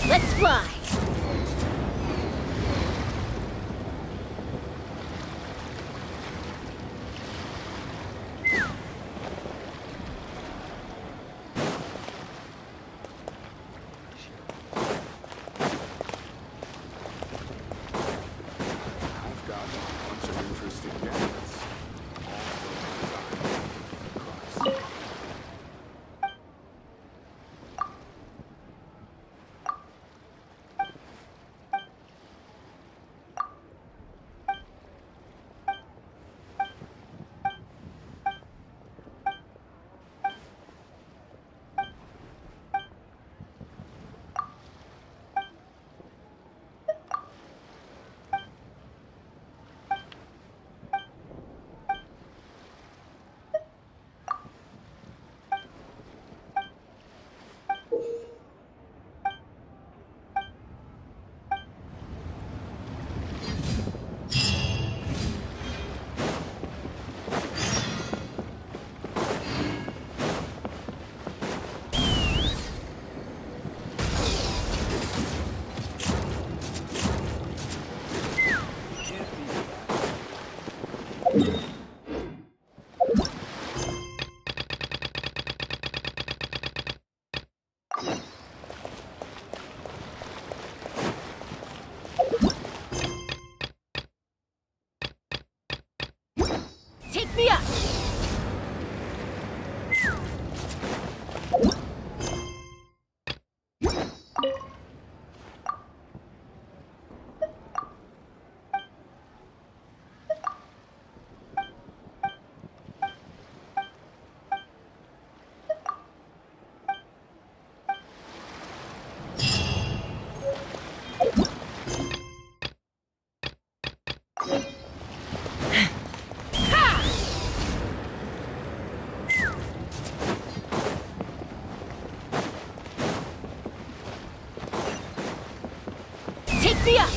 Let's fly! I've got a bunch of interesting gadgets. All for the design. Take me up! Take me up!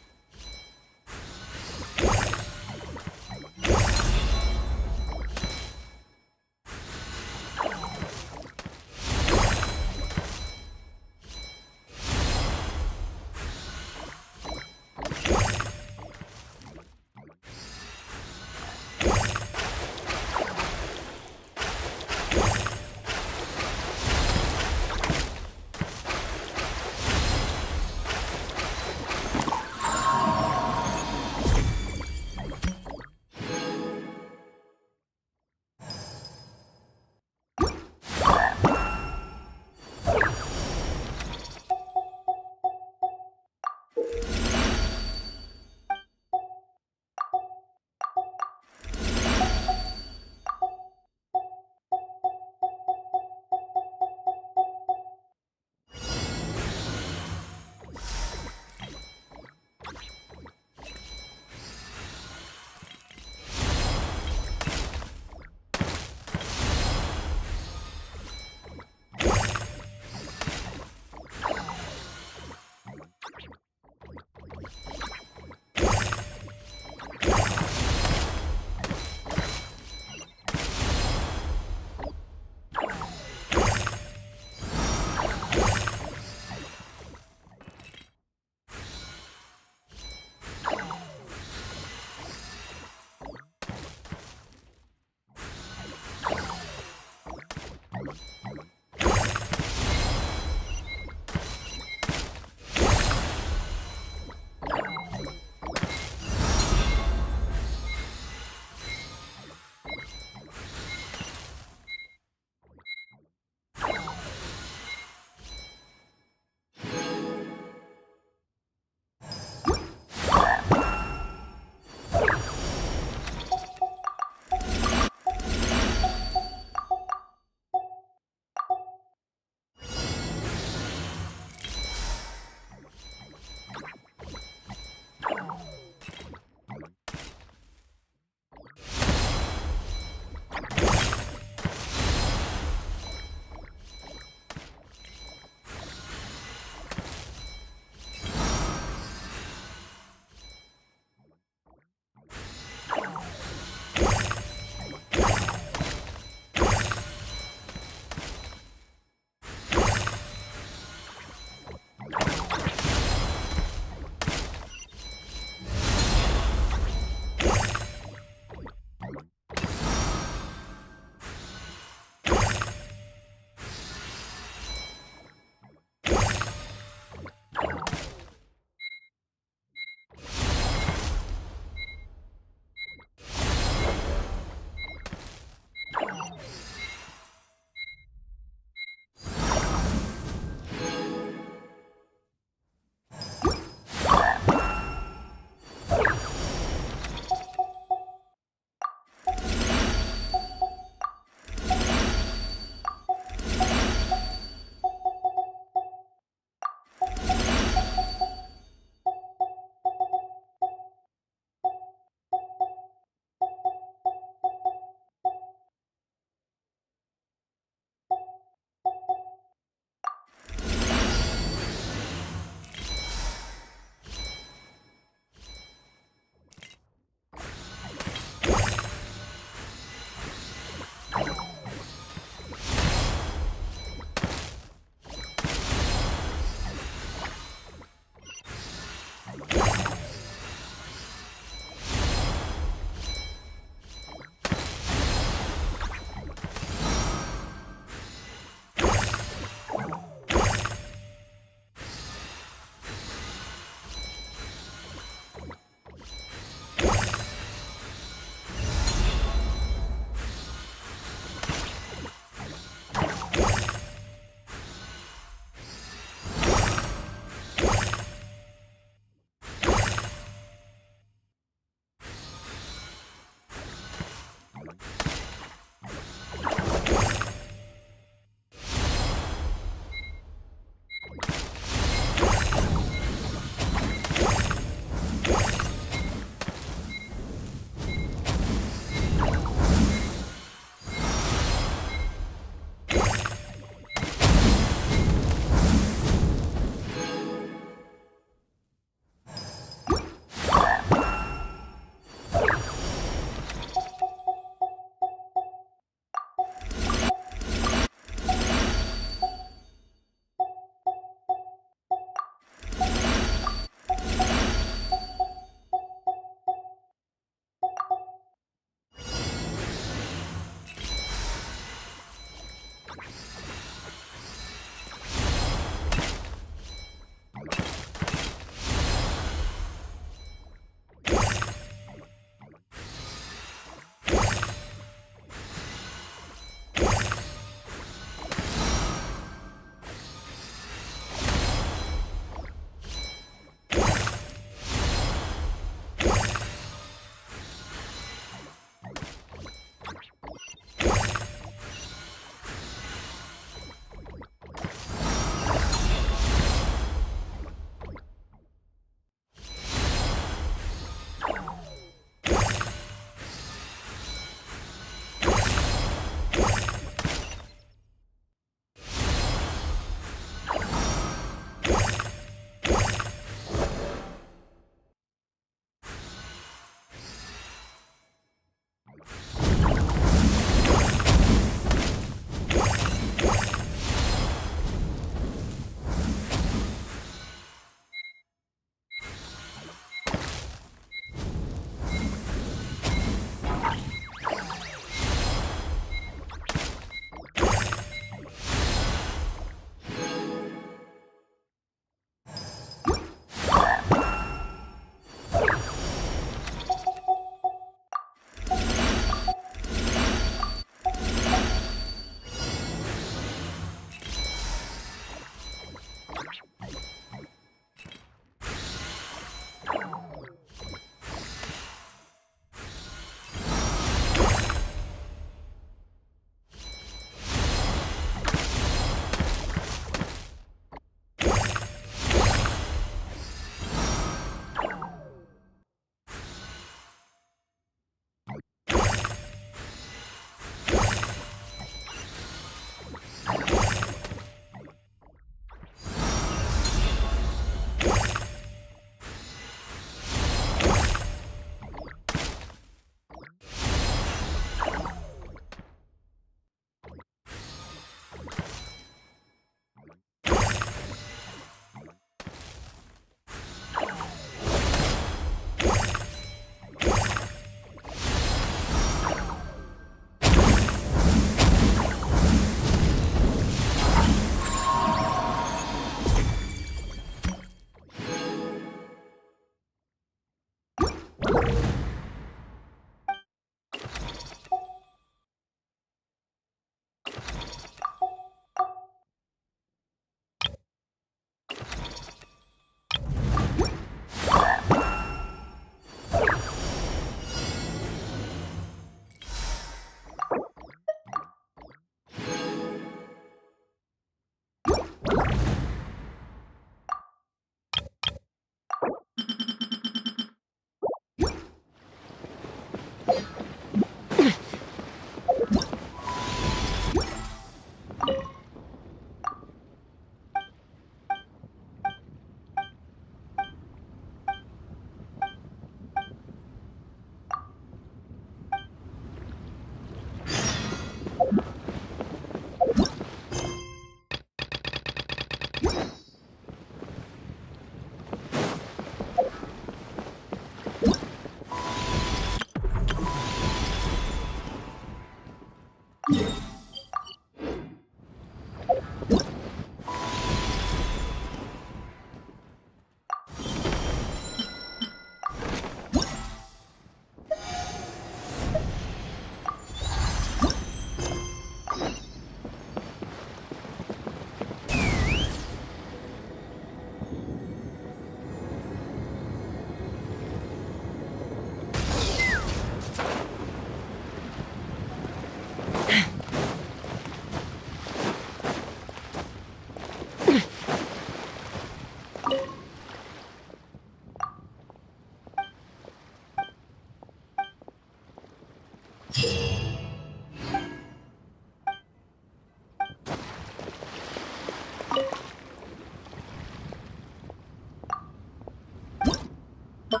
Time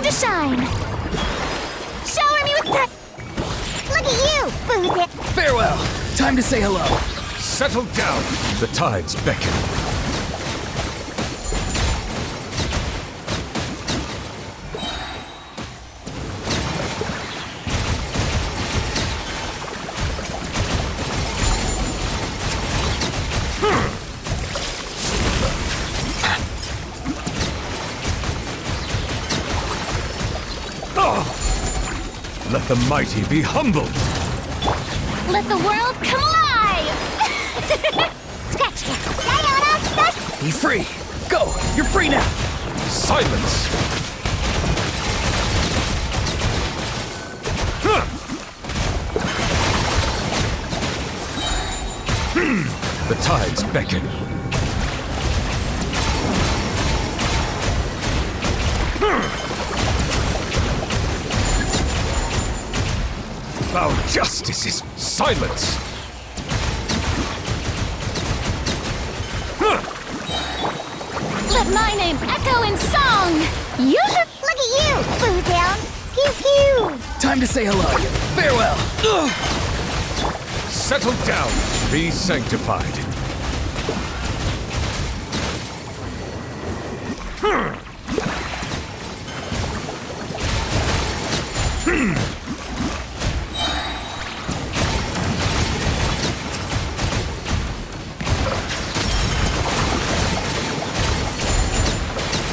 to shine! Shower me with Look at you, booze it! Farewell! Time to say hello. Settle down. The tides beckon. Let the mighty be humbled. Let the world come alive! Scratch that! Sayonara, scratch! Be free! Go! You're free now! Silence! The tides beckon. Our justice is silence. Let my name echo in song! You Look at you, boo down! Pew pew! Time to say hello. Farewell! Ugh. Settle down. Be sanctified.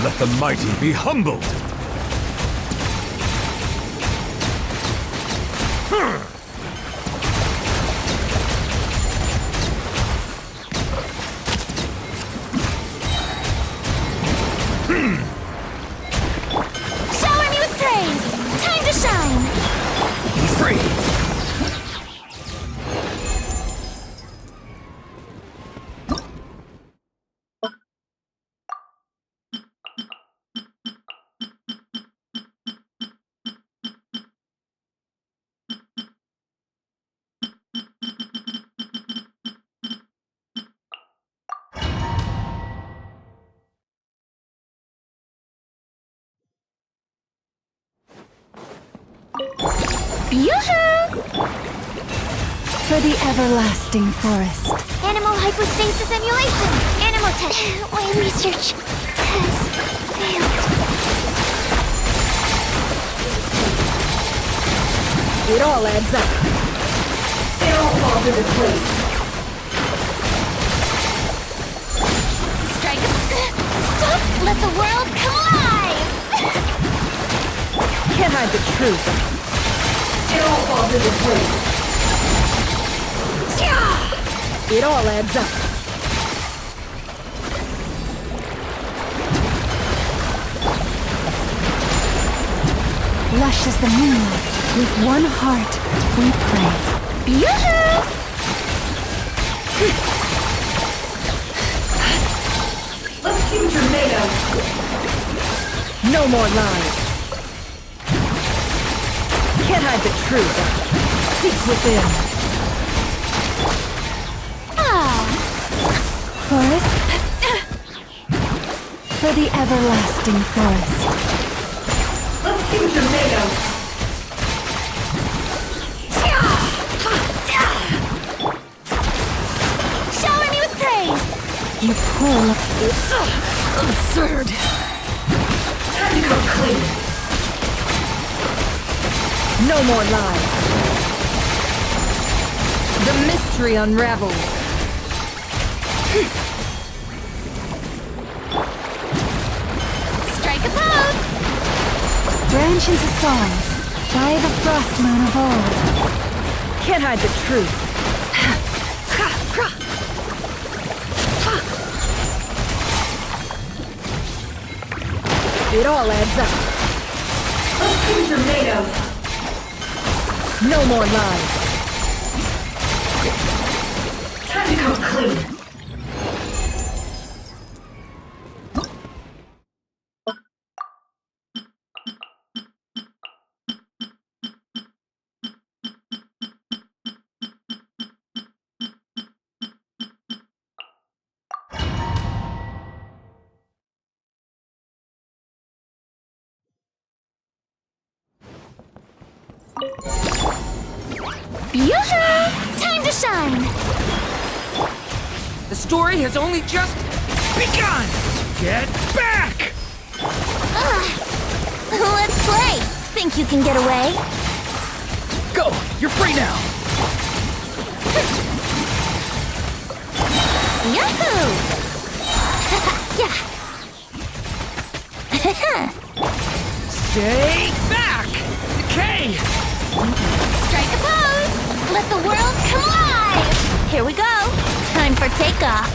Let the mighty be humbled. shower me with praise! Time to shine! Be free! Yoo-hoo! For the everlasting forest. Animal hypostasis emulation! Animal test! My research has failed. It all adds up. It all falls into place. Strike Stop! Let the world come alive! Can't hide the truth. It all falls into place. It all adds up. Lush as the moonlight, with one heart, we pray. Yoo-hoo! Let's see what you're made of. No more lies. Can't hide the truth. Seek within. Forest? For the everlasting forest. Let's see what you're made of. Shower me with praise! You pull. Absurd. Time to go clean. No more lies. The mystery unravels. Strike a pose! Branch into song by the frost moon of old. Can't hide the truth. It all adds up. Let's see what you're made of. No more lies. Time to come clean. Yoo-hoo! Time to shine! The story has only just begun! Get back! Let's play! Think you can get away? Go! You're free now! Yahoo! Yeah! Stay back! Decay! Strike a pose! Let the world come alive! Here we go! Time for takeoff!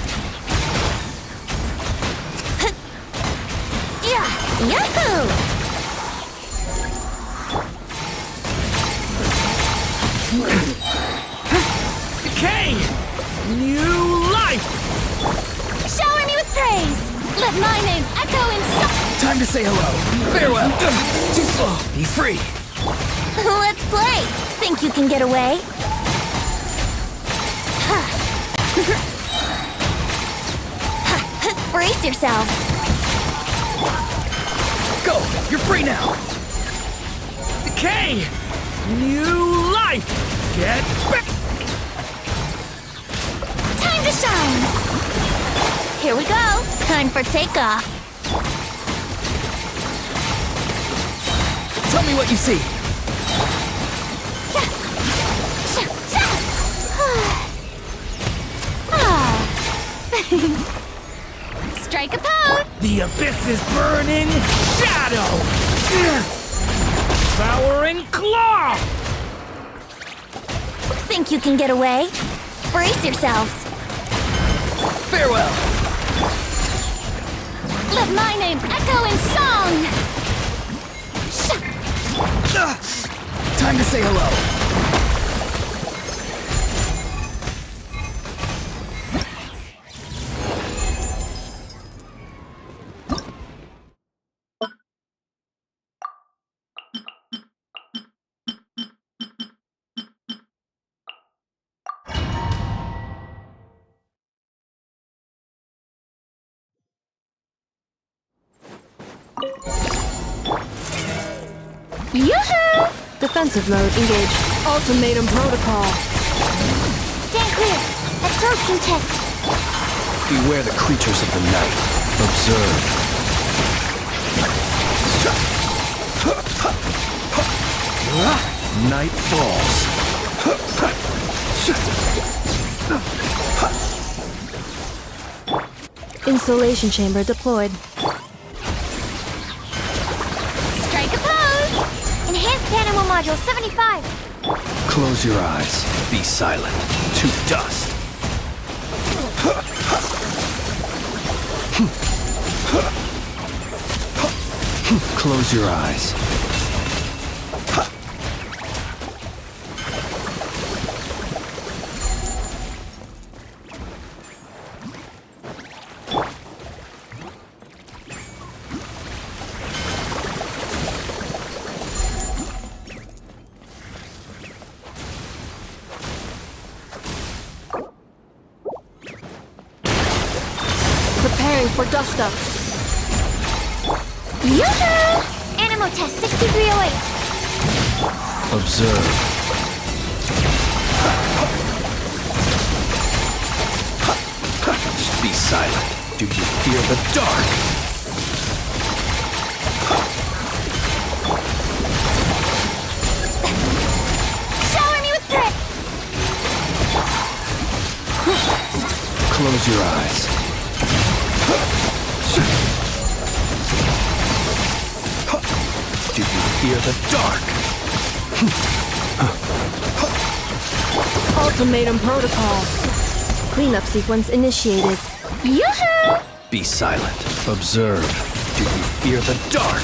Yeah! Yahoo! Decay! New life! Shower me with praise! Let my name echo in Time to say hello. Farewell. Too slow. Be free. Let's play! Think you can get away? Brace yourself! Go! You're free now! Decay! New life! Get back! Time to shine! Here we go! Time for takeoff! Tell me what you see! Strike a pose! The abyss is burning shadow! Devouring claw! Think you can get away? Brace yourselves! Farewell! Let my name echo in song! Time to say hello! Yoo-hoo! Defensive mode engaged. Ultimatum protocol. Stand clear. Absorption test. Beware the creatures of the night. Observe. Night falls. Installation chamber deployed. Strike a pose. Enhanced animal module 75. Close your eyes. Be silent. To dust. Close your eyes. Preparing for dust up. Yoo-hoo! Animal test 6308. Observe. Be silent. Do you fear the dark? Shower me with grit. Close your eyes. Do you fear the dark? Ultimatum protocol. Cleanup sequence initiated. Yoo-hoo! Be silent. Observe. Do you fear the dark?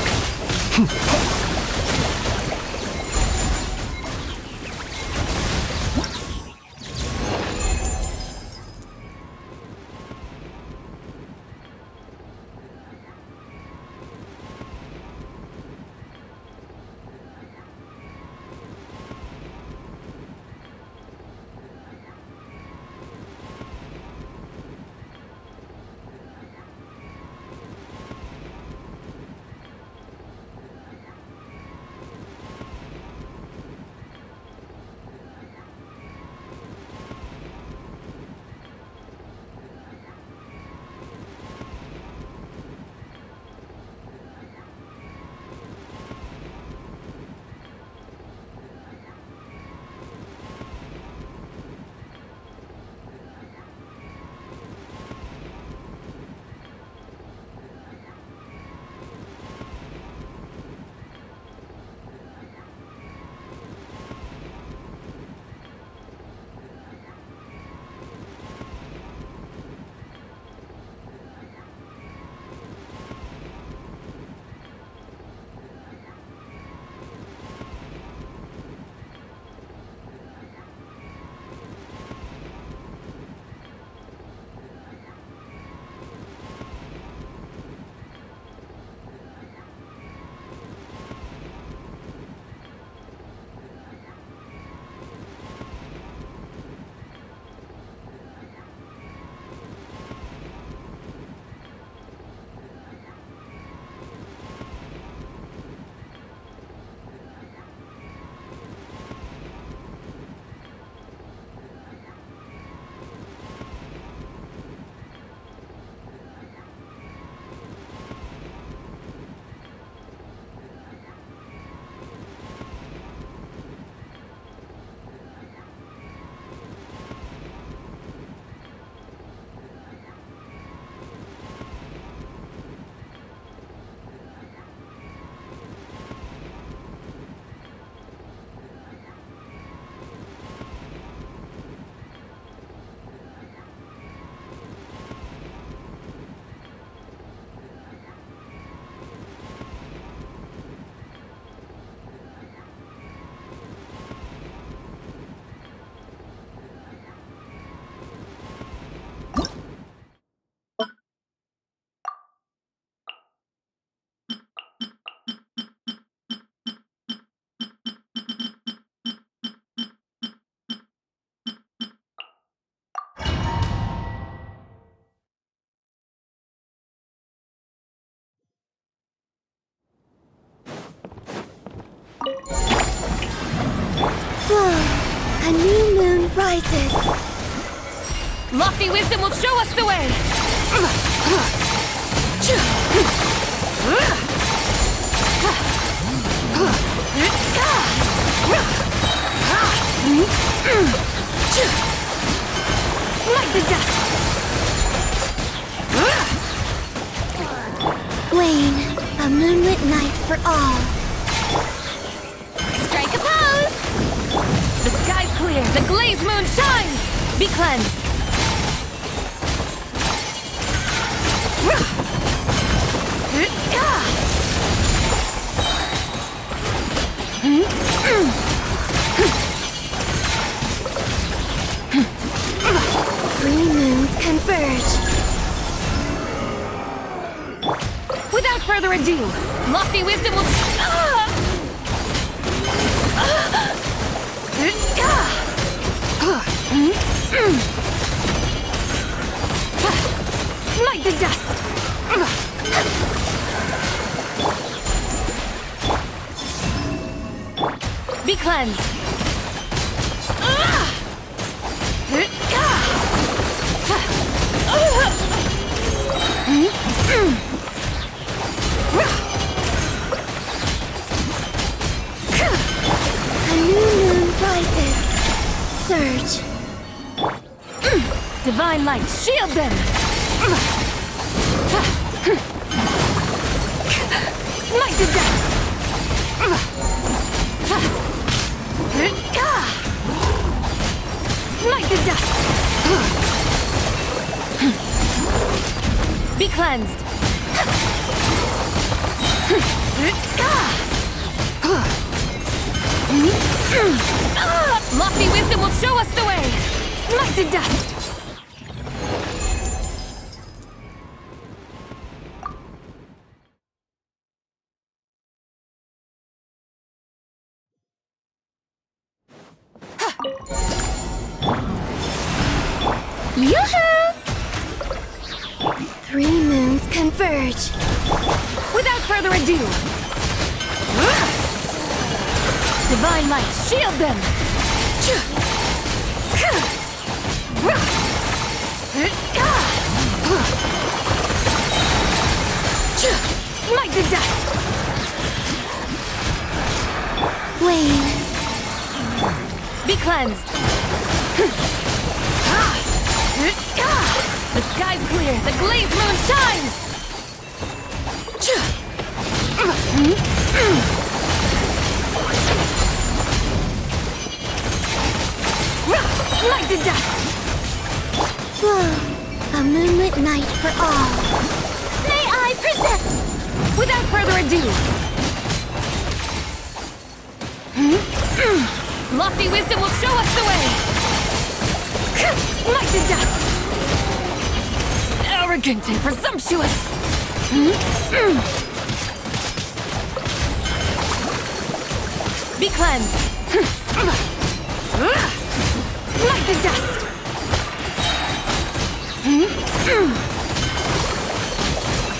A new moon rises. Lofty wisdom will show us the way! Like the dust! Wayne, a moonlit night for all. Strike a pose! The sky's clear, the glazed moon shines! Be cleansed! Three moons converge. Without further ado, lofty wisdom will... Smite the dust! Be cleansed! A new moon rises. Surge. Divine light, shield them! Smite the dust! Smite the dust! Be cleansed! Lofty wisdom will show us the way! Smite the dust! Yoo-hoo! Three moons converge. Without further ado, divine light, shield them! Smite the dust! Wayne. Be cleansed! The sky's clear, the glazed moon shines! Smite the dust! Flow, a moonlit night for all. May I present? Without further ado, lofty wisdom will show us the way! Smite the dust! Arrogant and presumptuous! Be cleansed! Smite the dust!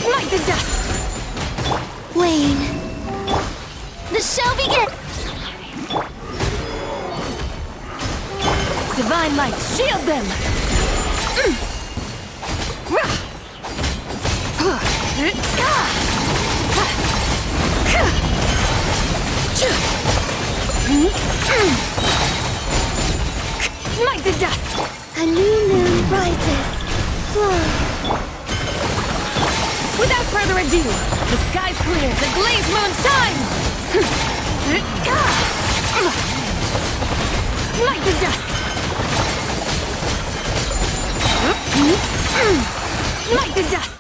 Smite the dust! Wayne. The show begins! Divine light, shield them! Smite the dust! A new moon rises. Flow. Without further ado, the sky's clear, the glazed moon shines! Smite the dust! Smite the dust!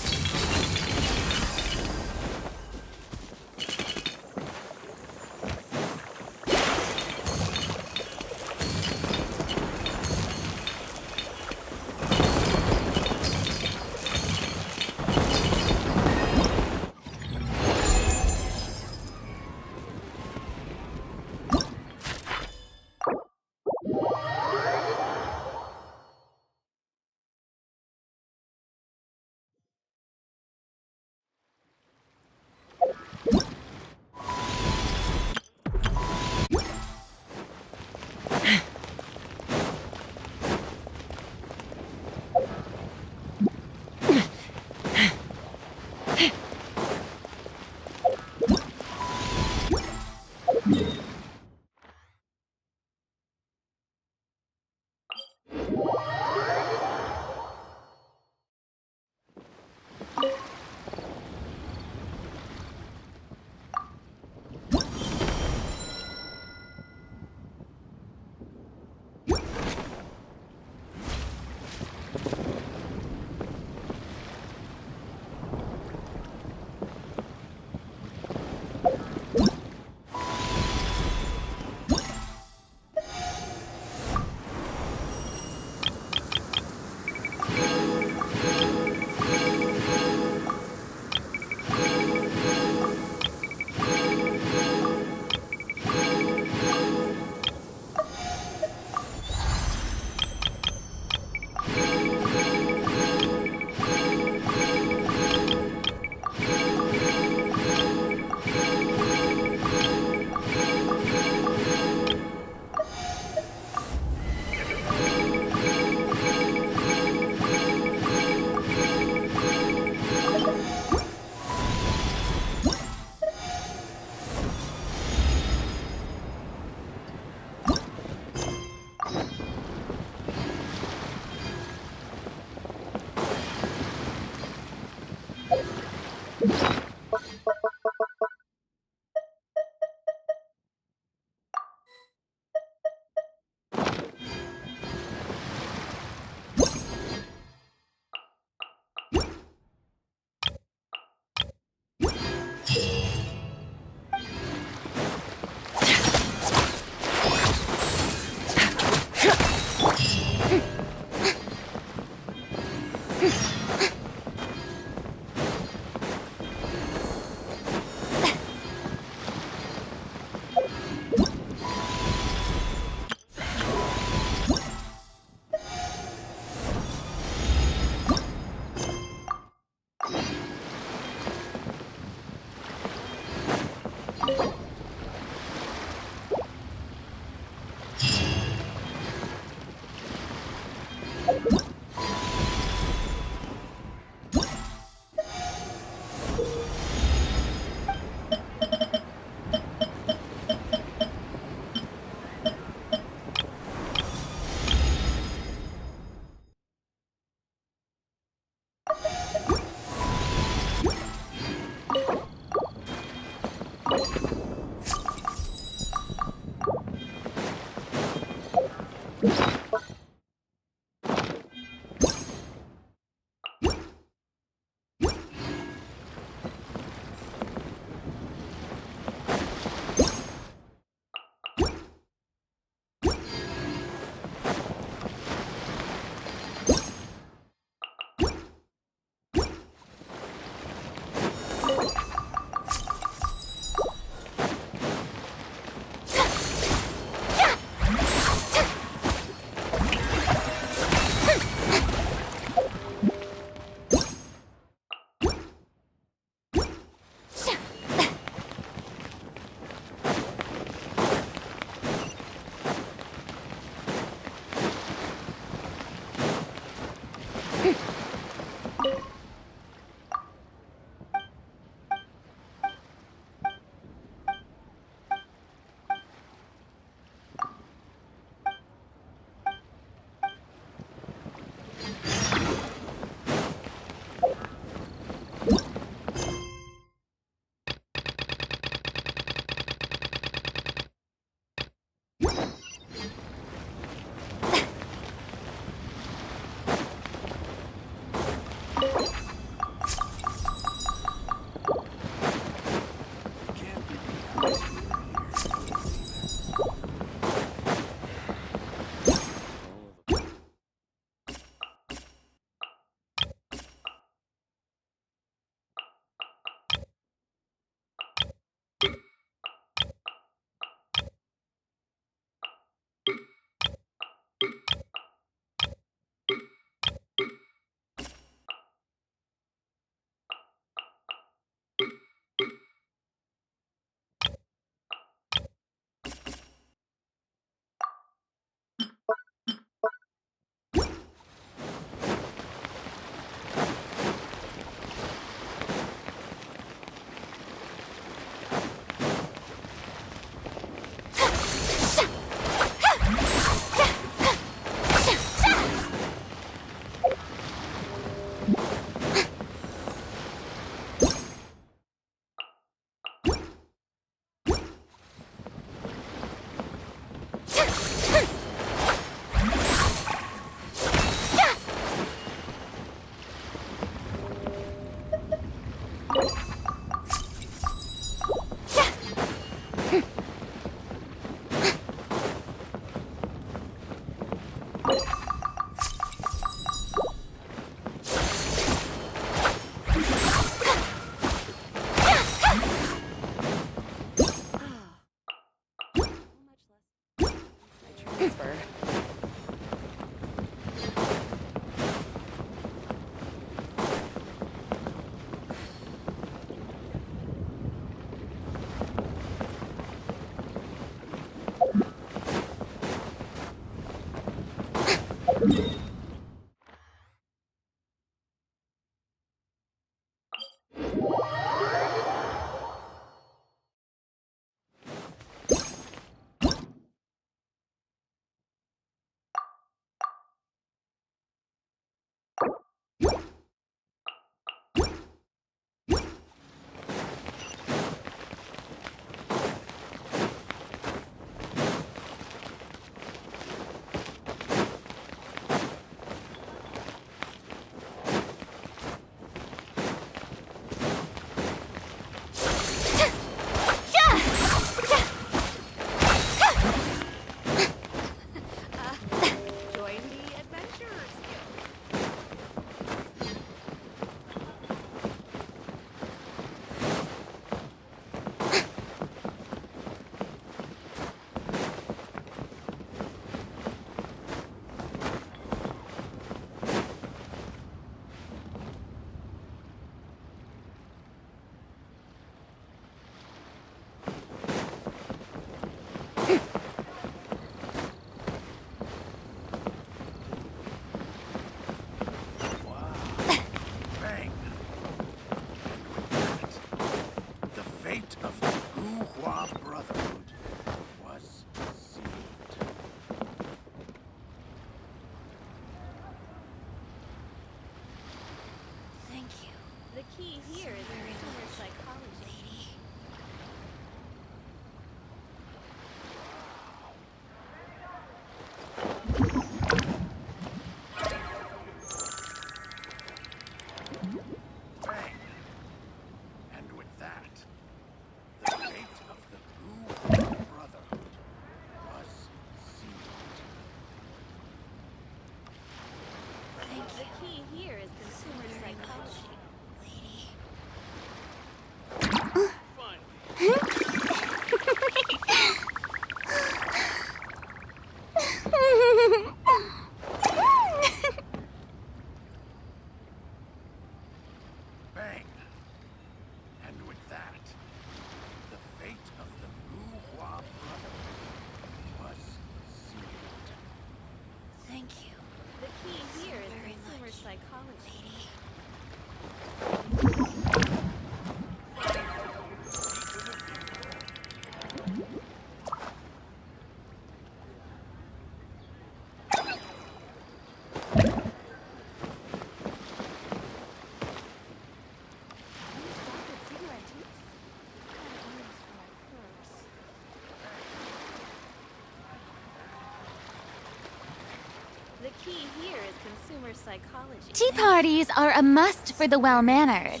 The key here is consumer psychology. Tea parties are a must for the well-mannered.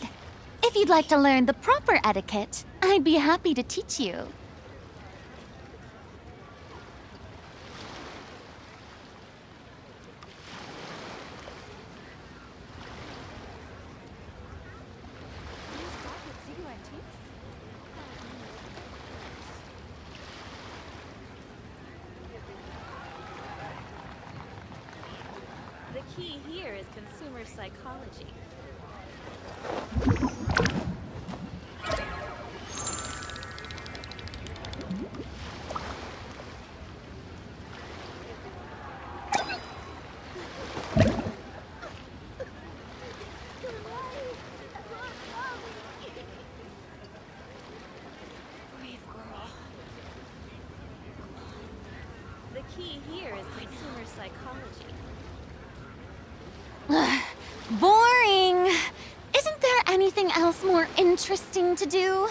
If you'd like to learn the proper etiquette, I'd be happy to teach you. The key here is consumer psychology. The key here is consumer psychology. Boring! Isn't there anything else more interesting to do?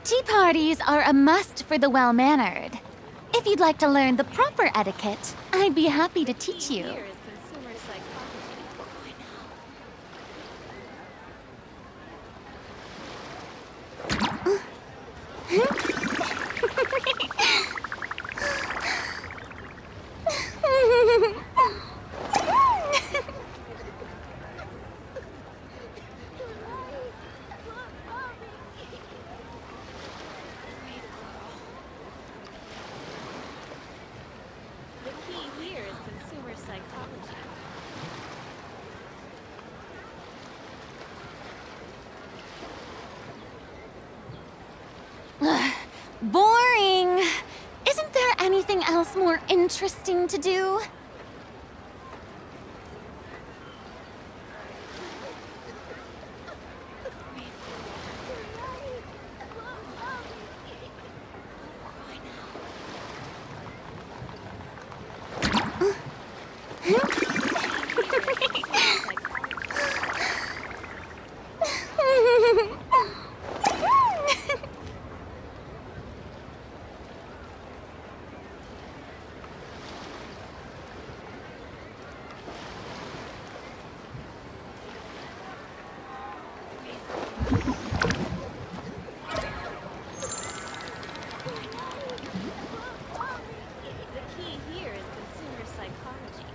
Tea parties are a must for the well-mannered. If you'd like to learn the proper etiquette, I'd be happy to teach you. The key here is consumer psychology. Boring! Isn't there anything else more interesting to do? The key here is consumer psychology.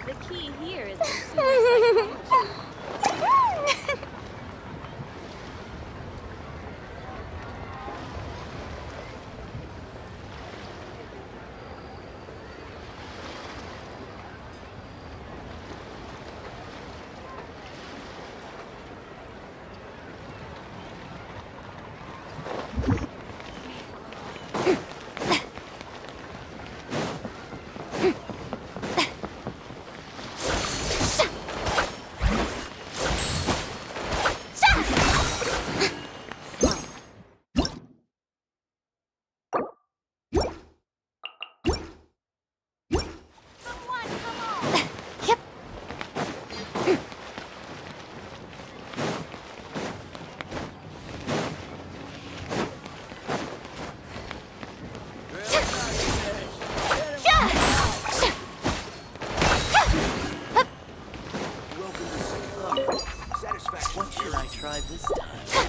The key here is consumer psychology. What should I try this time?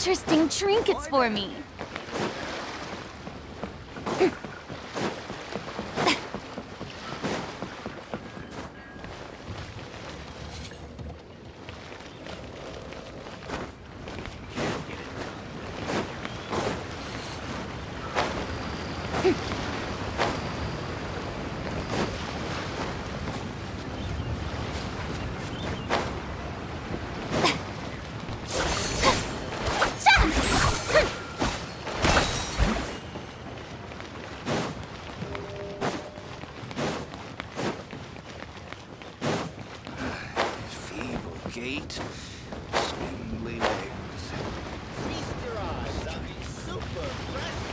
interesting trinkets for me. Feeble gait, spindly legs. Feast your eyes on these super fresh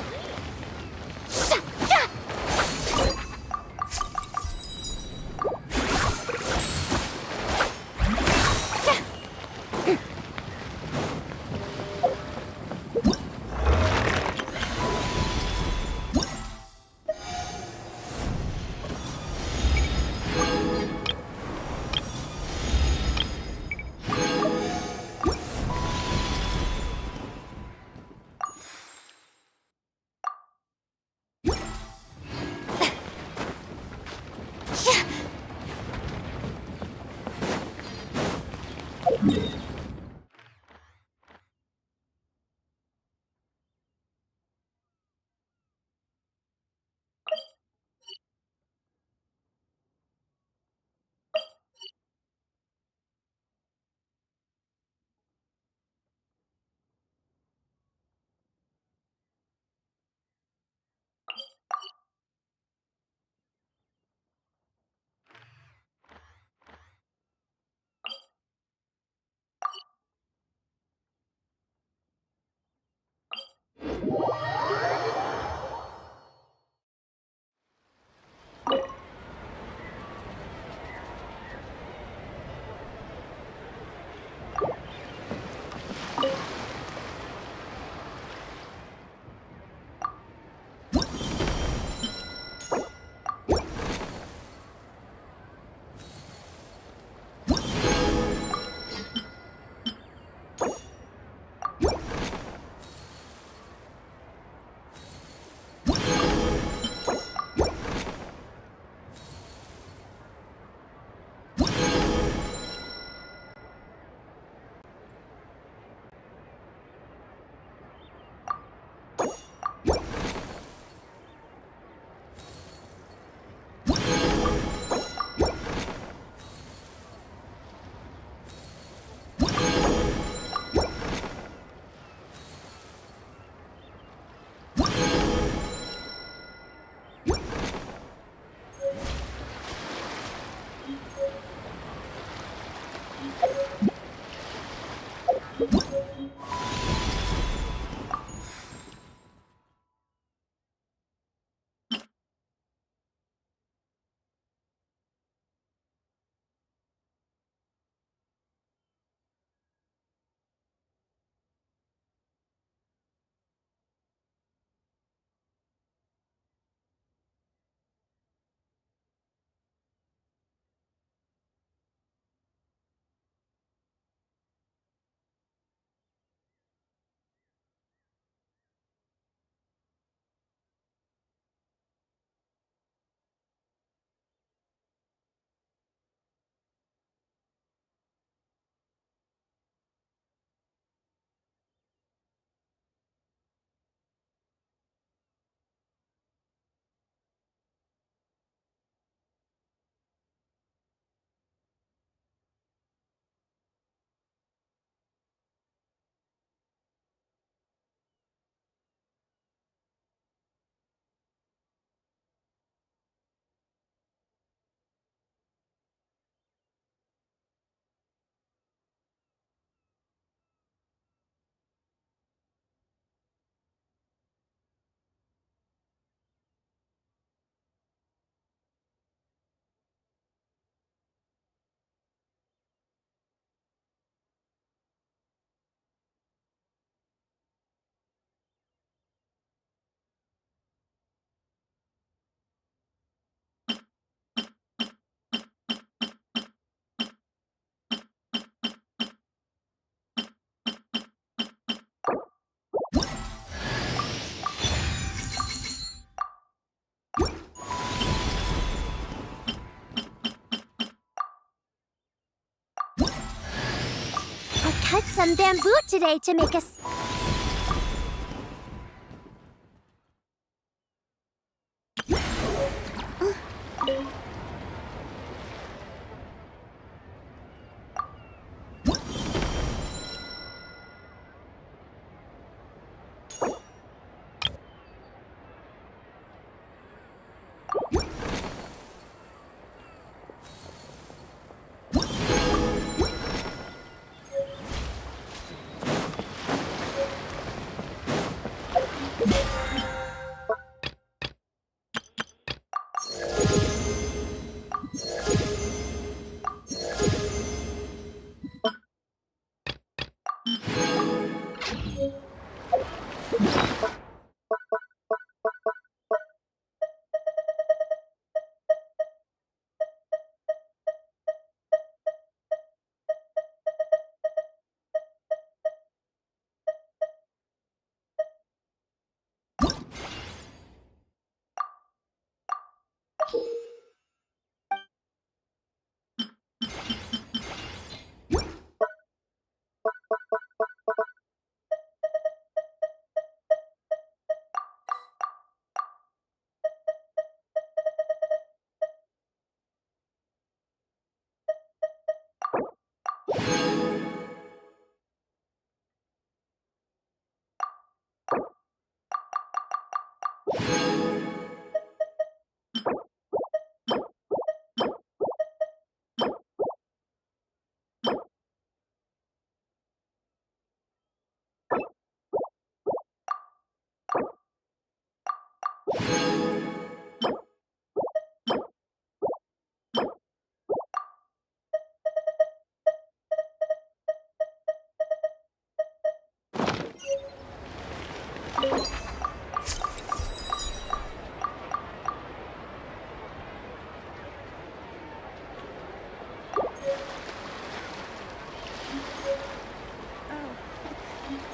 some bamboo today to make us.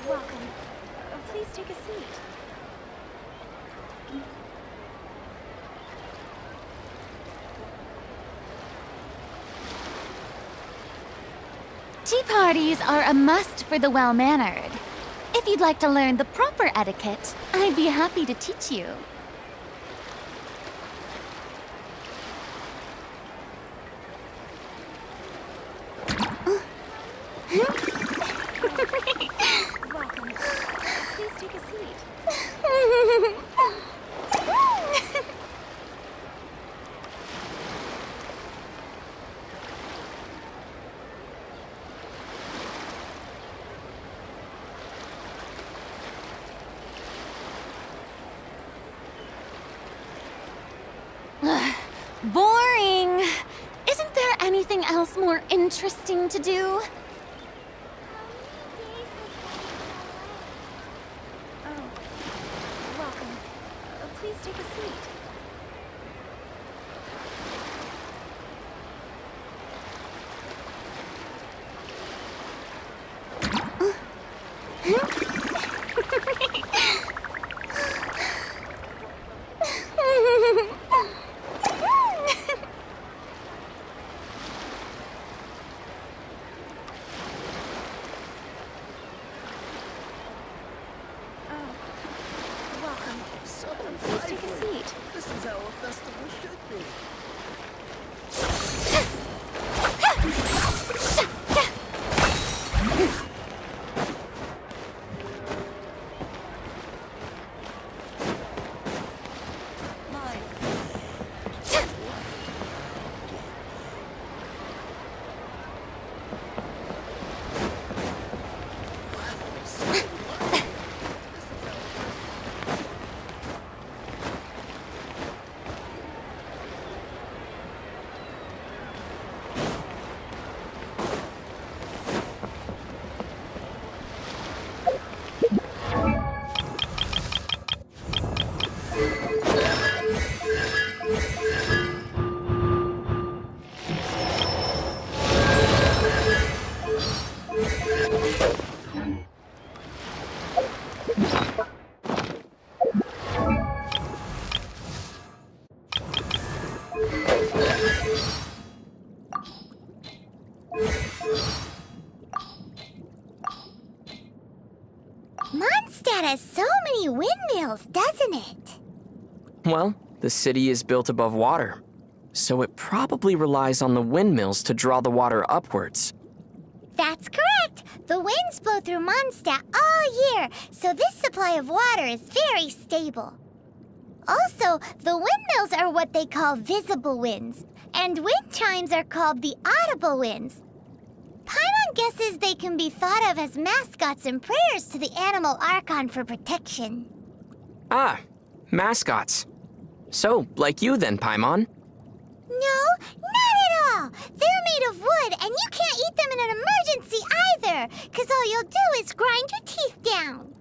Welcome. Please take a seat. Tea parties are a must for the well-mannered. If you'd like to learn the proper etiquette, I'd be happy to teach you. Welcome. Please take a seat. Boring! Isn't there anything else more interesting to do? Welcome. Please take a seat. Welcome. Please take a seat. This is how a festival should be. has so many windmills, doesn't it? Well, the city is built above water, so it probably relies on the windmills to draw the water upwards. That's correct. The winds blow through Mondstadt all year, so this supply of water is very stable. Also, the windmills are what they call visible winds, and wind chimes are called the audible winds. Paimon guesses they can be thought of as mascots and prayers to the animal Archon for protection. Ah, mascots. So, like you then, Paimon. No, not at all. They're made of wood, and you can't eat them in an emergency either, because all you'll do is grind your teeth down.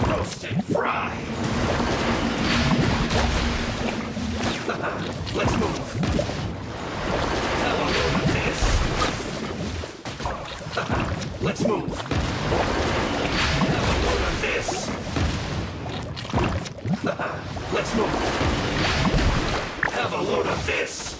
Roasted fry. Let's move. Have a load of this. Let's move. Have a load of this. Let's move. Have a load of this.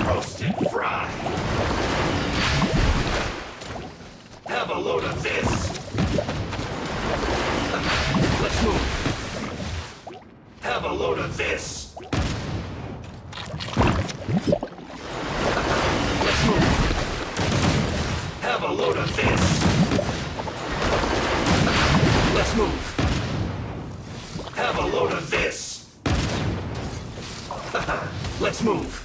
Roasted fry. Have a load of this. Let's move. Have a load of this. Let's move. Have a load of this. Let's move. Have a load of this. Let's move.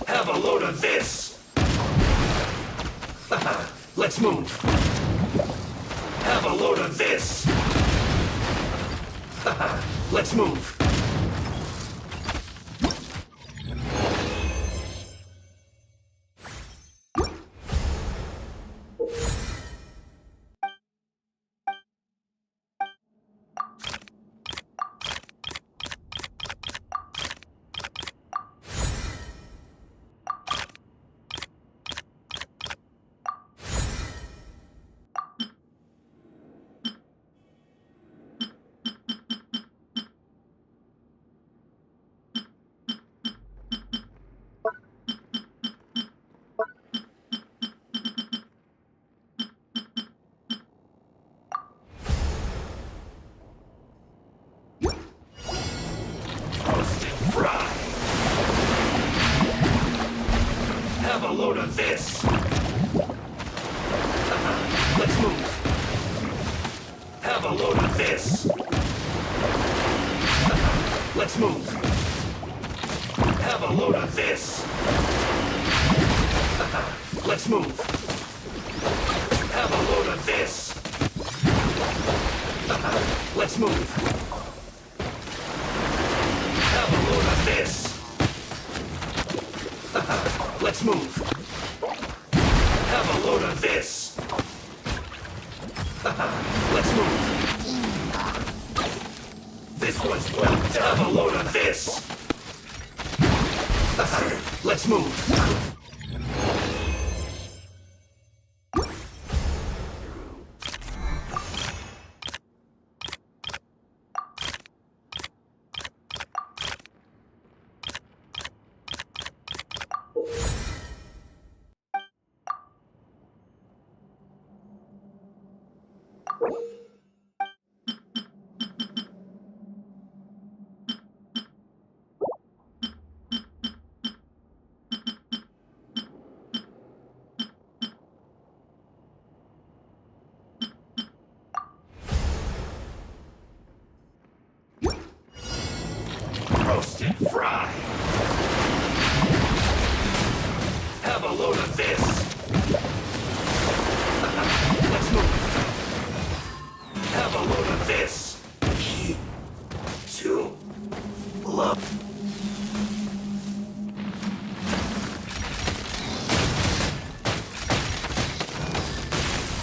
Have a load of this. Let's move. Have a load of this. Let's move. Have a load of this. Let's move. Have a load of this. Let's move. Have a load of this. Let's move. Have a load of this. Let's move. Have a load of this. Let's move. Have a load of this. Let's move. This one's well done. Have a load of this. Let's move.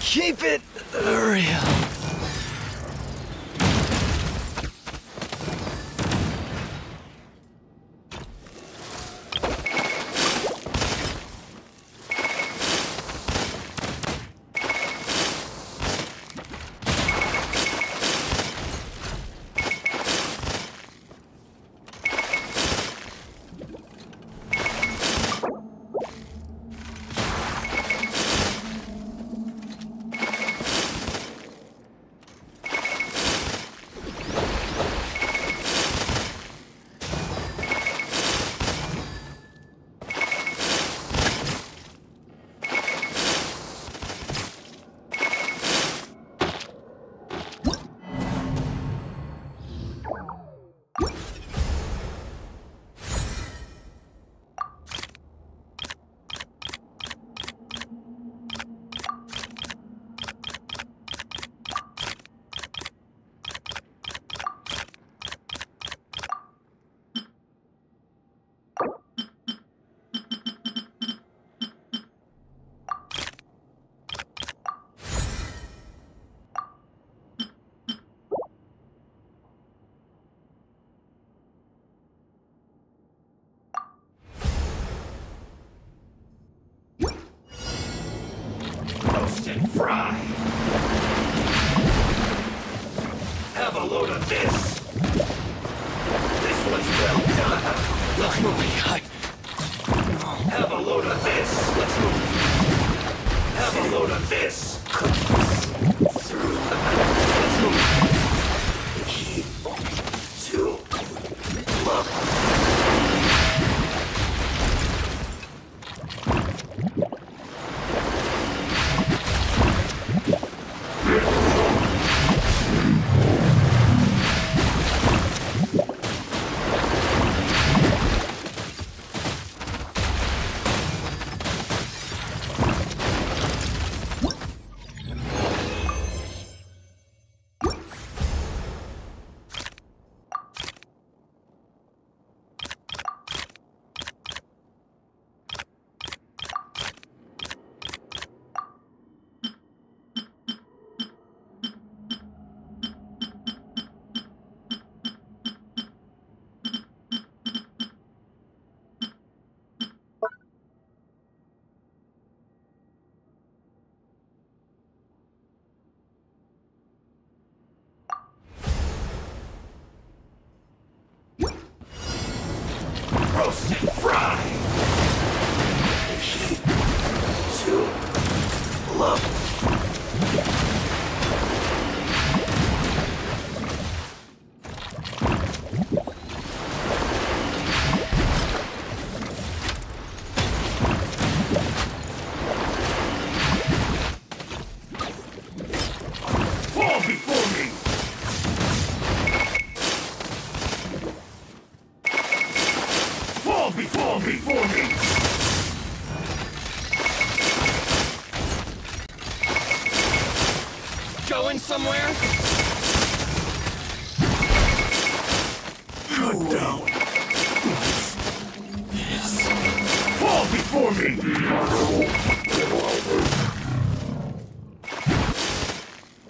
Keep it real. Roast and fry. Have a load of this. This one's well done. Let's move. Have a load of this. Let's move. Have a load of this. Let's move. Two. Look. Roast and fry. Two. Look. Fall before me. Fall before me. Going somewhere? Cut down. Yes. Fall before me.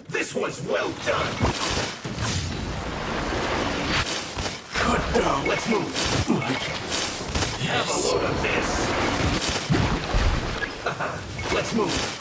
This one's well done. Cut down. Let's move. Have a load of this. Let's move.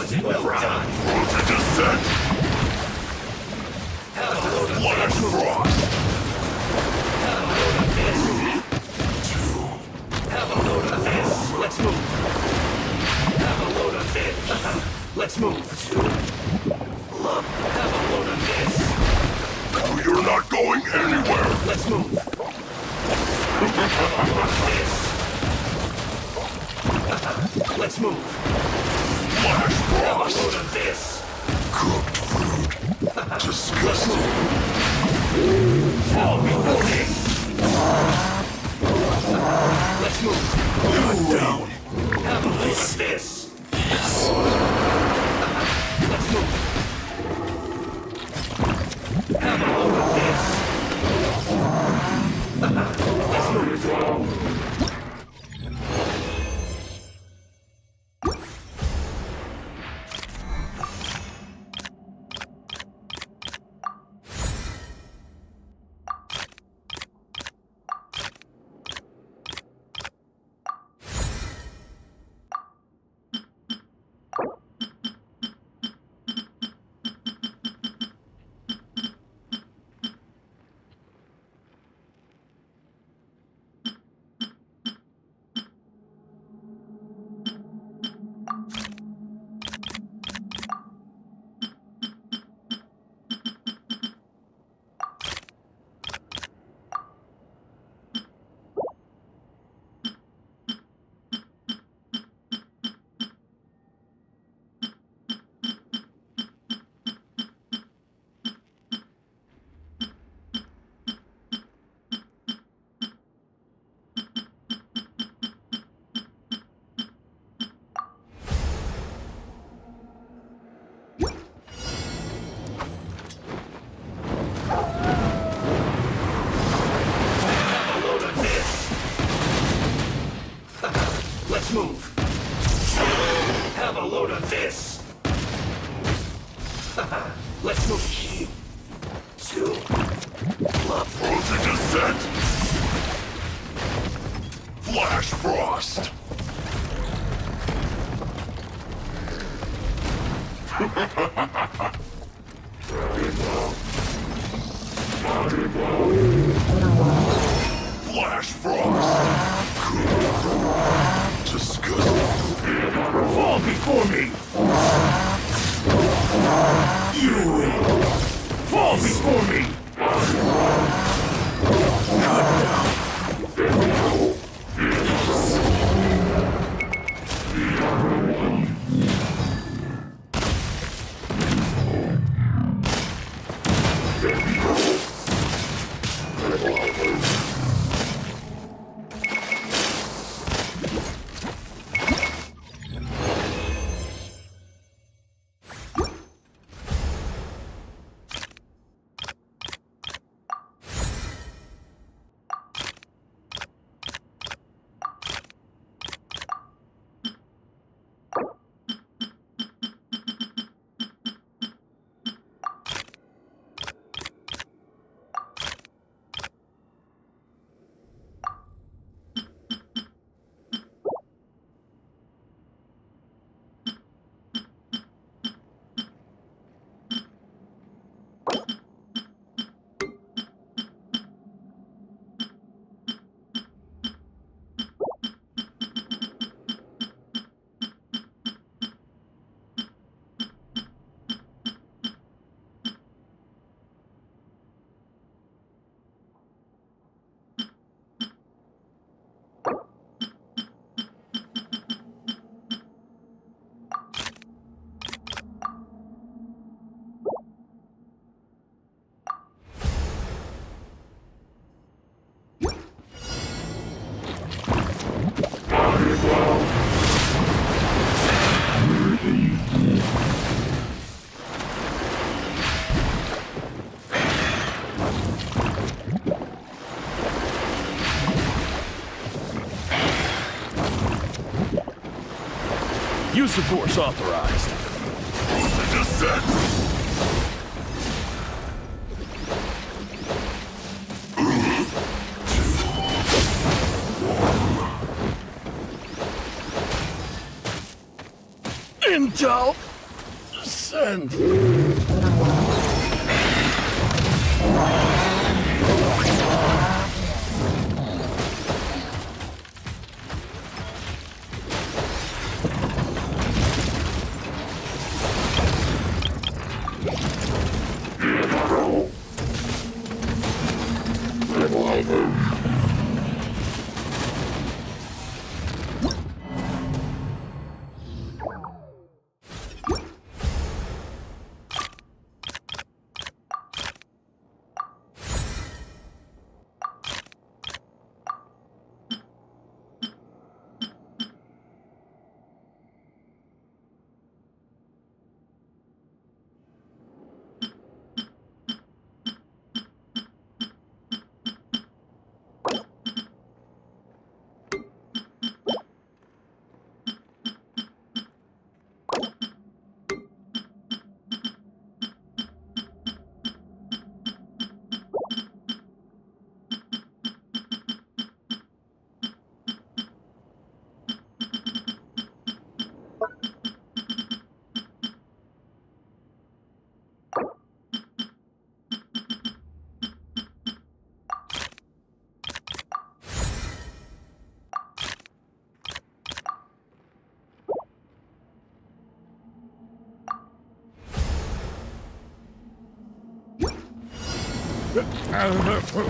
Well done. Descent. Have a load of flash frost. Have a load of this. Have a load of this. Let's move. Have a load of this. Let's move. Have a load of this. You're not going anywhere. Let's move. Have a load of this. Let's move. Flash frost. Have a load of this. Cooked food. Disgusting. Fall before me. Let's move. Cut down. Have a load of this. Let's move. Have a load of this. Let's move. Let's move. Have a load of this. Let's move. Frozen descent. Flash frost. Flash frost. Disgusting. Fall before me. You will fall before me. Cut down. Use the force authorized. Descent. Intel Send.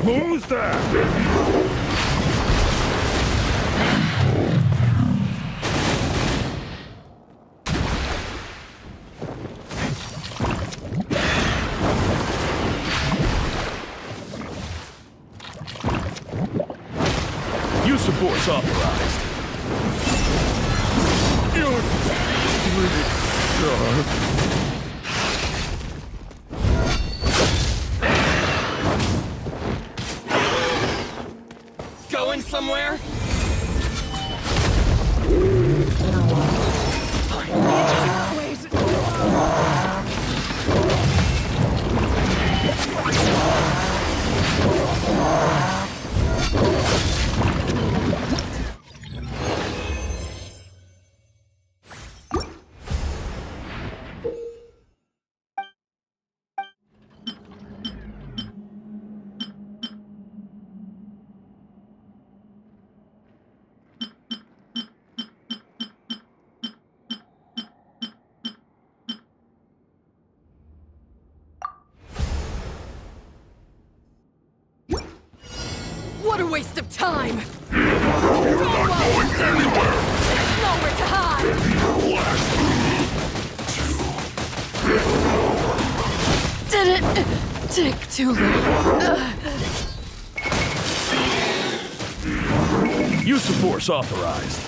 Who's that? Use of force authorized. You're really sharp. Going somewhere? What a waste of time! You're not going anywhere! There's nowhere to hide! Did it take too long? Use of force authorized.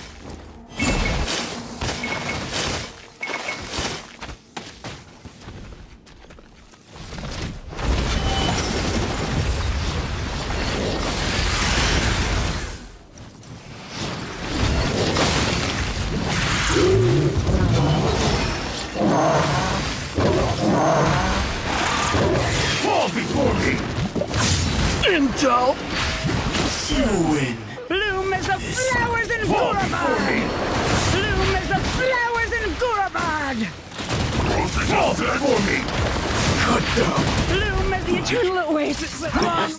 Fall before me! Intel! You win! Bloom as the flowers in Fall before me! Bloom as the flowers in Gurabad! Fall before me! Cut down! Bloom as the eternal oasis that long...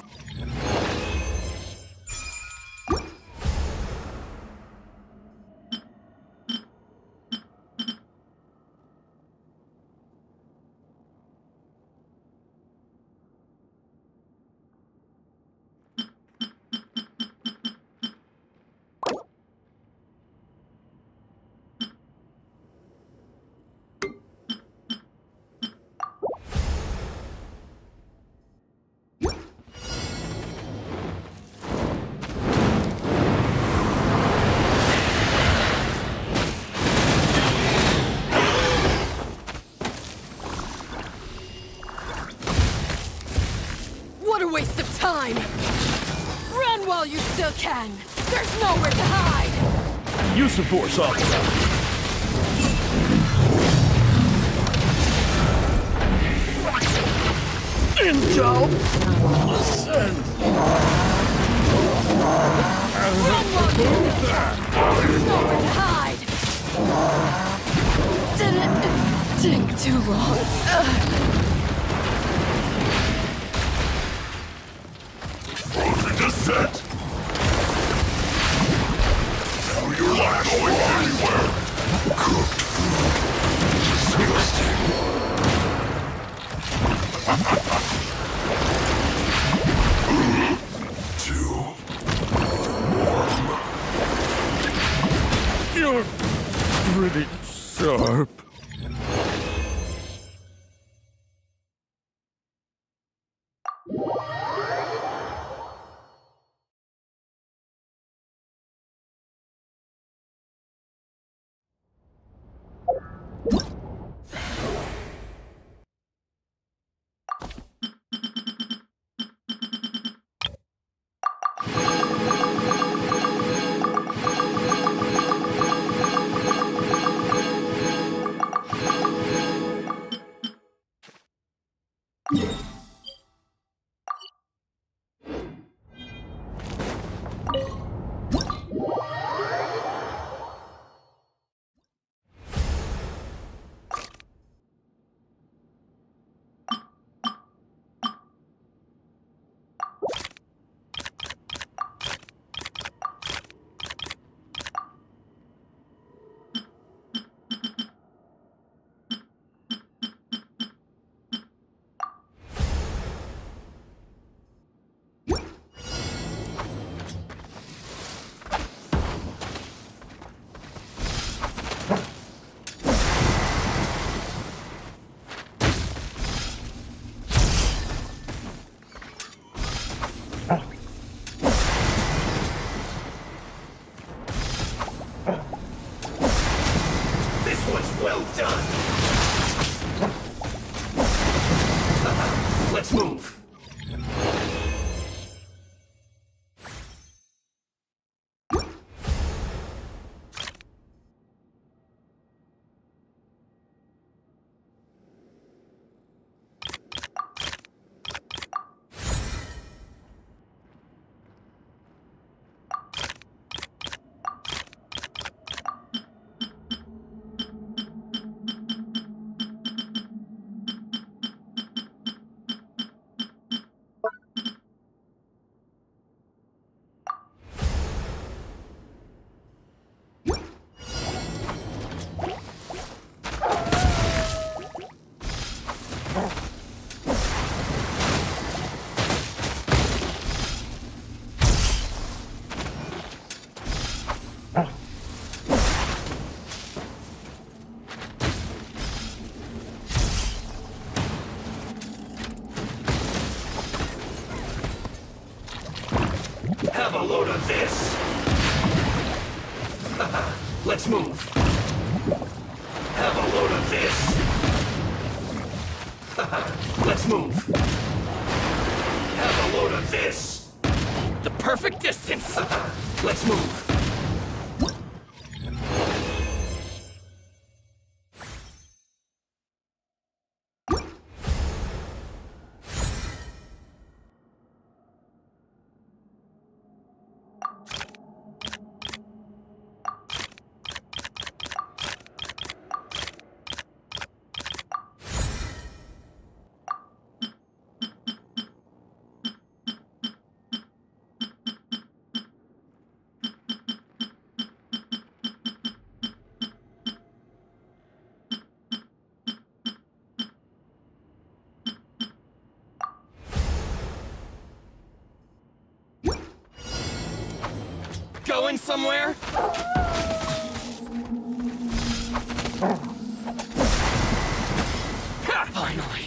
What a waste of time! Run while you still can! There's nowhere to hide! Use of force authorized. Intel! Send! Run while you still can! There's nowhere to hide! Did it Ting too long. Frozen to set! Now you're not going anywhere! Cooked food. Disgusting. Too warm. You're pretty sharp. This one's well done! Let's move! Have a load of this! Let's move! Have a load of this! Let's move! Have a load of this! The perfect distance! Let's move! Going somewhere? Finally,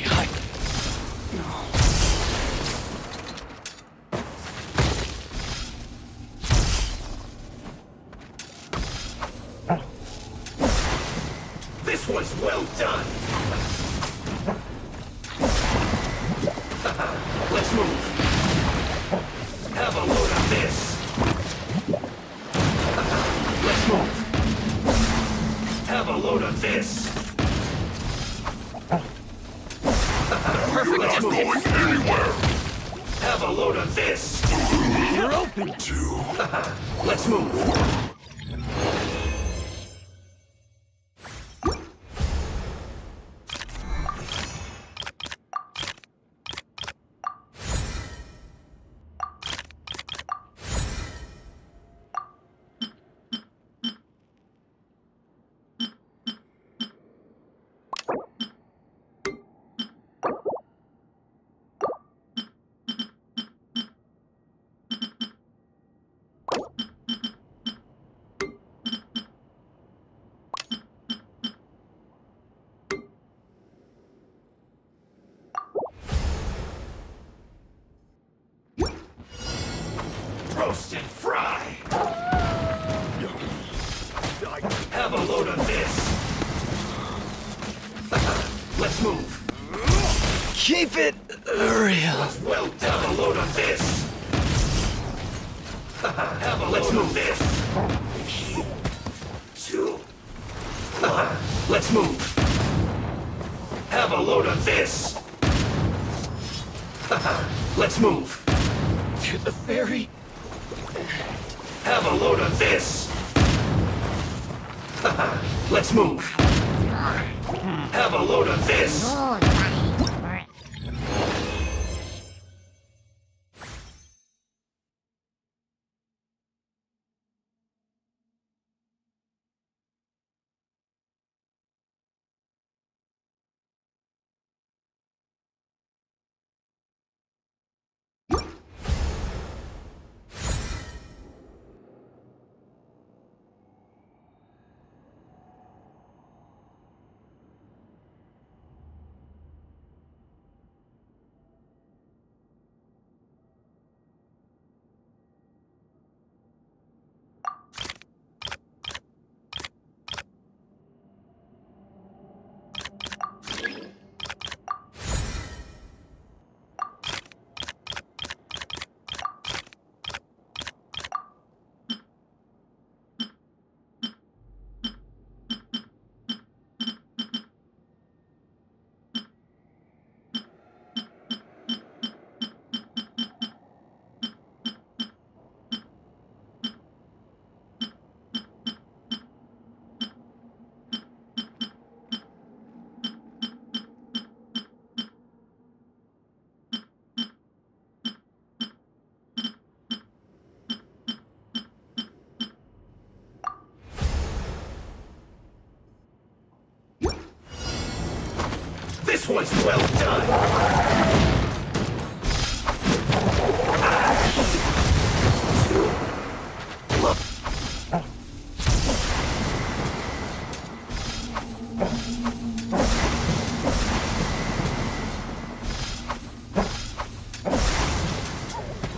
This was well done! Let's move! Have a load of this! Let's move! Have a load of this! Perfect. Not going anywhere! Have a load of this! You're open! Let's move! Roast and fry! Have a load of this! Let's move! Keep it real. Well done! Have a load of this! Have a Let's move this! 2 Let's move! Have a load of this! Let's move! To the ferry. Have a load of this! Let's move! Have a load of this! This one's well done!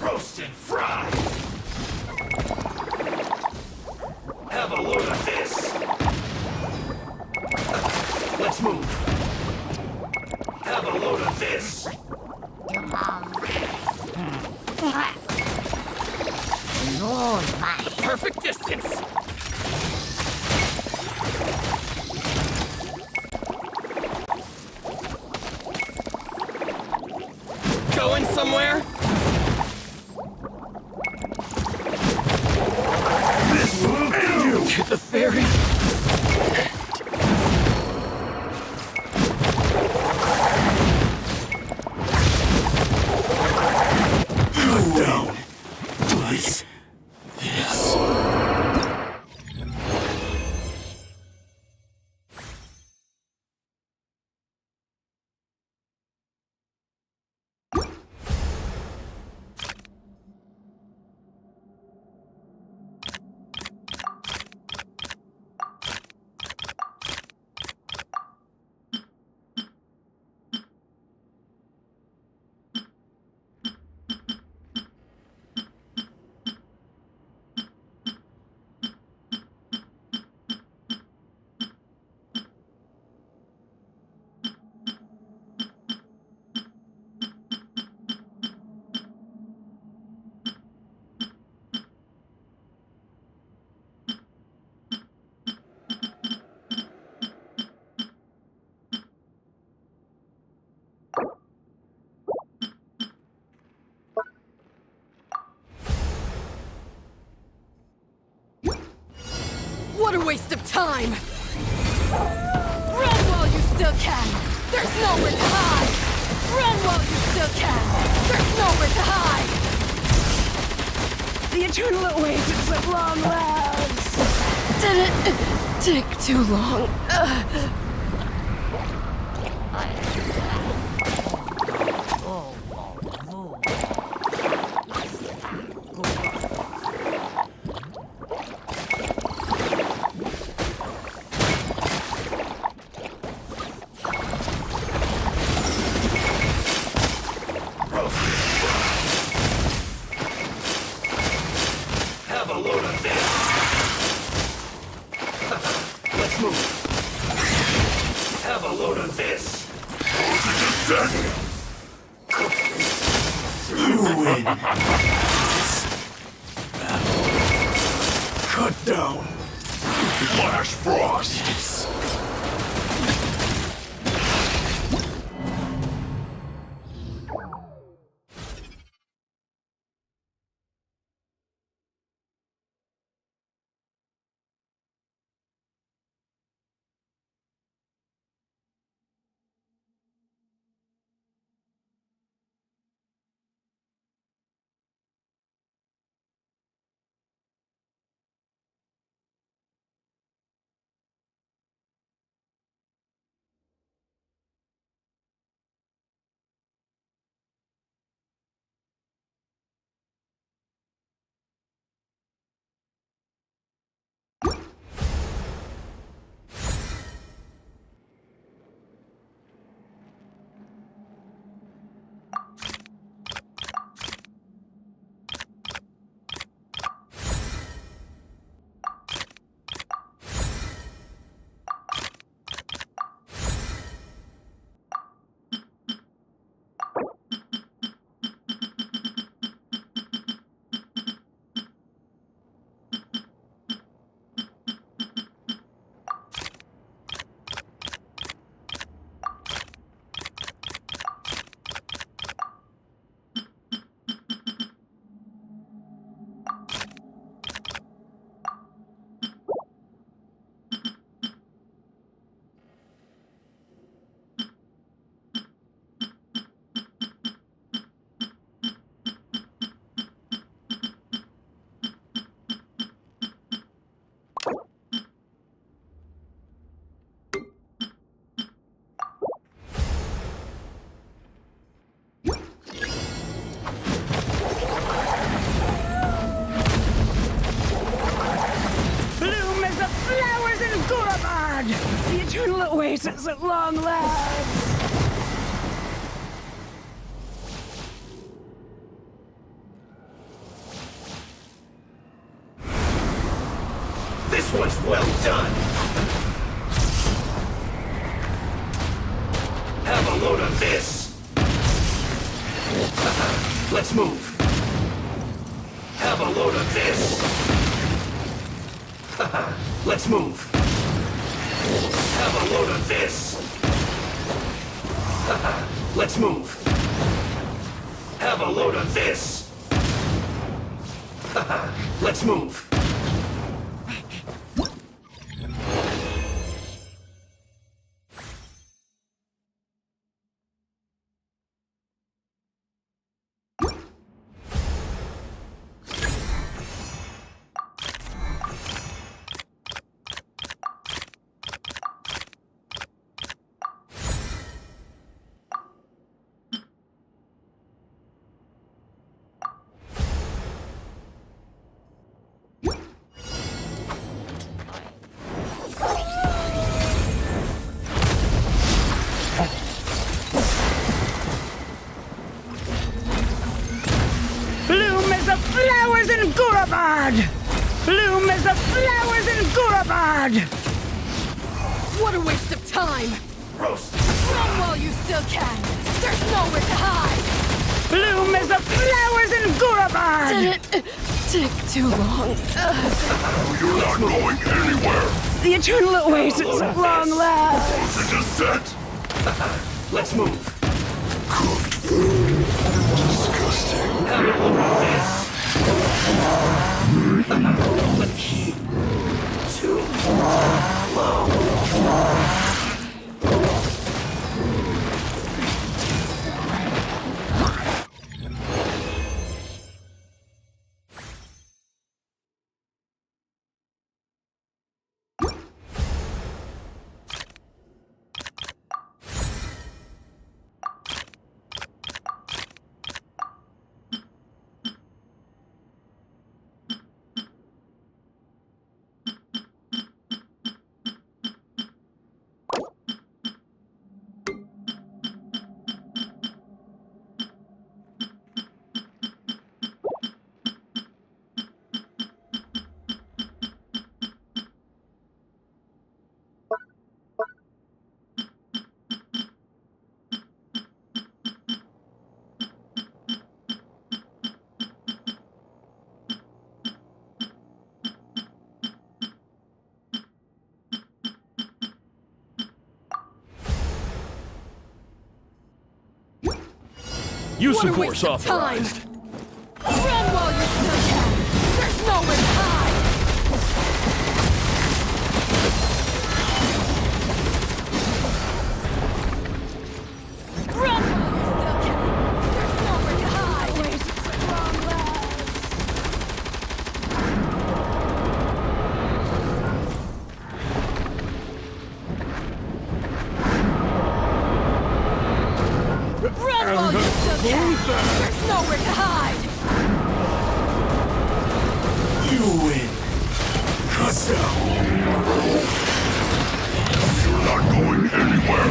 Roast and fry! Have a load of this! Let's move! Have a load of this! Perfect distance! Going somewhere? This will end you! To the ferry. Down. Does this. What a waste of time! Run while you still can! There's nowhere to hide! Run while you still can! There's nowhere to hide! The eternal oasis at long last! Did it take too long? set. You win. Cut down. Flash Frost. Bloom as the flowers in Gurabad! The eternal oasis at long last! This one's well done. Have a load of this. Let's move. Have a load of this. Let's move. Have a load of this. Let's move. Have a load of this. Let's move. Bloom as the flowers in Gurabad! Bloom as the flowers in Gurabad! What a waste of time! Roast. Run while you still can! There's nowhere to hide! Bloom as the flowers in Gurabad! Did it take too long? You're not going anywhere. The eternal oasis at long last! Oasis is set. Let's move. Cooked food. Disgusting. Have a look at this. Too low. Use What of a force waste of time! authorized. Run while you still can! There's nowhere to hide! Run while you still can! There's nowhere to hide! Wait, wrong Run while you still can! There's nowhere to hide! You win. Cut down. You're not going anywhere.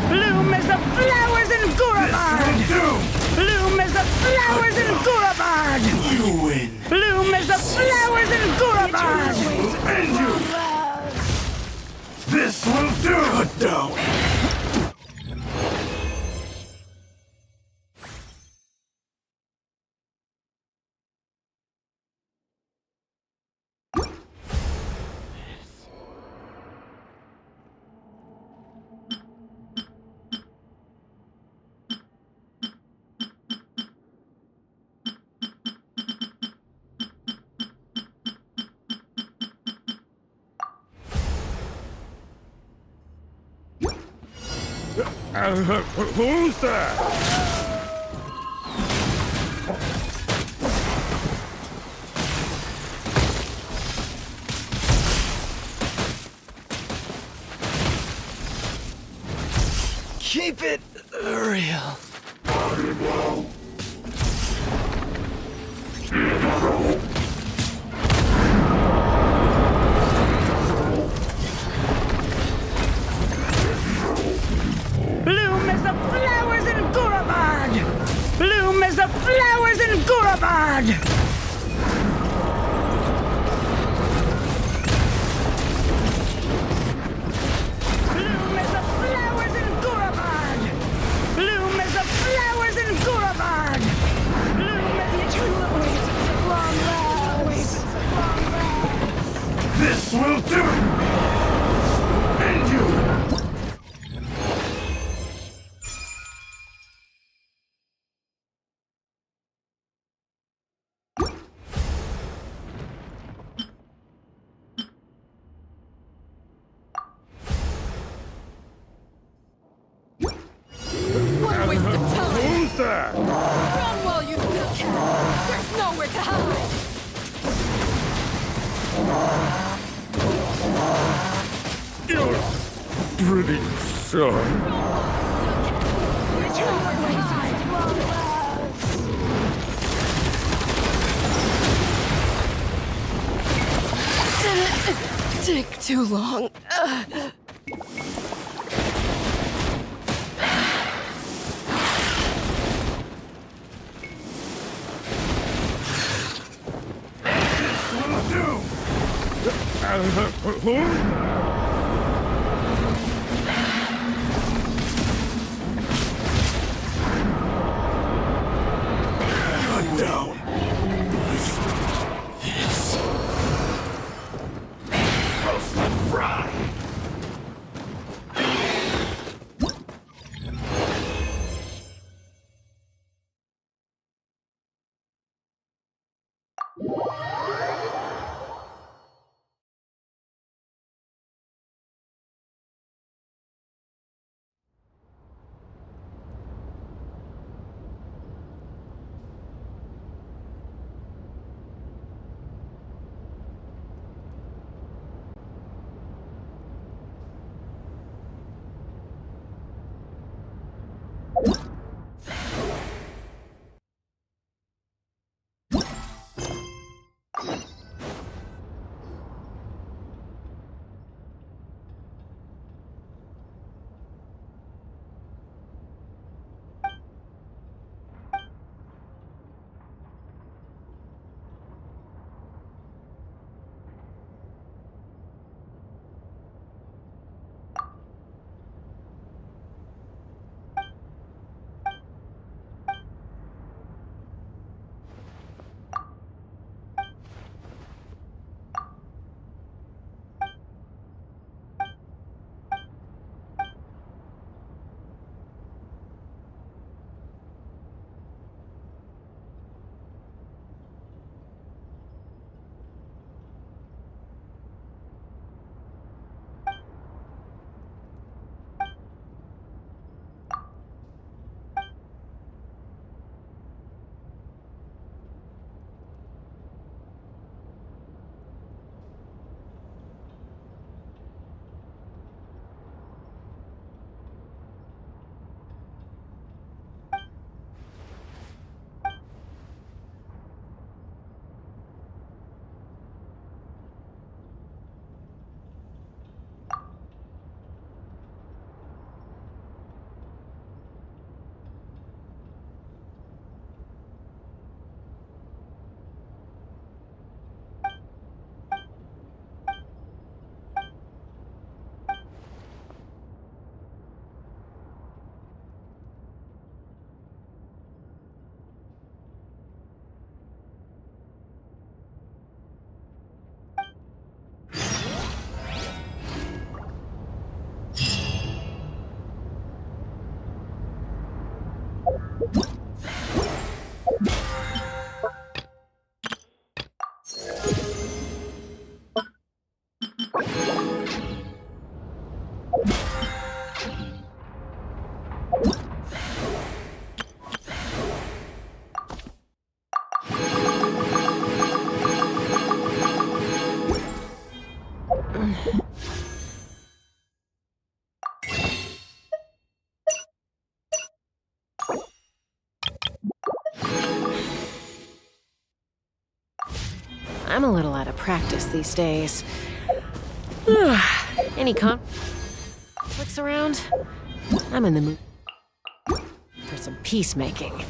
Bloom as the flowers in Gurabard! Bloom as the flowers in Gurabard! You win. Bloom as the flowers in Gurabard! And you. This will do. Cut down. Who's that? Keep it real. Bloom as the flowers in Gurabard! Bloom as the flowers in Gurabard! Bloom as the flowers in Gurabard! Bloom as the flowers in Gurabard! Bloom as the eternal oasis at long last! This will do. And you. What a waste of time! Who's that? Run while you still can! There's nowhere to hide! You're pretty sure. too long. Cut down. This. Roast and fry. I'm a little out of practice these days. Any conflicts around? I'm in the mood for some peacemaking.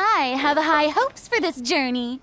I have high hopes for this journey.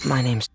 My name's...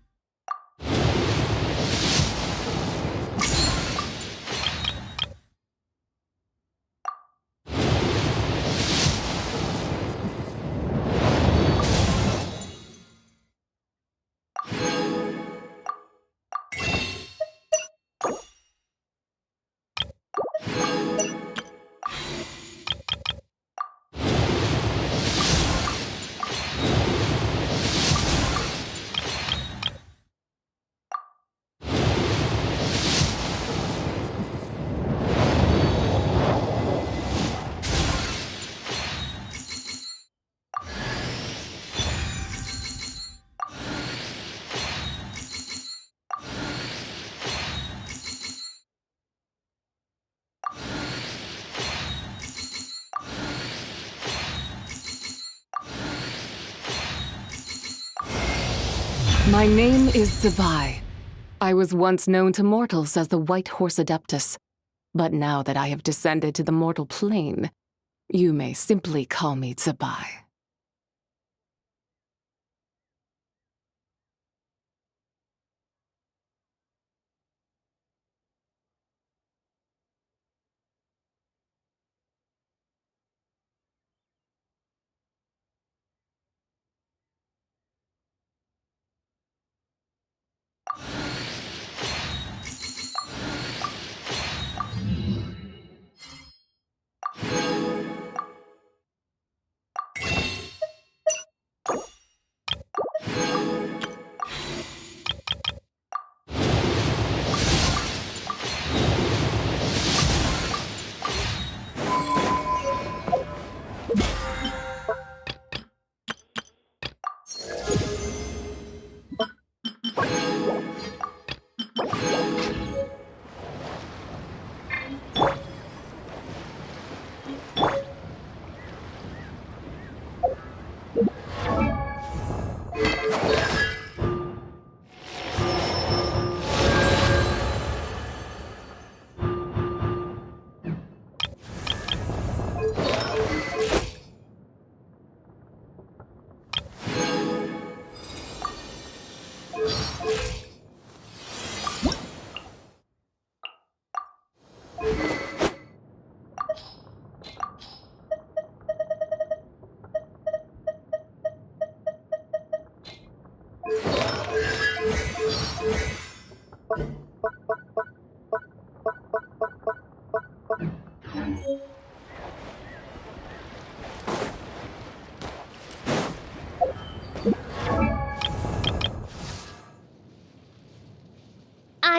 My name is Zabai. I was once known to mortals as the White Horse Adeptus, but now that I have descended to the mortal plane, you may simply call me Zabai.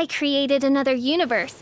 I created another universe.